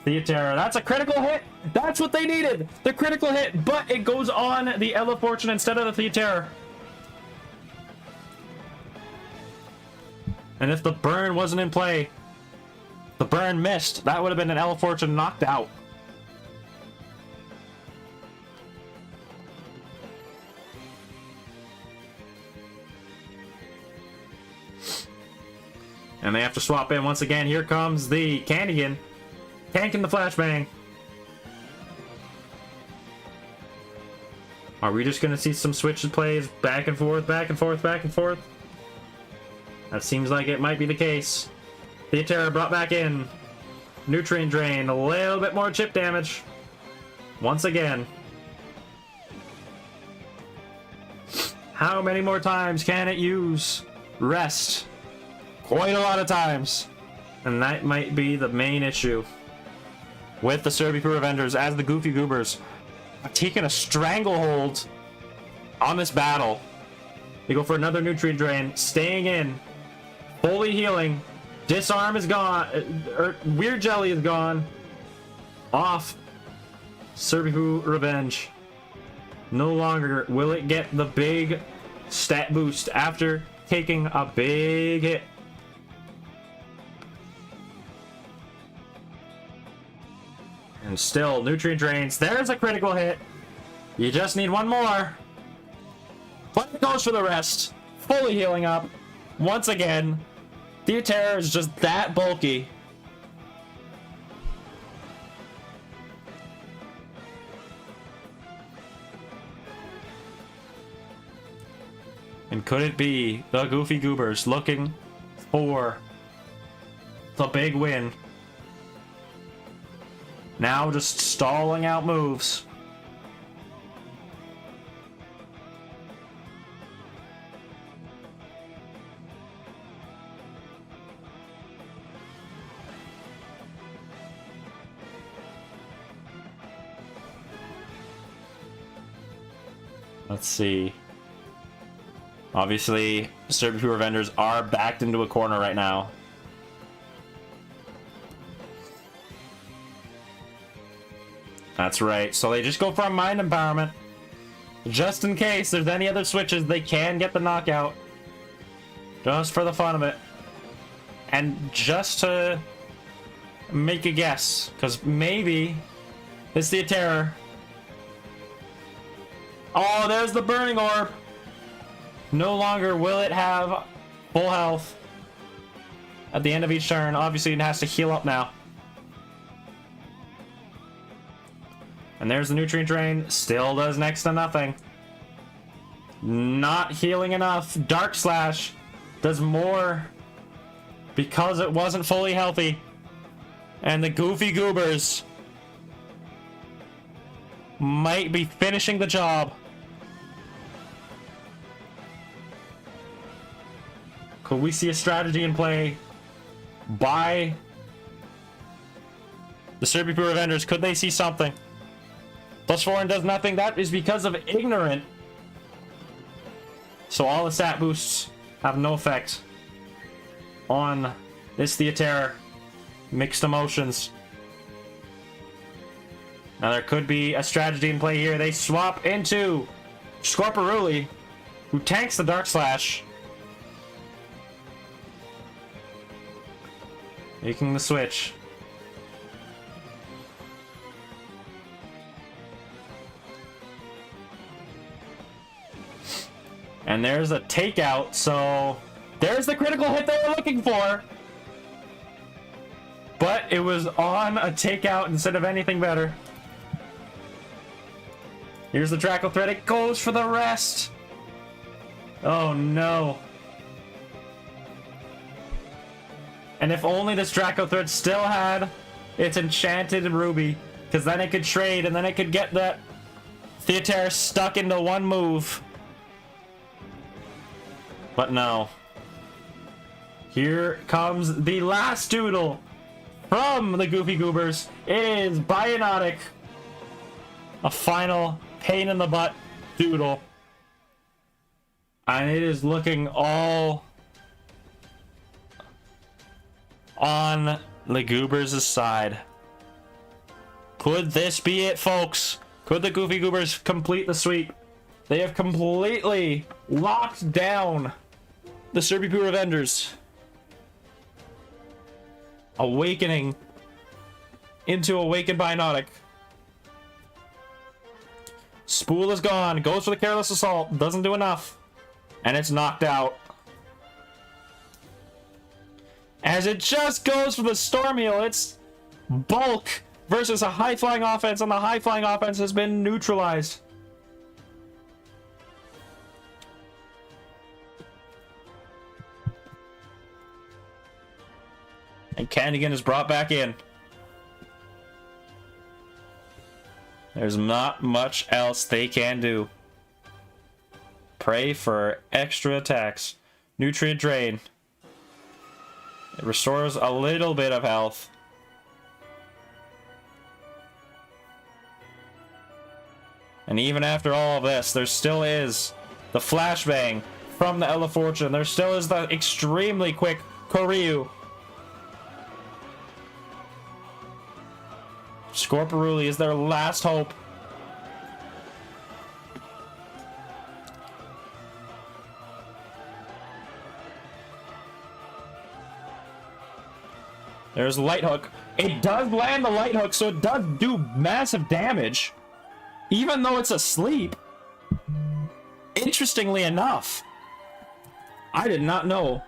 Theaterra. That's a critical hit. That's what they needed. The critical hit, but it goes on the Ella Fortune instead of the Theaterra. And if the burn wasn't in play, the burn missed, that would have been an Ella Fortune knocked out. And they have to swap in once again. Here comes the Candigan. Tanking the flashbang. Are we just going to see some switches plays back and forth, back and forth, back and forth? That seems like it might be the case. Theaterra brought back in. Nutrient drain. A little bit more chip damage. Once again. How many more times can it use rest? Quite a lot of times. And that might be the main issue with the Serbian Revengers, as the Goofy Goobers are taking a stranglehold on this battle. They go for another Nutrient Drain, staying in, fully healing. Disarm is gone. Weird Jelly is gone. Off. Serbian Revenge. No longer will it get the big stat boost after taking a big hit. And still, Nutrient Drains. There's a critical hit. You just need one more. But it goes for the rest. Fully healing up. Once again. Theaterra is just that bulky. And could it be the Goofy Goobers looking for the big win? Now just stalling out moves. Let's see. Obviously, Serbian Revengers are backed into a corner right now. That's right. So they just go for a mind empowerment. Just in case there's any other switches, they can get the knockout. Just for the fun of it. And just to make a guess. Because maybe it's the Terror. Oh, there's the Burning Orb. No longer will it have full health at the end of each turn. Obviously, it has to heal up now. And there's the Nutrient Drain. Still does next to nothing. Not healing enough. Dark Slash does more because it wasn't fully healthy. And the Goofy Goobers might be finishing the job. Could we see a strategy in play by the Serbian Revengers? Could they see something? +4 and does nothing. That is because of Ignorant. So all the stat boosts have no effect on this Theaterra. Mixed emotions. Now there could be a strategy in play here. They swap into Scorporuli, who tanks the Dark Slash. Making the switch. And there's a takeout, so there's the critical hit they were looking for. But it was on a takeout instead of anything better. Here's the Draco Thread. It goes for the rest. Oh no. And if only this Draco Thread still had its enchanted ruby, because then it could trade and then it could get that Theaterra stuck into one move. But no. Here comes the last doodle from the Goofy Goobers. It is Bionotic. A final pain in the butt doodle. And it is looking all on the Goobers' side. Could this be it, folks? Could the Goofy Goobers complete the sweep? They have completely locked down the Serby Poo Revengers. Awakening into Awakened Biotic. Spool is gone. Goes for the Careless Assault. Doesn't do enough. And it's knocked out. As it just goes for the Storm Heal. It's Bulk versus a high-flying offense, and the high-flying offense has been neutralized. And Candigan is brought back in. There's not much else they can do. Pray for extra attacks. Nutrient Drain. It restores a little bit of health. And even after all of this, there still is the Flashbang from the Ella Fortune. There still is the extremely quick Koryu. Scorporuli is their last hope. There's Light Hook. It does land the Light Hook, so it does do massive damage. Even though it's asleep. Interestingly enough. I did not know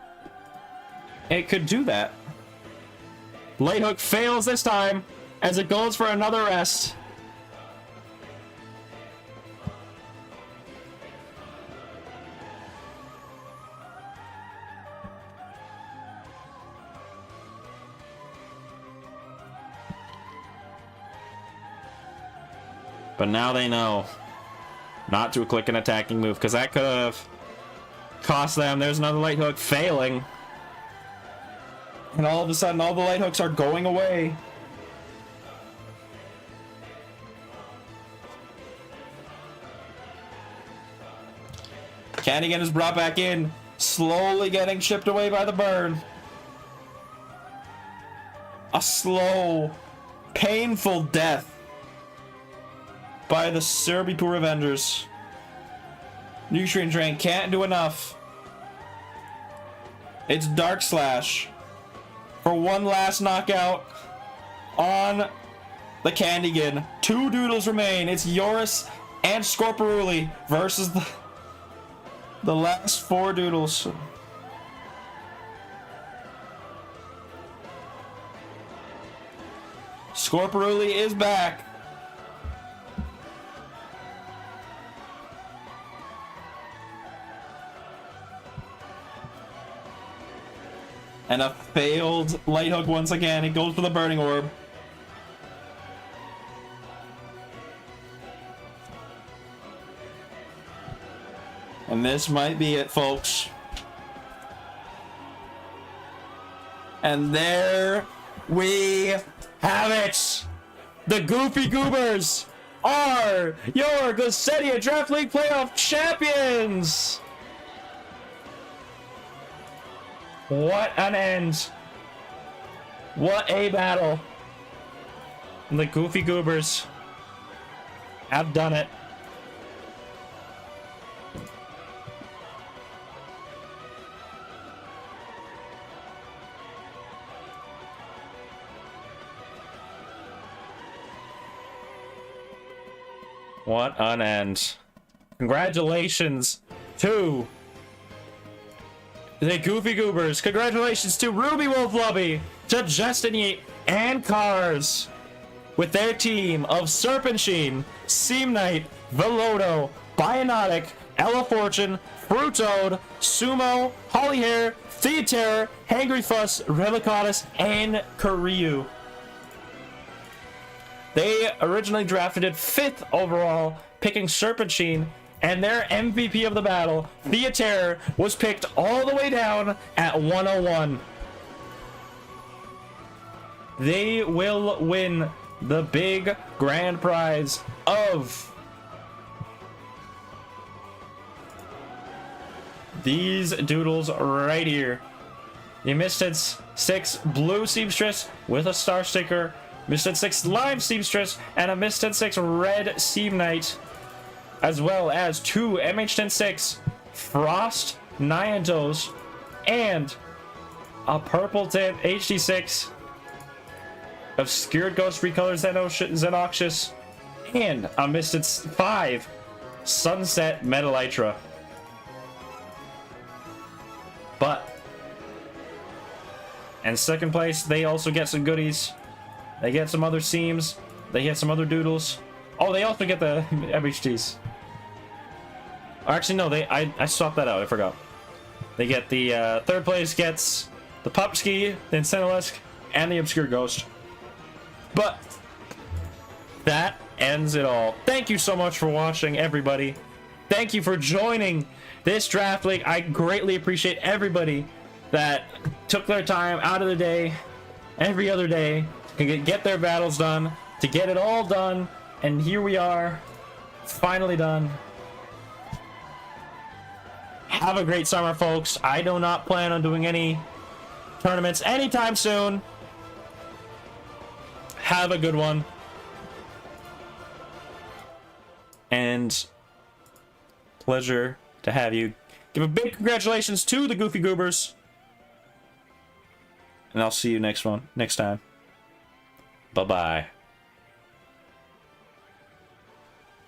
it could do that. Light Hook fails this time as it goes for another rest. But now they know not to click an attacking move, because that could have cost them. There's another Light Hook failing. And all of a sudden, all the Light Hooks are going away. Candigan is brought back in, slowly getting chipped away by the burn. A slow, painful death by the Serby Poo Revengers. Nutrient Drain can't do enough. It's Dark Slash for one last knockout on the Candigan. 2 Doodles remain. It's Yoris and Scorporuli versus the last 4 Doodles. Scorporuli is back. And a failed Light Hook once again. It goes for the Burning Orb. And this might be it, folks. And there we have it. The Goofy Goobers are your Glacedia Draft League Playoff Champions. What an end. What a battle. The Goofy Goobers have done it. What an end. Congratulations to the Goofy Goobers. Congratulations to Ruby Wolf Lobby, to Justin Yeet, and Cars with their team of Serpentine, Seam Knight, Velodo, Bionotic, Ella Fortune, Fruitoad, Sumo, Hollyhair, Theaterror, Hangry Fuss, Relicotus, and Koryu. They originally drafted it 5th overall, picking Serpentine, and their MVP of the battle, Theaterror, was picked all the way down at 101. They will win the big grand prize of these doodles right here. the Misted 6 Blue Seamstress with a star sticker, Misted 6 Lime Seamstress, and a Misted 6 Red Seam Knight, as well as 2 MH106 Frost Nyantos, and a purple tint HD6 Obscured Ghost Recolor Xenoxious, and a Misted 5 Sunset Metelytra. But in second place, they also get some goodies. They get some other seams. They get some other doodles. Oh, they also get the MHTs. Actually, no, I swapped that out. I forgot. They get the third place gets the Pupski, the Incinelusk, and the Obscure Ghost. But that ends it all. Thank you so much for watching, everybody. Thank you for joining this draft league. I greatly appreciate everybody that took their time out of the day, every other day, to get their battles done, to get it all done. And here we are, finally done. Have a great summer, folks. I do not plan on doing any tournaments anytime soon. Have a good one. And pleasure to have you. Give a big congratulations to the Goofy Goobers. And I'll see you next time. Bye-bye.